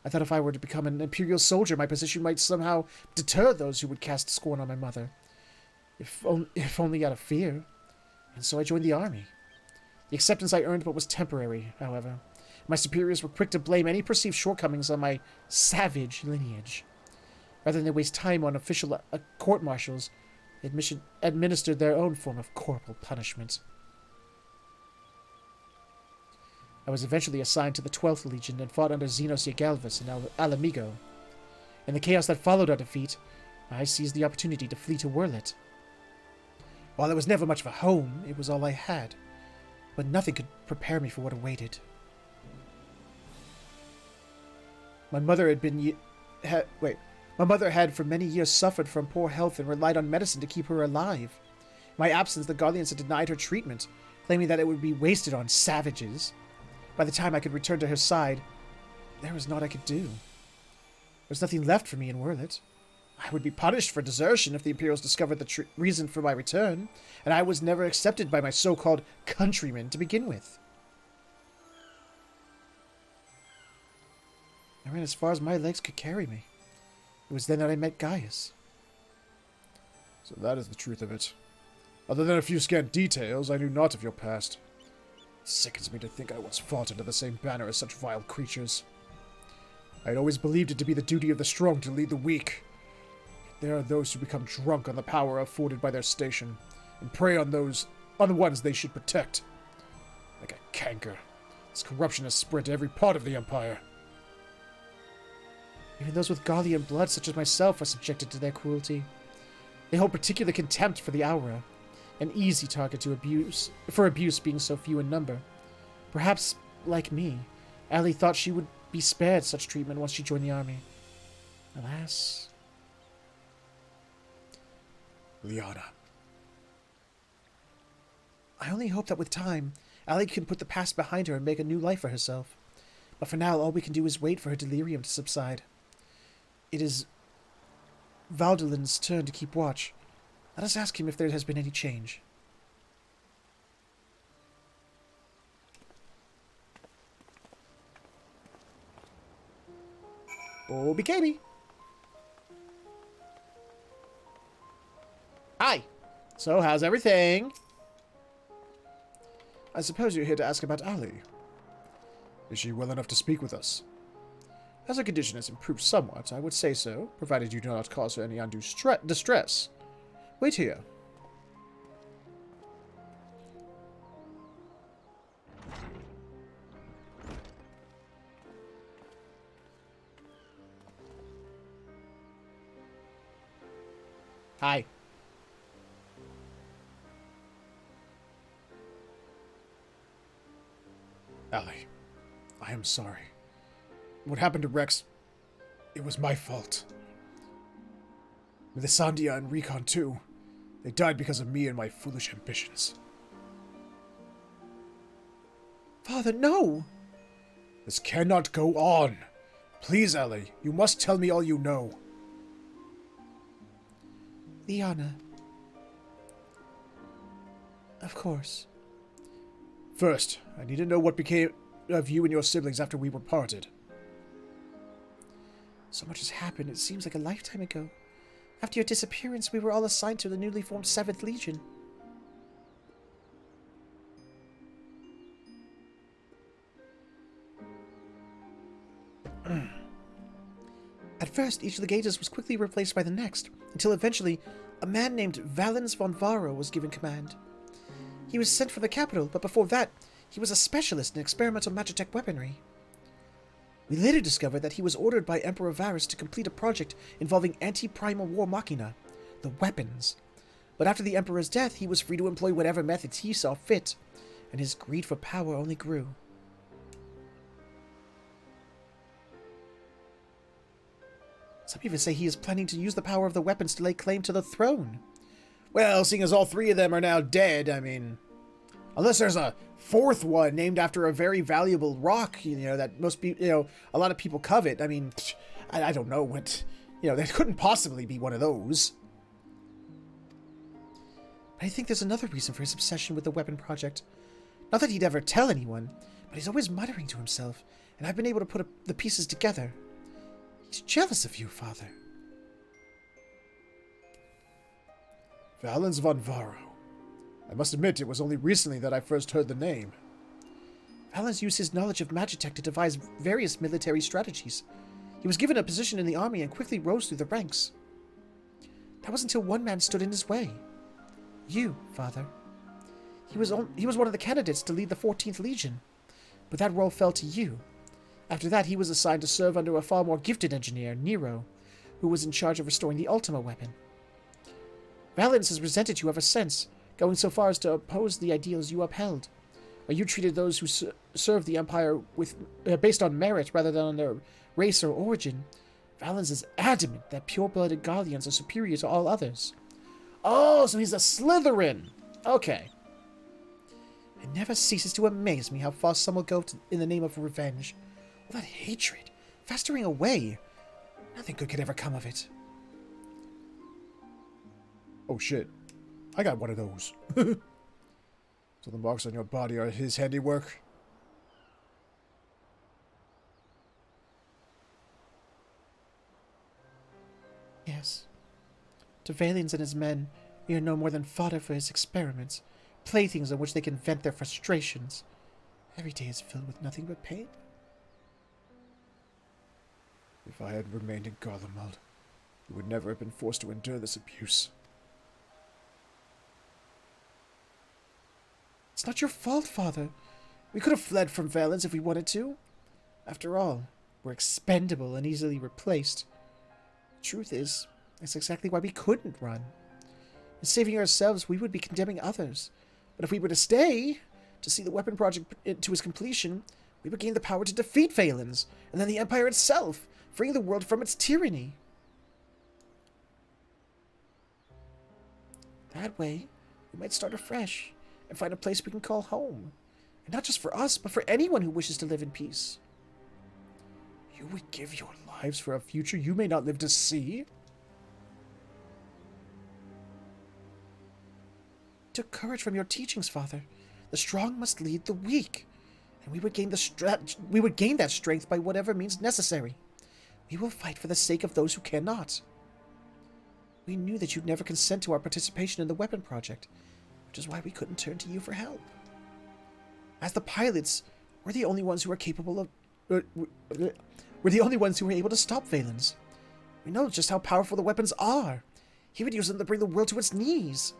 S1: I thought if I were to become an imperial soldier, my position might somehow deter those who would cast scorn on my mother. If only out of fear. And so I joined the army. The acceptance I earned but was temporary, however. My superiors were quick to blame any perceived shortcomings on my savage lineage. Rather than waste time on official court-martials, they administered their own form of corporal punishment. I was eventually assigned to the 12th Legion and fought under Xenos Yagalvis in Alamigo. In the chaos that followed our defeat, I seized the opportunity to flee to Werlet. While it was never much of a home, it was all I had, but nothing could prepare me for what awaited. My mother had for many years suffered from poor health and relied on medicine to keep her alive. In my absence, the Guardians had denied her treatment, claiming that it would be wasted on savages. By the time I could return to her side, there was naught I could do. There was nothing left for me in Werlet. I would be punished for desertion if the Imperials discovered the reason for my return, and I was never accepted by my so-called countrymen to begin with. I ran as far as my legs could carry me. It was then that I met Gaius.
S6: So that is the truth of it. Other than a few scant details, I knew naught of your past. It sickens me to think I once fought under the same banner as such vile creatures. I had always believed it to be the duty of the strong to lead the weak. There are those who become drunk on the power afforded by their station, and prey on the ones they should protect. Like a canker, this corruption has spread to every part of the Empire.
S1: Even those with Garlean blood, such as myself, are subjected to their cruelty. They hold particular contempt for the Aura, an easy target for abuse being so few in number. Perhaps, like me, Allie thought she would be spared such treatment once she joined the army. Alas.
S6: Liana.
S1: I only hope that with time, Allie can put the past behind her and make a new life for herself. But for now, all we can do is wait for her delirium to subside. It is Valdelin's turn to keep watch. Let us ask him if there has been any change. Obi Kaby. Hi. So, how's everything?
S6: I suppose you're here to ask about Ali. Is she well enough to speak with us?
S1: As her condition has improved somewhat, I would say so, provided you do not cause her any undue distress. Wait here. Hi.
S6: Ali, I am sorry. What happened to Rex, it was my fault. Melisandre and Recon too. They died because of me and my foolish ambitions.
S1: Father, no!
S6: This cannot go on. Please, Ellie, you must tell me all you know.
S1: Liana. Of course.
S6: First, I need to know what became of you and your siblings after we were parted.
S1: So much has happened, it seems like a lifetime ago. After your disappearance, we were all assigned to the newly formed 7th Legion. At first, each legatus was quickly replaced by the next, until eventually, a man named Valens von Varro was given command. He was sent from the capital, but before that, he was a specialist in experimental magitech weaponry. We later discovered that he was ordered by Emperor Varus to complete a project involving anti-primal war machina, the weapons. But after the Emperor's death, he was free to employ whatever methods he saw fit, and his greed for power only grew. Some even say he is planning to use the power of the weapons to lay claim to the throne.
S6: Well, seeing as all 3 of them are now dead, I mean... Unless there's a 4th one named after a very valuable rock, that most people, a lot of people covet. I mean, I don't know what... there couldn't possibly be one of those.
S1: But I think there's another reason for his obsession with the weapon project. Not that he'd ever tell anyone, but he's always muttering to himself, and I've been able to put the pieces together. He's jealous of you, Father.
S6: Valens von Varro. I must admit, it was only recently that I first heard the name.
S1: Valens used his knowledge of magitech to devise various military strategies. He was given a position in the army and quickly rose through the ranks. That was until one man stood in his way. You, Father. He was one of the candidates to lead the 14th Legion, but that role fell to you. After that, he was assigned to serve under a far more gifted engineer, Nero, who was in charge of restoring the Ultima weapon. Valens has resented you ever since, going so far as to oppose the ideals you upheld. Or you treated those who served the Empire based on merit rather than on their race or origin. Valens is adamant that pure-blooded Gallians are superior to all others.
S6: Oh, so he's a Slytherin! Okay.
S1: It never ceases to amaze me how far some will go in the name of revenge. All that hatred, festering away. Nothing good could ever come of it.
S6: Oh shit. I got one of those. So the marks on your body are his handiwork?
S1: Yes. To Valens and his men, we are no more than fodder for his experiments, playthings on which they can vent their frustrations. Every day is filled with nothing but pain.
S6: If I had remained in Garlemald, you would never have been forced to endure this abuse.
S1: It's not your fault, Father. We could have fled from Valens if we wanted to. After all, we're expendable and easily replaced. The truth is, that's exactly why we couldn't run. In saving ourselves, we would be condemning others. But if we were to stay, to see the weapon project to its completion, we would gain the power to defeat Valens, and then the Empire itself, freeing the world from its tyranny. That way, we might start afresh, and find a place we can call home. And not just for us, but for anyone who wishes to live in peace.
S6: You would give your lives for a future you may not live to see?
S1: It took courage from your teachings, Father. The strong must lead the weak. And we would gain that strength by whatever means necessary. We will fight for the sake of those who cannot. We knew that you'd never consent to our participation in the weapon project, which is why we couldn't turn to you for help. As the pilots, we're the only ones who are capable of... we're the only ones who were able to stop Valens. We know just how powerful the weapons are. He would use them to bring the world to its knees.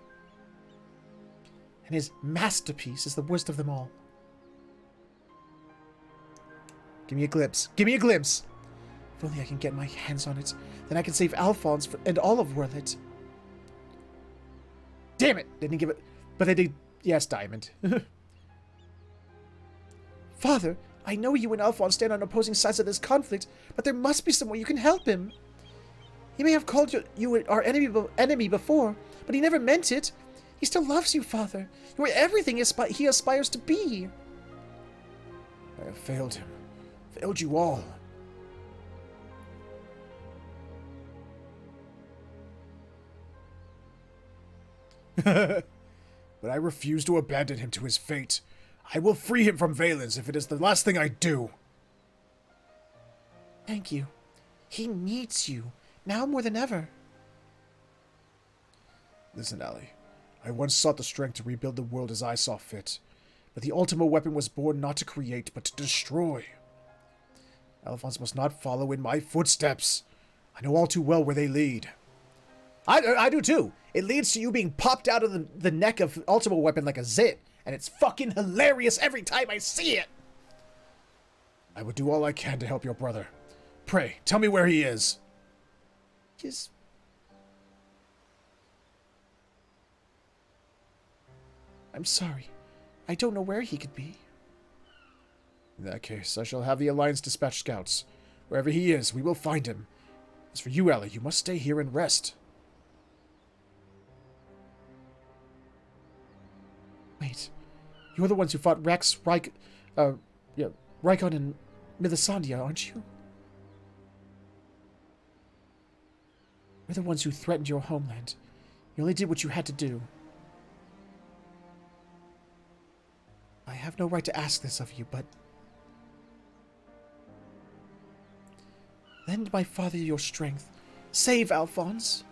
S1: And his masterpiece is the worst of them all. Give me a glimpse. Give me a glimpse! If only I can get my hands on it, then I can save Alphonse and all of Worlet. Damn it! Didn't give it... But they did... Yes, Diamond. Father, I know you and Alphonse stand on opposing sides of this conflict, but there must be some way you can help him. He may have called you our enemy before, but he never meant it. He still loves you, Father. You are everything he aspires to be.
S6: I have failed him. Failed you all. But I refuse to abandon him to his fate. I will free him from Valens if it is the last thing I do.
S1: Thank you. He needs you, now more than ever.
S6: Listen, Allie. I once sought the strength to rebuild the world as I saw fit. But the ultimate weapon was born not to create, but to destroy. Alphonse must not follow in my footsteps. I know all too well where they lead.
S1: I do too. It leads to you being popped out of the neck of ultimate weapon like a zit. And it's fucking hilarious every time I see it.
S6: I would do all I can to help your brother. Pray, tell me where he is.
S1: I'm sorry. I don't know where he could be.
S6: In that case, I shall have the Alliance dispatch scouts. Wherever he is, we will find him. As for you, Ellie, you must stay here and rest.
S1: Wait. You're the ones who fought Rykon and Melisandre, aren't you? We're the ones who threatened your homeland. You only did what you had to do. I have no right to ask this of you, but... lend my father your strength. Save Alphonse.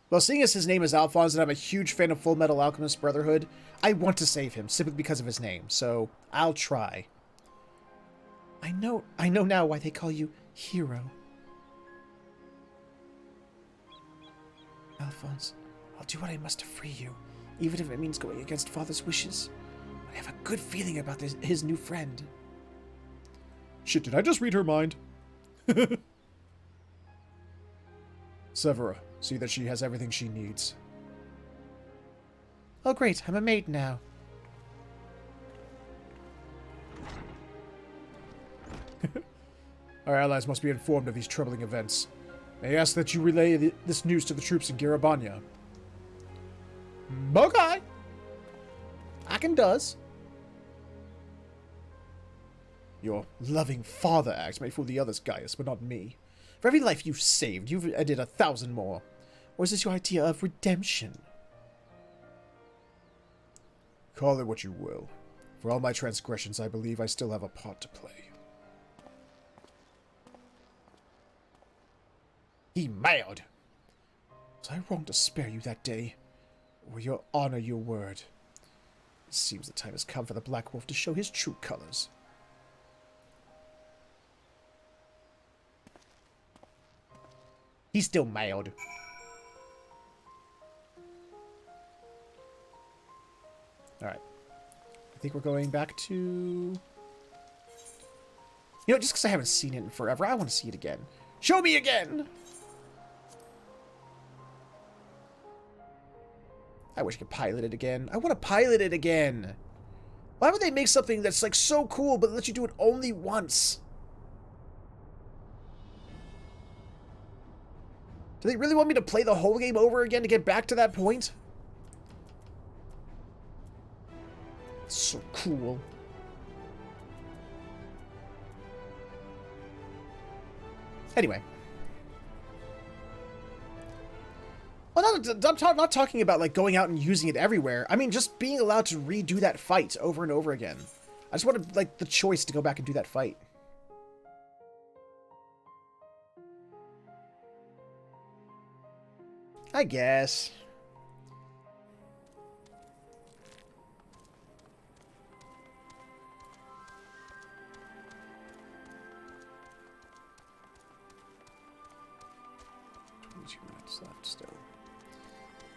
S1: Well, seeing as his name is Alphonse and I'm a huge fan of Full Metal Alchemist Brotherhood, I want to save him simply because of his name, so I'll try. I know now why they call you Hero. Alphonse, I'll do what I must to free you, even if it means going against Father's wishes. I have a good feeling about his new friend.
S6: Shit, did I just read her mind? Severa, see that she has everything she needs.
S1: Oh great, I'm a maid now.
S6: Our allies must be informed of these troubling events. May I ask that you relay this news to the troops in Garabanya.
S1: Okay. I can does.
S6: Your loving father act may fool the others, Gaius, but not me.
S1: For every life you've saved, you've added 1,000 more. Or is this your idea of redemption?
S6: Call it what you will. For all my transgressions, I believe I still have a part to play.
S1: He mad. Was I wrong to spare you that day? Or will you honor your word? It seems the time has come for the Black Wolf to show his true colors. He's still mad. Alright. I think we're going back to... You know, just because I haven't seen it in forever, I want to see it again. Show me again! I wish I could pilot it again. I want to pilot it again. Why would they make something that's like so cool but let you do it only once? Do they really want me to play the whole game over again to get back to that point? It's so cool. Anyway. Well, I'm not talking about like going out and using it everywhere. I mean, just being allowed to redo that fight over and over again. I just wanted like the choice to go back and do that fight. I guess. Left still.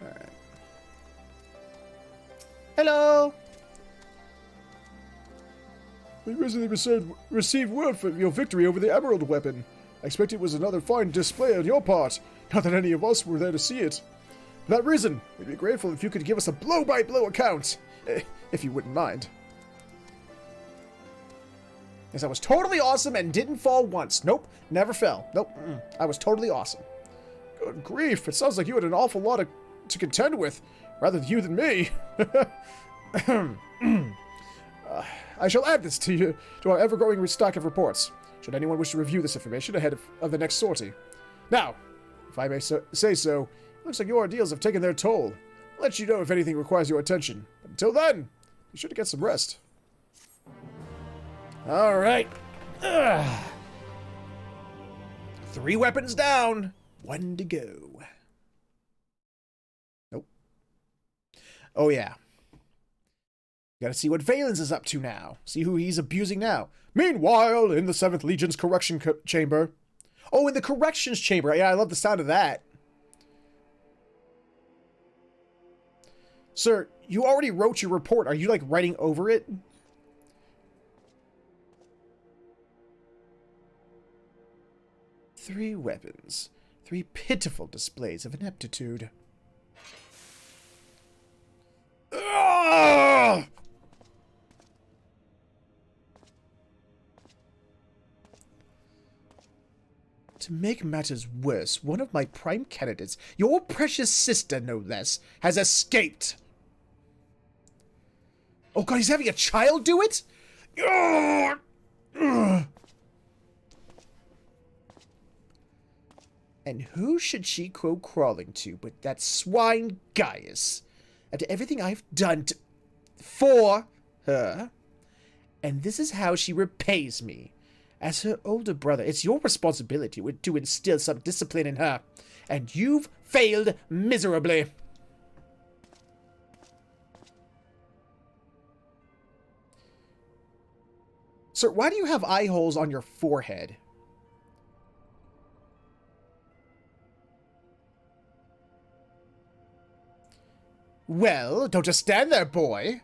S1: Alright. Hello!
S6: We recently received word for your victory over the Emerald weapon. I expect it was another fine display on your part. Not that any of us were there to see it. For that reason, we'd be grateful if you could give us a blow-by-blow account. If you wouldn't mind.
S1: Yes, I was totally awesome and didn't fall once. Nope, never fell. Nope, I was totally awesome.
S6: Good grief, it sounds like you had an awful lot to contend with. Rather you than me. I shall add this to our ever-growing stock of reports, should anyone wish to review this information ahead of the next sortie. Now, if I may say so, Looks like your ordeals have taken their toll. I'll let you know if anything requires your attention. But until then, you should get some rest.
S1: Alright. 3 weapons down. 1 to go. Nope. Oh, yeah. Gotta see what Valens is up to now. See who he's abusing now.
S6: Meanwhile, in the 7th Legion's correction chamber.
S1: Oh, in the corrections chamber. Yeah, I love the sound of that. Sir, you already wrote your report. Are you, like, writing over it? Three weapons. 3 pitiful displays of ineptitude.
S6: Ah!
S1: To make matters worse, one of my prime candidates, your precious sister no less, has escaped. Oh god, he's having a child do it? And who should she go crawling to but that swine Gaius? After everything I've done for her. And this is how she repays me. As her older brother, it's your responsibility to instill some discipline in her. And you've failed miserably. Sir, why do you have eye holes on your forehead? Well, don't just stand there, boy.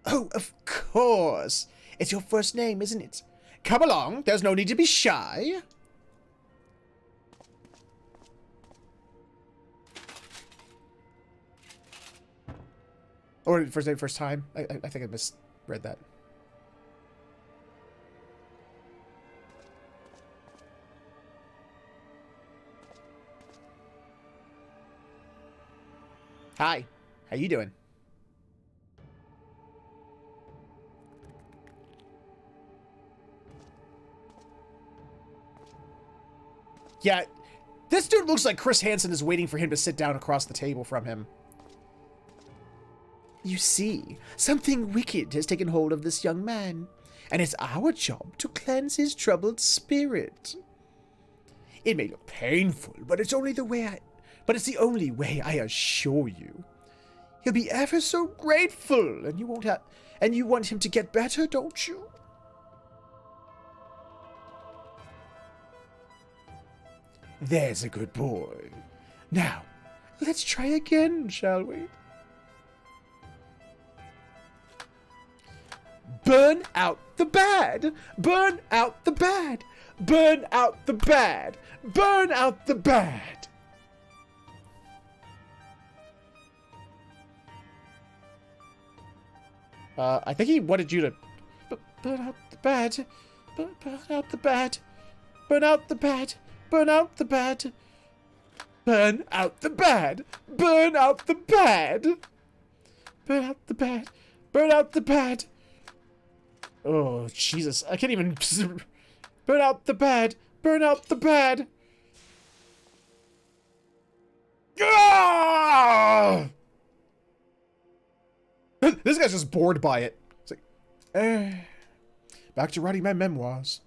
S1: Oh, of course. It's your first name, isn't it? Come along. There's no need to be shy. Or first name, first time. I think I misread that. Hi. How you doing? Yeah, this dude looks like Chris Hansen is waiting for him to sit down across the table from him. You see, something wicked has taken hold of this young man, and it's our job to cleanse his troubled spirit. It may look painful, but it's only the way it's the only way, I assure you. He'll be ever so grateful, and you want him to get better, don't you? There's a good boy. Now, let's try again, shall we? Burn out the bad! Burn out the bad! Burn out the bad! Burn out the bad! I think he wanted you to burn out the bad. Burn out the bad. Burn out the bad. Burn out the bad. Burn out the bad. Burn out the bad. Burn out the bad. Burn out the bad. Oh, Jesus. I can't even... Burn out the bad. Burn out the bad. Ah! This guy's just bored by it. It's like, back to writing my memoirs.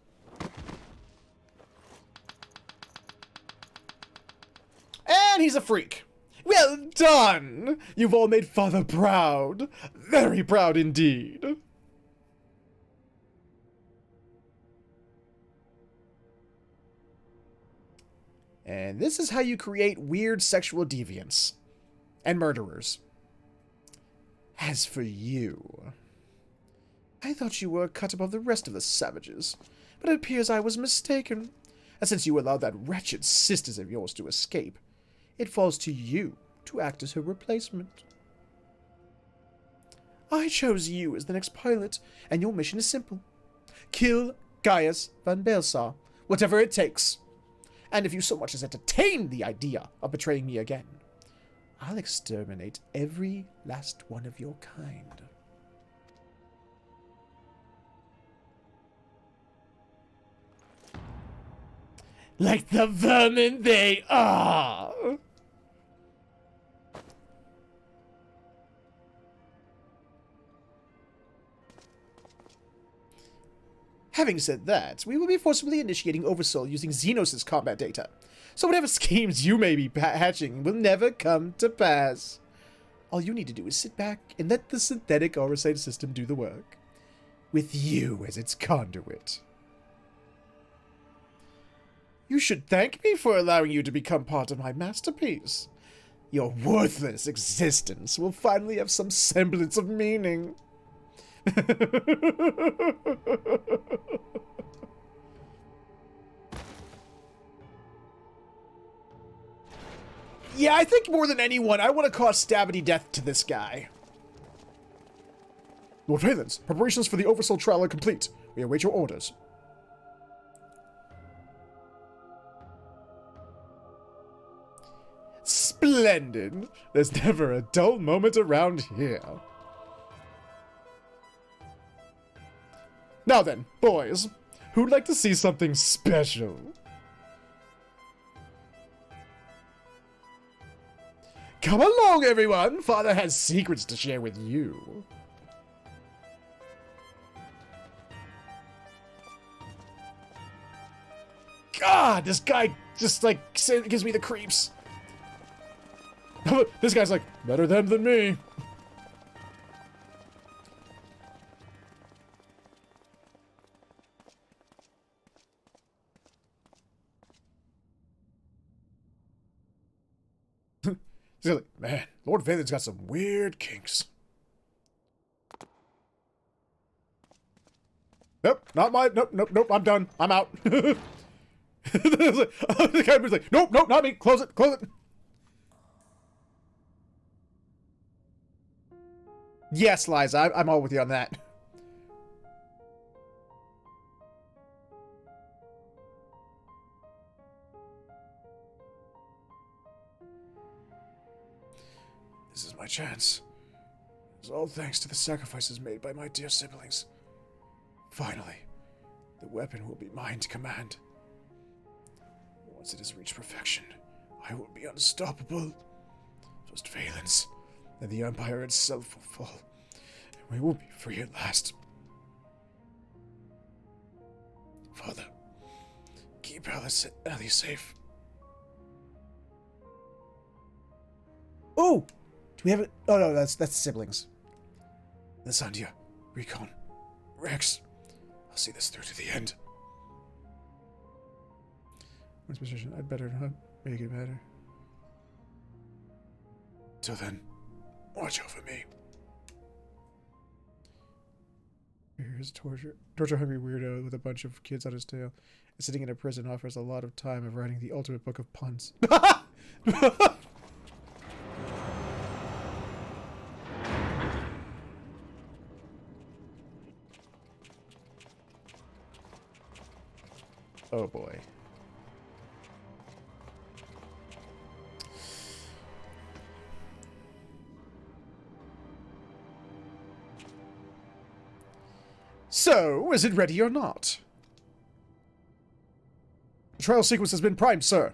S1: And he's a freak. Well done! You've all made Father proud. Very proud indeed. And this is how you create weird sexual deviants. And murderers. As for you, I thought you were cut above the rest of the savages, but it appears I was mistaken. And since you allowed that wretched sisters of yours to escape, it falls to you to act as her replacement. I chose you as the next pilot, and your mission is simple. Kill Gaius van Belsar, whatever it takes. And if you so much as entertain the idea of betraying me again, I'll exterminate every last one of your kind.
S6: like the vermin they are. Having said that, we will be forcibly initiating Oversoul using Xenos' combat data, so whatever schemes you may be hatching will never come to pass. All you need to do is sit back and let the synthetic Eorzea system do the work, with you as its conduit. You should thank me for allowing you to become part of my masterpiece. Your worthless existence will finally have some semblance of meaning. Yeah, I think more than anyone, I want to cause stabity death to this guy. Lord Valens, preparations for the Oversoul trial are complete. We await your orders. Splendid. There's never a dull moment around here. Now then, boys, who'd like to see something special? Come along, everyone! Father has secrets to share with you. God, this guy just, like, gives me the creeps. This guy's like, better them than me. He's like, man, Lord Valen's got some weird kinks. Nope, not my, nope, I'm done. I'm out. The guy was like, nope, not me. Close it. Yes, Liza, I'm all with you on that. This is my chance. It's all thanks to the sacrifices made by my dear siblings. Finally, the weapon will be mine to command. Once it has reached perfection, I will be unstoppable. Just Valens, and the Empire itself will fall, and we will be free at last. Father, keep Ellie safe. Oh! Do we have it? Oh no, that's siblings. Lysandra, Recon, Rex. I'll see this through to the end. What's position? I'd better not make it better. Till then, watch over me. Here's a torture-hungry weirdo with a bunch of kids on his tail. Sitting in a prison offers a lot of time of writing the ultimate book of puns. Oh boy. So, is it ready or not? The trial sequence has been primed, sir.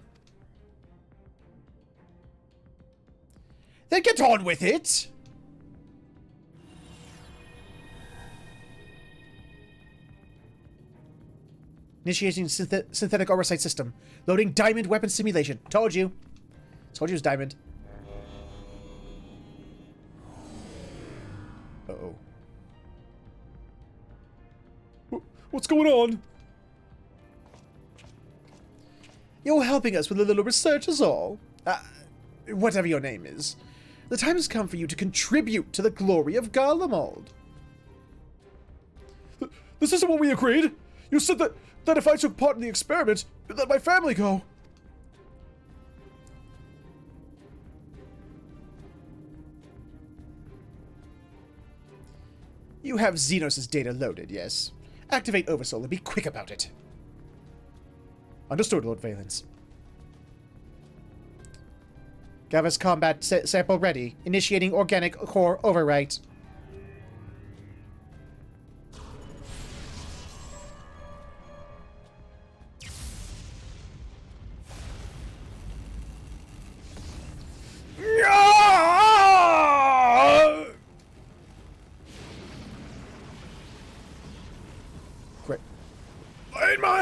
S6: Then get on with it! Initiating synthetic Eorzea system. Loading diamond weapon simulation. Told you. Told you it was diamond. Uh-oh. What's going on? You're helping us with a little research is all. Whatever your name is. The time has come for you to contribute to the glory of Garlemald. This isn't what we agreed. You said that if I took part in the experiment, you'd let my family go. You have Xenos' data loaded, yes? Activate Oversoul and be quick about it. Understood, Lord Valens. Gava's combat sample ready. Initiating organic core overwrite.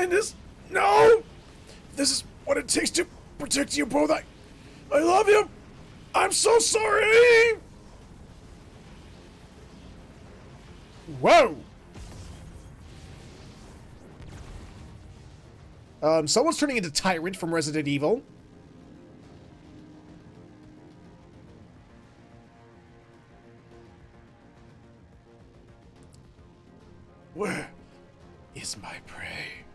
S6: end this. No! This is what it takes to protect you both. I love you. I'm so sorry. Whoa. Someone's turning into Tyrant from Resident Evil. Where is my prey?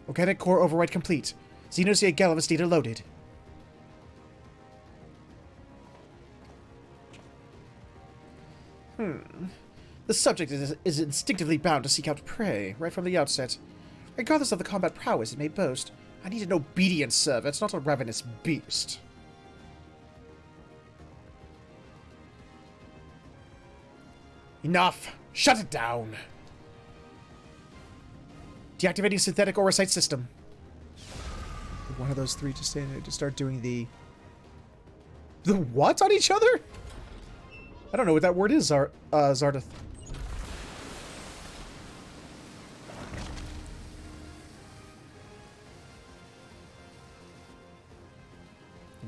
S6: Organic core override complete. Xenosia Gallivis data loaded. The subject is instinctively bound to seek out prey, right from the outset. Regardless of the combat prowess it may boast, I need an obedient servant, not a ravenous beast. Enough! Shut it down! Deactivating synthetic oversight system. One of those three to start doing the what on each other? I don't know what that word is, Zardath.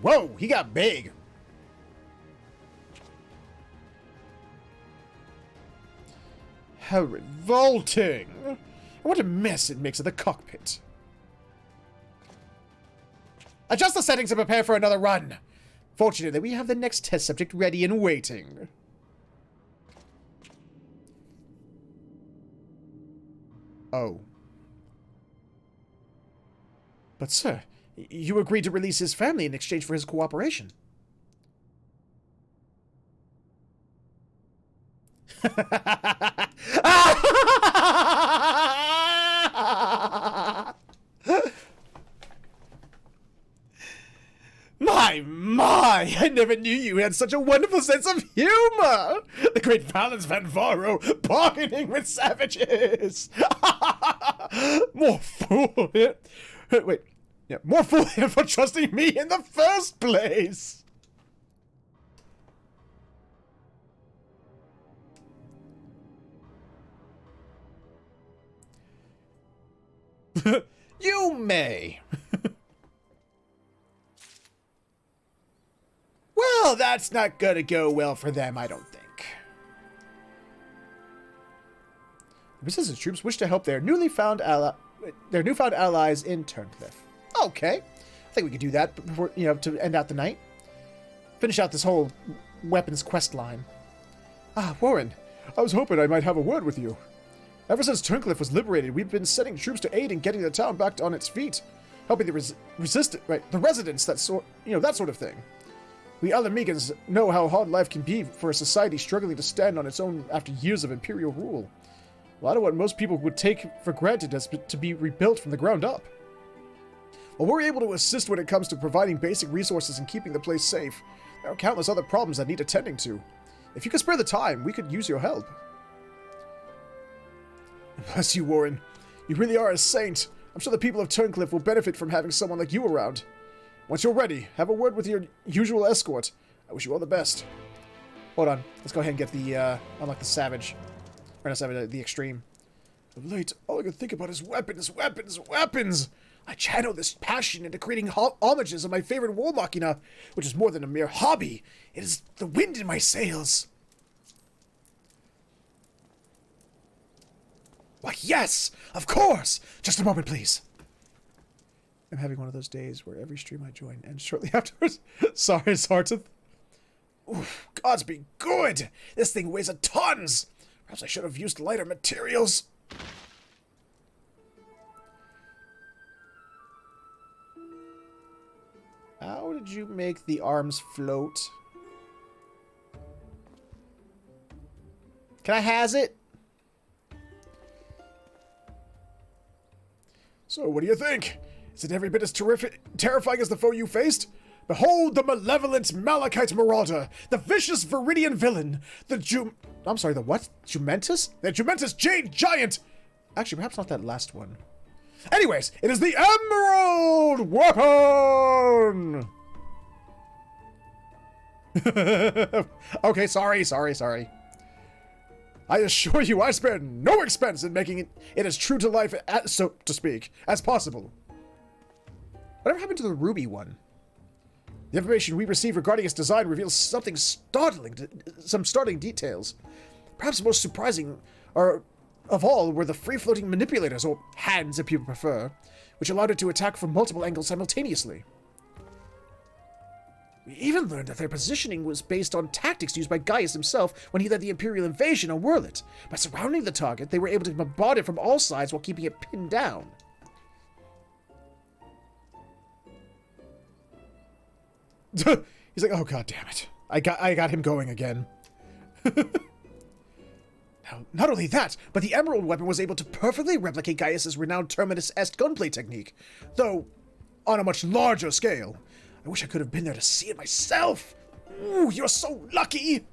S6: Whoa, he got big. How revolting. And what a mess it makes of the cockpit. Adjust the settings and prepare for another run. Fortunately, we have the next test subject ready and waiting. Oh. But sir, you agreed to release his family in exchange for his cooperation. My, I never knew you had such a wonderful sense of humor! The great Valens Van Varo, bargaining with savages! More fool! Wait, yeah, more fool him for trusting me in the first place! You may! Well, that's not gonna go well for them, I don't think. The resistance troops wish to help their newfound allies in Turncliffe. Okay, I think we could do that before, to end out the night. Finish out this whole weapons quest line. Ah, Warren, I was hoping I might have a word with you. Ever since Turncliffe was liberated, we've been sending troops to aid in getting the town back on its feet, helping the the residents, that sort of thing. We other Megans know how hard life can be for a society struggling to stand on its own after years of imperial rule. A lot of what most people would take for granted as to be rebuilt from the ground up. While we're able to assist when it comes to providing basic resources and keeping the place safe, there are countless other problems that need attending to. If you could spare the time, we could use your help. Bless you, Warren. You really are a saint. I'm sure the people of Turncliffe will benefit from having someone like you around. Once you're ready, have a word with your usual escort. I wish you all the best. Hold on. Let's go ahead and get the, unlock the Savage. Or not Savage, the Extreme. Of late, all I can think about is weapons, weapons, weapons! I channel this passion into creating homages of my favorite war machina, which is more than a mere hobby. It is the wind in my sails. Why, yes! Of course! Just a moment, please. I'm having one of those days where every stream I join ends shortly afterwards. Sorry, Sartith. Oof, gods be good! This thing weighs a tons! Perhaps I should have used lighter materials. How did you make the arms float? Can I has it? So, what do you think? Is it every bit as terrifying as the foe you faced? Behold the malevolent Malachite Marauder, the vicious Viridian villain, the the what? Jumentus? The Jumentus Jade Giant! Actually, perhaps not that last one. Anyways, it is the Emerald Weapon! Okay, sorry. I assure you I spared no expense in making it as true to life, so to speak, as possible. Whatever happened to the ruby one? The information we received regarding its design reveals something startling, some startling details. Perhaps the most surprising of all were the free-floating manipulators, or hands if you prefer, which allowed it to attack from multiple angles simultaneously. We even learned that their positioning was based on tactics used by Gaius himself when he led the Imperial invasion on Wurlet. By surrounding the target, they were able to bombard it from all sides while keeping it pinned down. He's like, oh god damn it. I got him going again. Now, not only that, but the emerald weapon was able to perfectly replicate Gaius' renowned Terminus Est gunplay technique, though on a much larger scale. I wish I could have been there to see it myself. Ooh, you're so lucky.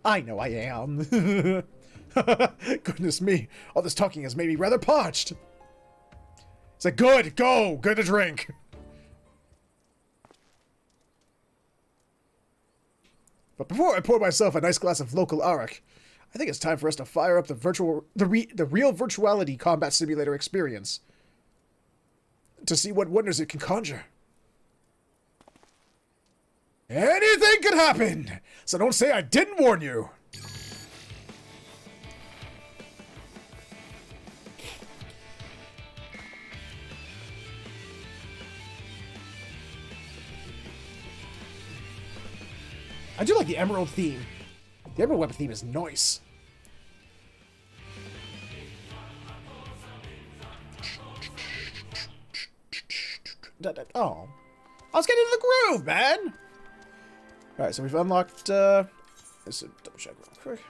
S6: I know I am. Goodness me, all this talking has made me rather parched. It's like, good, go, get a drink. But before I pour myself a nice glass of local arak, I think it's time for us to fire up the real virtuality combat simulator experience to see what wonders it can conjure. Anything could happen, so don't say I didn't warn you. I do like the emerald theme. The emerald weapon theme is nice. Oh. I was getting in the groove, man! Alright, so we've unlocked, let's double check real quick.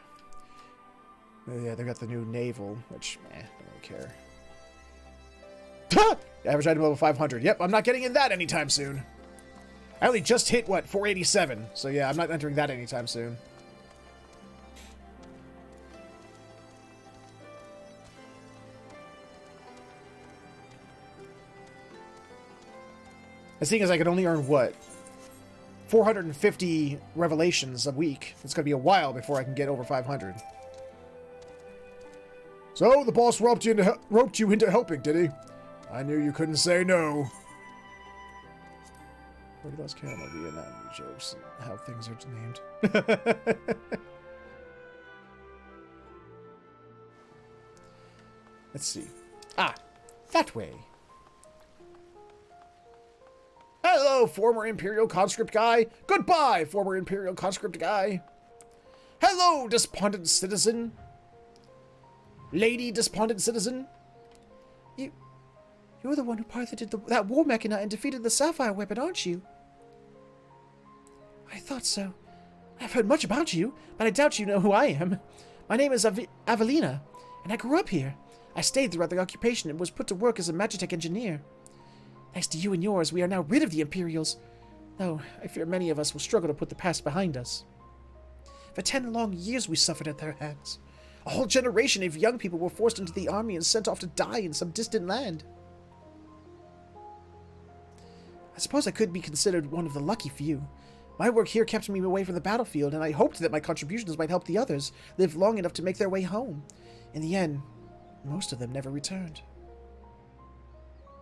S6: Oh, yeah, they've got the new naval, which, don't really care. Average item level 500. Yep, I'm not getting in that anytime soon. I only just hit, what, 487. So yeah, I'm not entering that anytime soon. The thing is, I can only earn, what, 450 revelations a week. It's going to be a while before I can get over 500. So, the boss roped you into helping, did he? I knew you couldn't say no. Where did those caramel be in that jokes and how things are named? Let's see. Ah, that way. Hello, former Imperial conscript guy. Goodbye, former Imperial conscript guy. Hello, despondent citizen. Lady despondent citizen. You're the one who piloted that war mechana and defeated the sapphire weapon, aren't you? I thought so. I've heard much about you, but I doubt you know who I am. My name is Avelina, and I grew up here. I stayed throughout the occupation and was put to work as a Magitech engineer. Thanks to you and yours, we are now rid of the Imperials, though I fear many of us will struggle to put the past behind us. For 10 long years we suffered at their hands. A whole generation of young people were forced into the army and sent off to die in some distant land. I suppose I could be considered one of the lucky few. My work here kept me away from the battlefield, and I hoped that my contributions might help the others live long enough to make their way home. In the end, most of them never returned.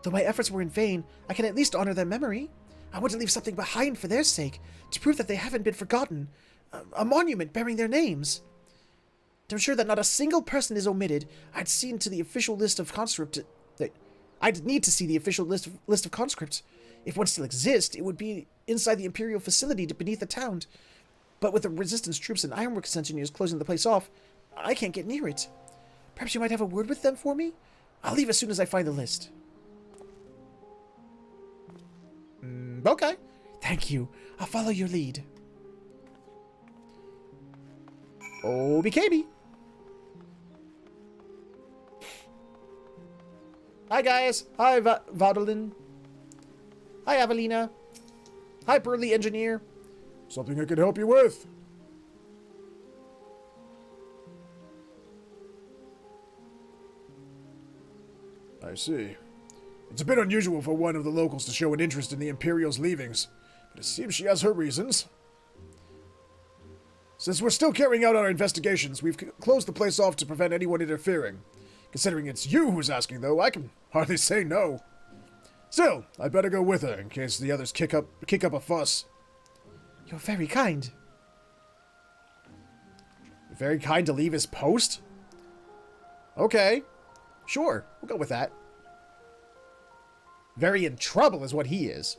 S6: Though my efforts were in vain, I can at least honor their memory. I want to leave something behind for their sake, to prove that they haven't been forgotten. A monument bearing their names. To ensure that not a single person is omitted, I'd need to see the official list of conscripts. If one still exists, it would be inside the Imperial facility beneath the town. But with the Resistance troops and Ironworks engineers closing the place off, I can't get near it. Perhaps you might have a word with them for me? I'll leave as soon as I find the list. Okay. Thank you. I'll follow your lead. OBKB. Hi, guys. Hi, Vaudelin. Hi, Avelina. Hi, Burly Engineer. Something I could help you with? I see. It's a bit unusual for one of the locals to show an interest in the Imperial's leavings, but it seems she has her reasons. Since we're still carrying out our investigations, we've closed the place off to prevent anyone interfering. Considering it's you who's asking, though, I can hardly say no. Still, I'd better go with her in case the others kick up a fuss.
S1: You're very kind.
S6: Very kind to leave his post? Okay. Sure, we'll go with that. Very in trouble is what he is.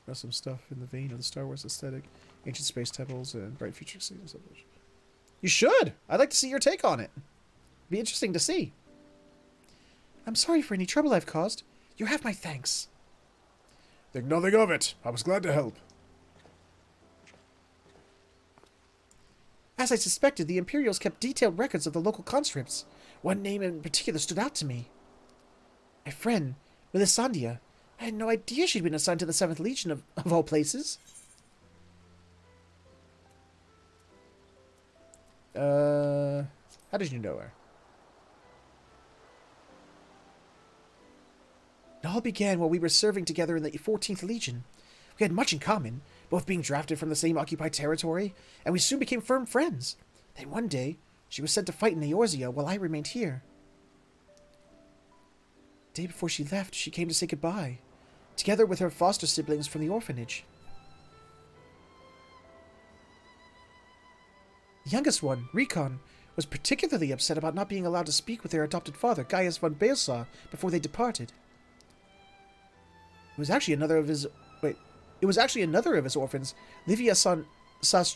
S1: Got some stuff in the vein of the Star Wars aesthetic. Ancient space temples and bright future scenes.
S6: You should. I'd like to see your take on it. Be interesting to see.
S1: I'm sorry for any trouble I've caused. You have my thanks.
S6: Think nothing of it. I was glad to help.
S1: As I suspected, the Imperials kept detailed records of the local conscripts. One name in particular stood out to me. My friend, Melisandre. I had no idea she'd been assigned to the 7th Legion of all places.
S6: How did you know her?
S1: It all began while we were serving together in the 14th Legion. We had much in common, both being drafted from the same occupied territory, and we soon became firm friends. Then one day, she was sent to fight in Eorzea while I remained here. The day before she left, she came to say goodbye, together with her foster siblings from the orphanage. The youngest one, Recon, was particularly upset about not being allowed to speak with their adopted father, Gaius von Baelsar, before they departed. It was actually another of his orphans, Livia Sas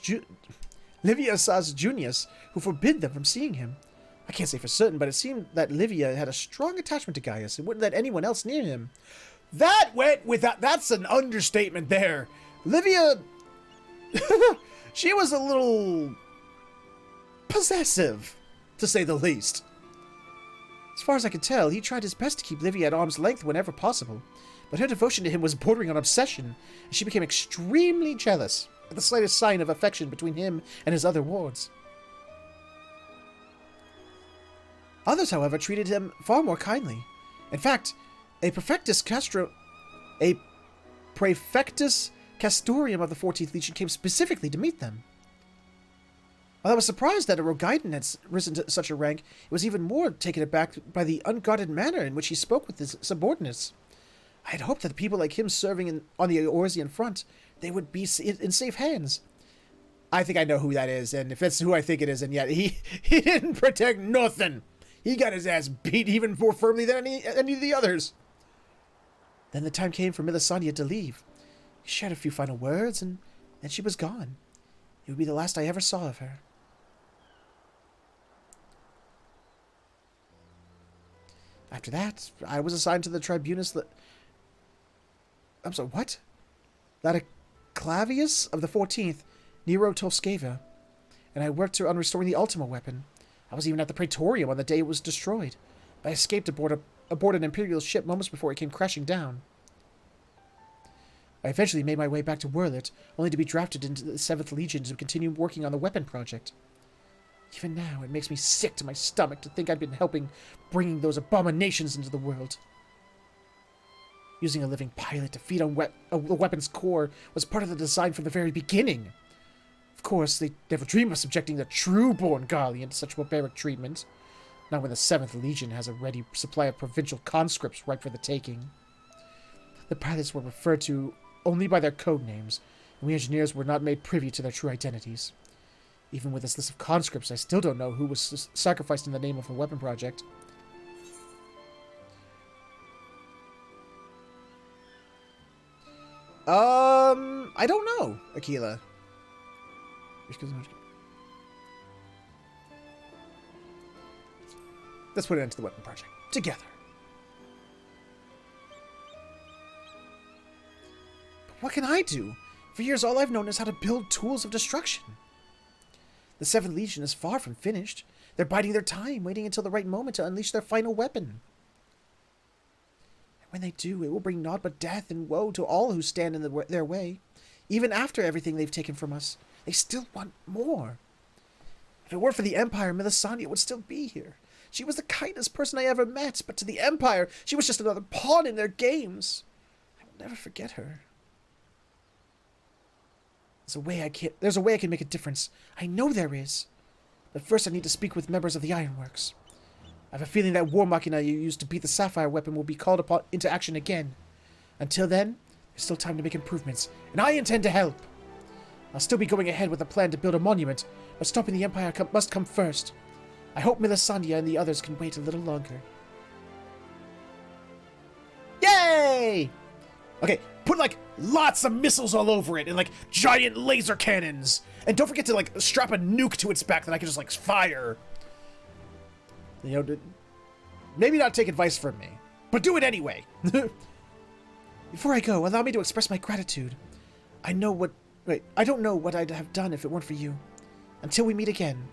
S1: Junius, who forbid them from seeing him. I can't say for certain, but it seemed that Livia had a strong attachment to Gaius and wouldn't let anyone else near him.
S6: That went with that. That's an understatement there. Livia, she was a little possessive, to say the least.
S1: As far as I could tell, he tried his best to keep Livia at arm's length whenever possible, but her devotion to him was bordering on obsession, and she became extremely jealous at the slightest sign of affection between him and his other wards. Others, however, treated him far more kindly. In fact, a Prefectus Castorium of the 14th Legion came specifically to meet them. While I was surprised that a Rogaiden had risen to such a rank, it was even more taken aback by the unguarded manner in which he spoke with his subordinates. I had hoped that people like him serving on the Eorzean front, they would be in safe hands. I think I know who that is, and if that's who I think it is, and yet he didn't protect nothing. He got his ass beat even more firmly than any of the others. Then the time came for Melisandre to leave. He shared a few final words, and then she was gone. It would be the last I ever saw of her. After that, I was assigned to the Tribunus... I'm sorry, what? Laticlavius of the 14th, Nero Tolskeva, and I worked on restoring the Ultima weapon. I was even at the Praetorium on the day it was destroyed. I escaped aboard an Imperial ship moments before it came crashing down. I eventually made my way back to Werlet, only to be drafted into the 7th Legion to continue working on the weapon project. Even now, it makes me sick to my stomach to think I'd been helping bringing those abominations into the world. Using a living pilot to feed on the weapon's core was part of the design from the very beginning. Of course, they never dream of subjecting the true-born Garlean to such barbaric treatment. Not when the 7th Legion has a ready supply of provincial conscripts ripe for the taking. The pilots were referred to only by their code names, and we engineers were not made privy to their true identities. Even with this list of conscripts, I still don't know who was sacrificed in the name of the weapon project. I don't know, Aquila. Let's put it into the weapon project. Together. But what can I do? For years, all I've known is how to build tools of destruction. The 7th Legion is far from finished. They're biding their time, waiting until the right moment to unleash their final weapon. And when they do, it will bring naught but death and woe to all who stand in their way. Even after everything they've taken from us, they still want more. If it weren't for the Empire, Melisandre would still be here. She was the kindest person I ever met, but to the Empire, she was just another pawn in their games. I will never forget her. There's a way I can make a difference. I know there is. But first I need to speak with members of the Ironworks. I have a feeling that War Machina you used to beat the Sapphire weapon will be called upon into action again. Until then, there's still time to make improvements, and I intend to help. I'll still be going ahead with a plan to build a monument, but stopping the Empire must come first. I hope Melisandre and the others can wait a little longer. Yay! Okay, put like lots of missiles all over it and like giant laser cannons. And don't forget to like strap a nuke to its back that I can just like fire. You know, maybe not take advice from me, but do it anyway. Before I go, allow me to express my gratitude. I don't know what I'd have done if it weren't for you. Until we meet again.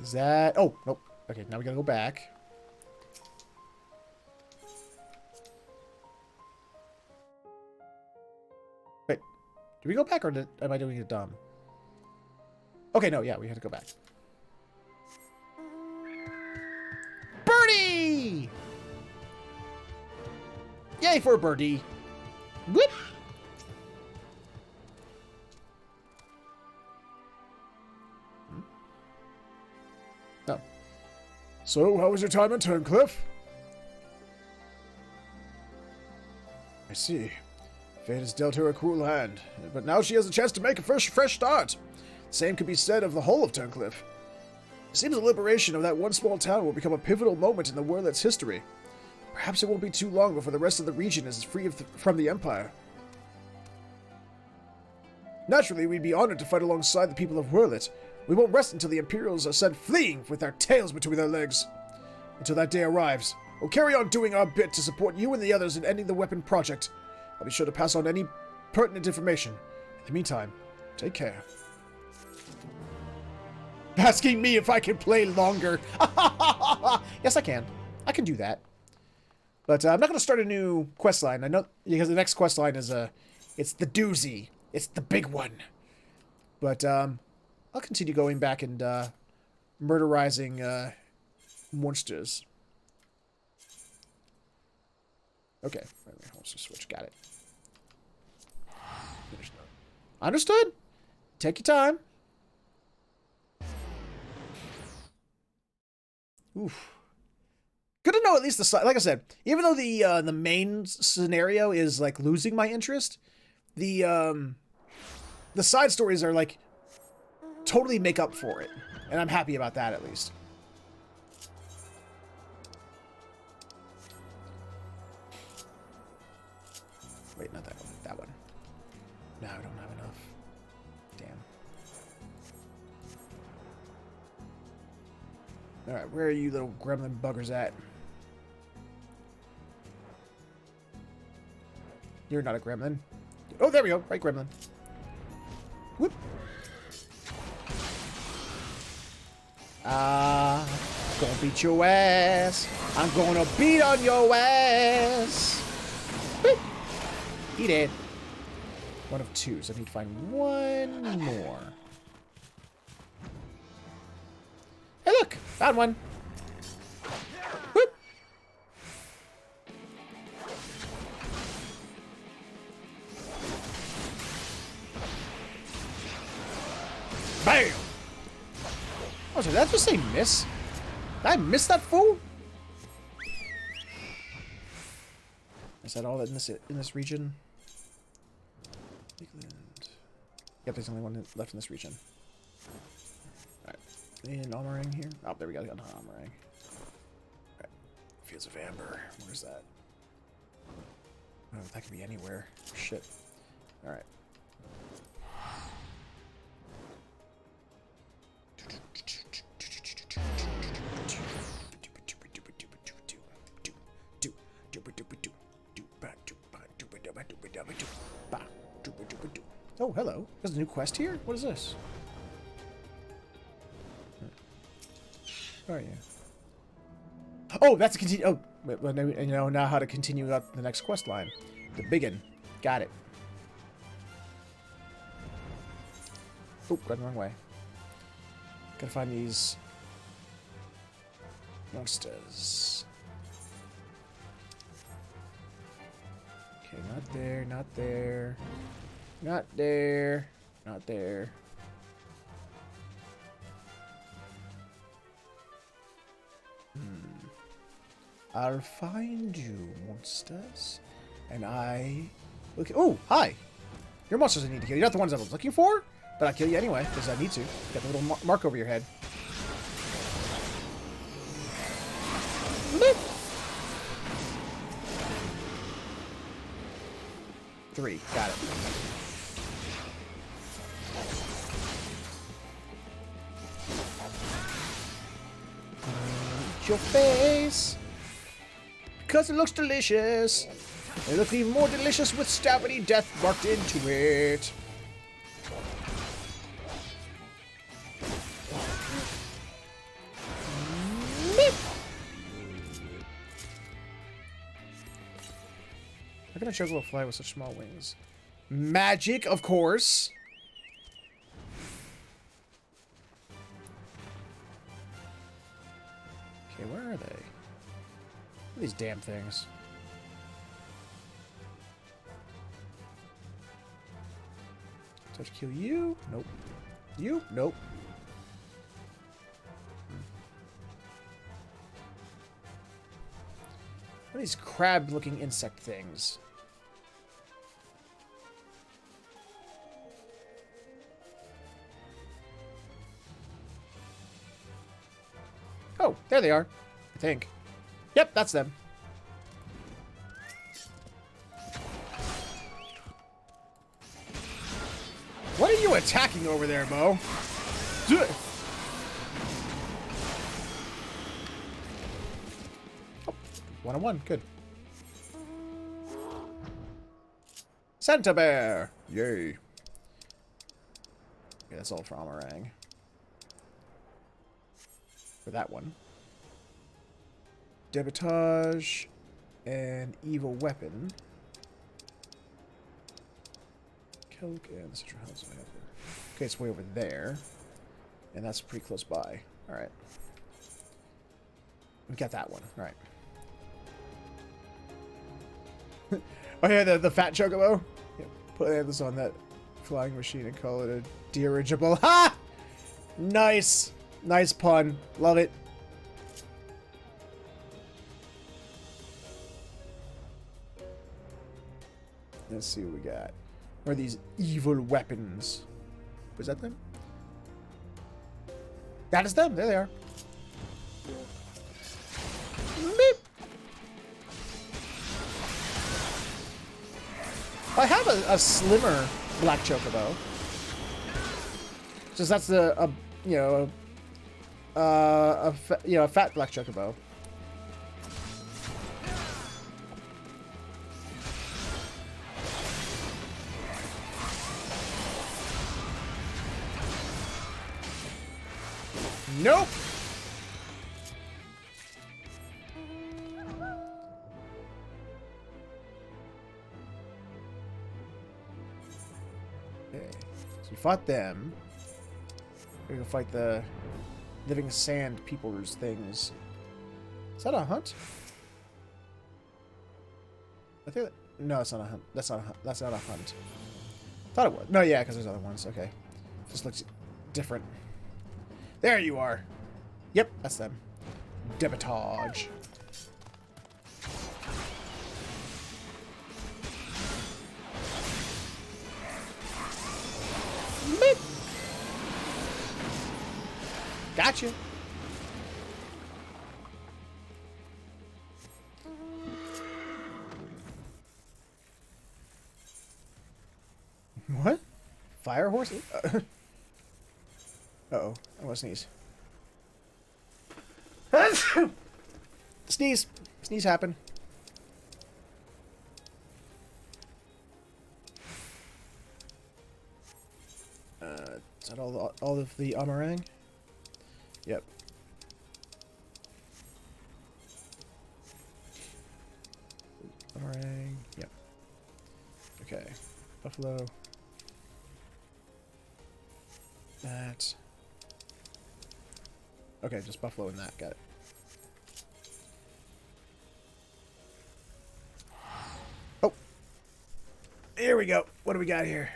S1: Is that... Oh, nope. Okay, now we gotta go back. Wait. Did we go back or am I doing it dumb? Okay, no, yeah, we had to go back. Birdie! Yay for a birdie. Whoop! Oh.
S6: So, how was your time in Turncliffe? I see. Fate has dealt her a cruel hand, but now she has a chance to make a fresh start. The same could be said of the whole of Turncliffe. It seems the liberation of that one small town will become a pivotal moment in the World's history. Perhaps it won't be too long before the rest of the region is free from the Empire. Naturally, we'd be honored to fight alongside the people of Wurlit. We won't rest until the Imperials are sent fleeing with their tails between their legs. Until that day arrives, we'll carry on doing our bit to support you and the others in ending the weapon project. I'll be sure to pass on any pertinent information. In the meantime, take care.
S1: Asking me if I can play longer. Yes, I can. I can do that. But I'm not going to start a new quest line. I know because the next quest line is it's the doozy. It's the big one. But I'll continue going back and murderizing monsters. Okay, let's just switch. Got it. Understood. Take your time. Oof. Good to know at least the side. Like I said, even though the main scenario is like losing my interest, the side stories are like totally make up for it, and I'm happy about that at least. Wait, not that one. That one. No, I don't have enough. Damn. Alright, where are you little gremlin buggers at? You're not a gremlin. Oh, there we go. Right gremlin. Whoop. Gonna beat your ass. I'm gonna beat on your ass. Whoop. He did. One of two, so I need to find one more. Hey, look! Found one. Whoop. Bam! Oh, so did that just say miss? Did I miss that fool? Is that all that in this region? Yep, there's only one left in this region. Alright. An Almarang here? Oh, there we go. Got an Almarang. Alright. Fields of Amber. Where's that? Oh, that could be anywhere. Shit. Alright. Oh, hello. There's a new quest here? What is this? Where are you? Oh, that's a continue. Oh, well, you know now how to continue up the next quest line. The biggin. Got it. Oop, got the wrong way. Gotta find these monsters. Okay, not there, not there. Not there. Not there. I'll find you, monsters. And I... Okay. Oh, hi! You're monsters I need to kill. You're not the ones I was looking for, but I'll kill you anyway, because I need to. Got the little mark over your head. Bloop. 3. Got it. Eat your face! Because it looks delicious. It looks even more delicious with stabby death marked into it. How can a juggalo fly with such small wings? Magic, of course. Okay, where are they? What are these damn things? Do I have to kill you? Nope. You? Nope. What are these crab-looking insect things? Oh, there they are. I think. Yep, that's them. What are you attacking over there, Mo? Oh, 1-on-1. Good. Santa Bear! Yay. Okay, that's all for Amarang. For that one. Debitage and evil weapon. Kelk and the central house. Okay, it's way over there. And that's pretty close by. Alright. We got that one. Alright. Oh yeah, the fat chocobo. Yeah, put this on that flying machine and call it a dirigible. Ha! Nice! Nice pun. Love it. Let's see what we got. What are these evil weapons? Was that them? That is them. There they are. Beep. I have a slimmer black chocobo. Just that's a fat black chocobo. Nope. Okay, so we fought them. We're gonna fight the living sand people's things. Is that a hunt? I think that, no, it's not a hunt. That's not a hunt. That's not a hunt. Thought it was. No, yeah, because there's other ones. Okay, just looks different. There you are. Yep, that's them. Debitage. Beep. Gotcha. What? Fire horses? Uh-oh. I want to sneeze. Sneeze. Sneeze happen. Is that all of the Amarang? Yep. Amarang. Yep. Okay. Buffalo. That. Okay, just buffalo and that. Got it. Oh. Here we go. What do we got here?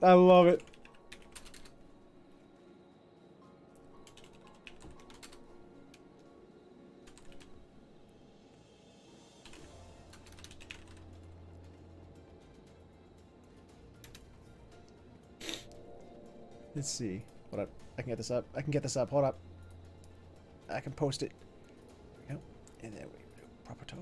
S1: I love it. Let's see. Hold up. I can get this up. I can get this up. Hold up. I can post it. There we go. And then we do proper toes.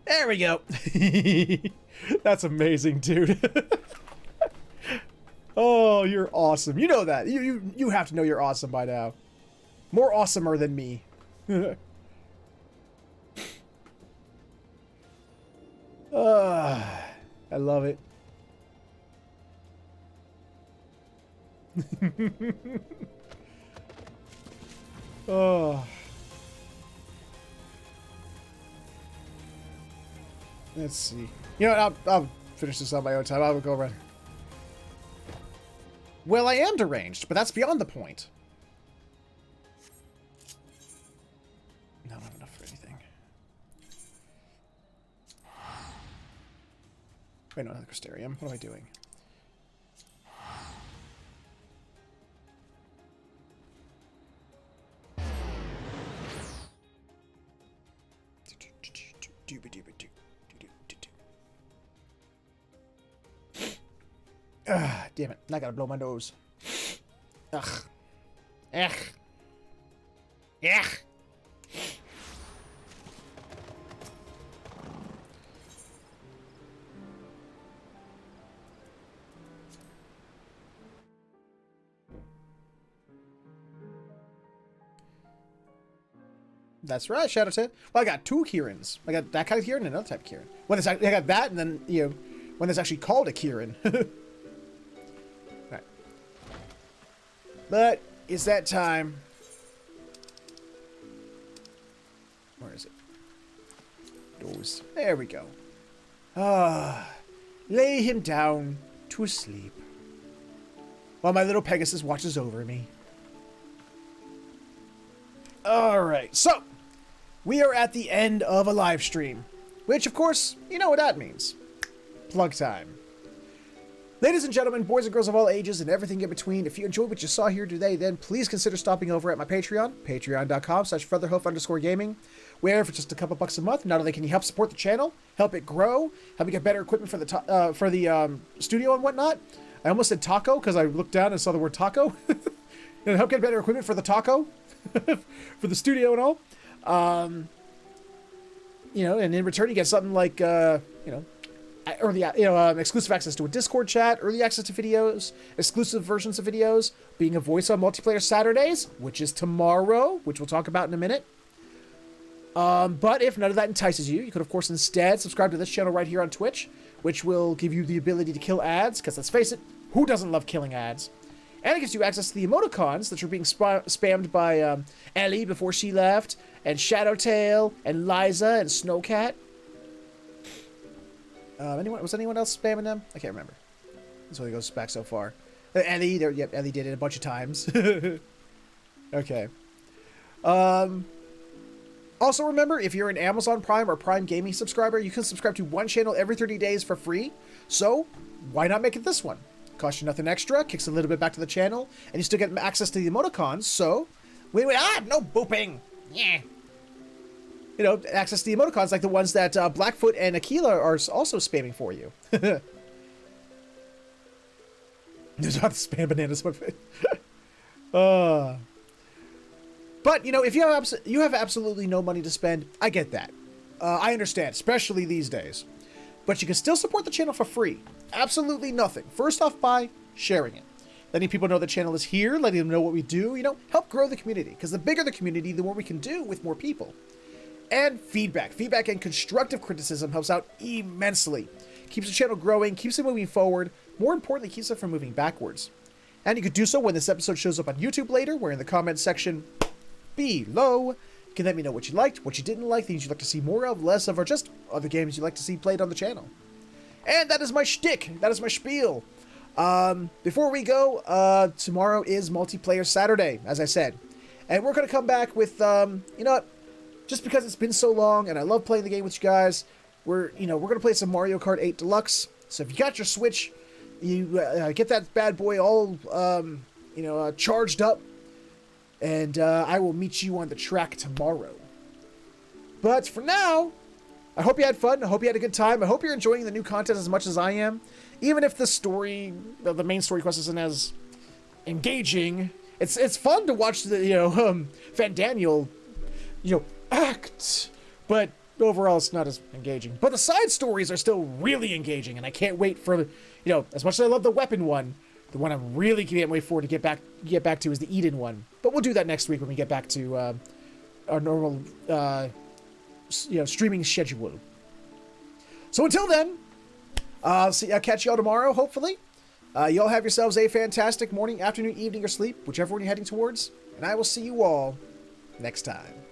S1: There we go. That's amazing, dude. Oh, you're awesome. You know that. You have to know you're awesome by now. More awesomer than me. I love it. Oh. Let's see. You know what? I'll finish this on my own time. I'll go run. Well, I am deranged, but that's beyond the point. No, I don't have enough for anything. Wait, no, another Crystarium. What am I doing? Ah, damn it. I gotta blow my nose. Ugh. Ugh. Ugh. That's right, Shadowtail. Well, I got two Kirins. I got that kind of Kirin and another type of Kirin. When it's, I got that, and then, you know, when it's actually called a Kirin. Right. But it's that time. Where is it? Those. There we go. Ah, lay him down to sleep while my little Pegasus watches over me. Alright, so we are at the end of a live stream, which, of course, you know what that means. Plug time. Ladies and gentlemen, boys and girls of all ages, and everything in between, if you enjoyed what you saw here today, then please consider stopping over at my Patreon, patreon.com/featherhoof_gaming, where for just a couple bucks a month, not only can you help support the channel, help it grow, help me get better equipment for the studio and whatnot. I almost said taco because I looked down and saw the word taco. And help get better equipment for the taco, for the studio and all. You know, and in return you get something like, you know, early, exclusive access to a Discord chat, early access to videos, exclusive versions of videos, being a voice on Multiplayer Saturdays, which is tomorrow, which we'll talk about in a minute. But if none of that entices you, you could, of course, instead subscribe to this channel right here on Twitch, which will give you the ability to kill ads, because let's face it, who doesn't love killing ads? And it gives you access to the emoticons that are being spammed by Ellie before she left, and Shadowtail, and Liza, and Snowcat. Was anyone else spamming them? I can't remember. This only goes back so far. Ellie, yep, Ellie did it a bunch of times. Okay. Also remember, if you're an Amazon Prime or Prime Gaming subscriber, you can subscribe to one channel every 30 days for free. So, why not make it this one? Costs you nothing extra, kicks a little bit back to the channel, and you still get access to the emoticons, so... no booping! Yeah. You know, access to the emoticons like the ones that Blackfoot and Aquila are also spamming for you. There's not the spam bananas. But, you know, if you have absolutely no money to spend, I get that. I understand, especially these days. But you can still support the channel for free. Absolutely nothing. First off, by sharing it. Letting people know the channel is here, letting them know what we do, you know, help grow the community. Because the bigger the community, the more we can do with more people. and feedback. Feedback and constructive criticism helps out immensely. Keeps the channel growing, keeps it moving forward, more importantly, keeps it from moving backwards. And you could do so when this episode shows up on YouTube later, where in the comments section below, you can let me know what you liked, what you didn't like, things you'd like to see more of, less of, or just other games you'd like to see played on the channel. And that is my shtick. That is my spiel. Before we go, tomorrow is Multiplayer Saturday, as I said. And we're going to come back with, you know what? Just because it's been so long and I love playing the game with you guys, we're going to play some Mario Kart 8 Deluxe. So if you got your Switch, you get that bad boy all, charged up. And I will meet you on the track tomorrow. But for now, I hope you had fun. I hope you had a good time. I hope you're enjoying the new content as much as I am. Even if the story, the main story quest isn't as engaging, it's fun to watch the, Van Daniel, act. But overall, it's not as engaging. But the side stories are still really engaging, and I can't wait for, as much as I love the weapon one, the one I'm really can't wait for to get back to is the Eden one. But we'll do that next week when we get back to our normal, streaming schedule. So until then, I'll catch y'all tomorrow, hopefully. Y'all have yourselves a fantastic morning, afternoon, evening, or sleep, whichever one you're heading towards. And I will see you all next time.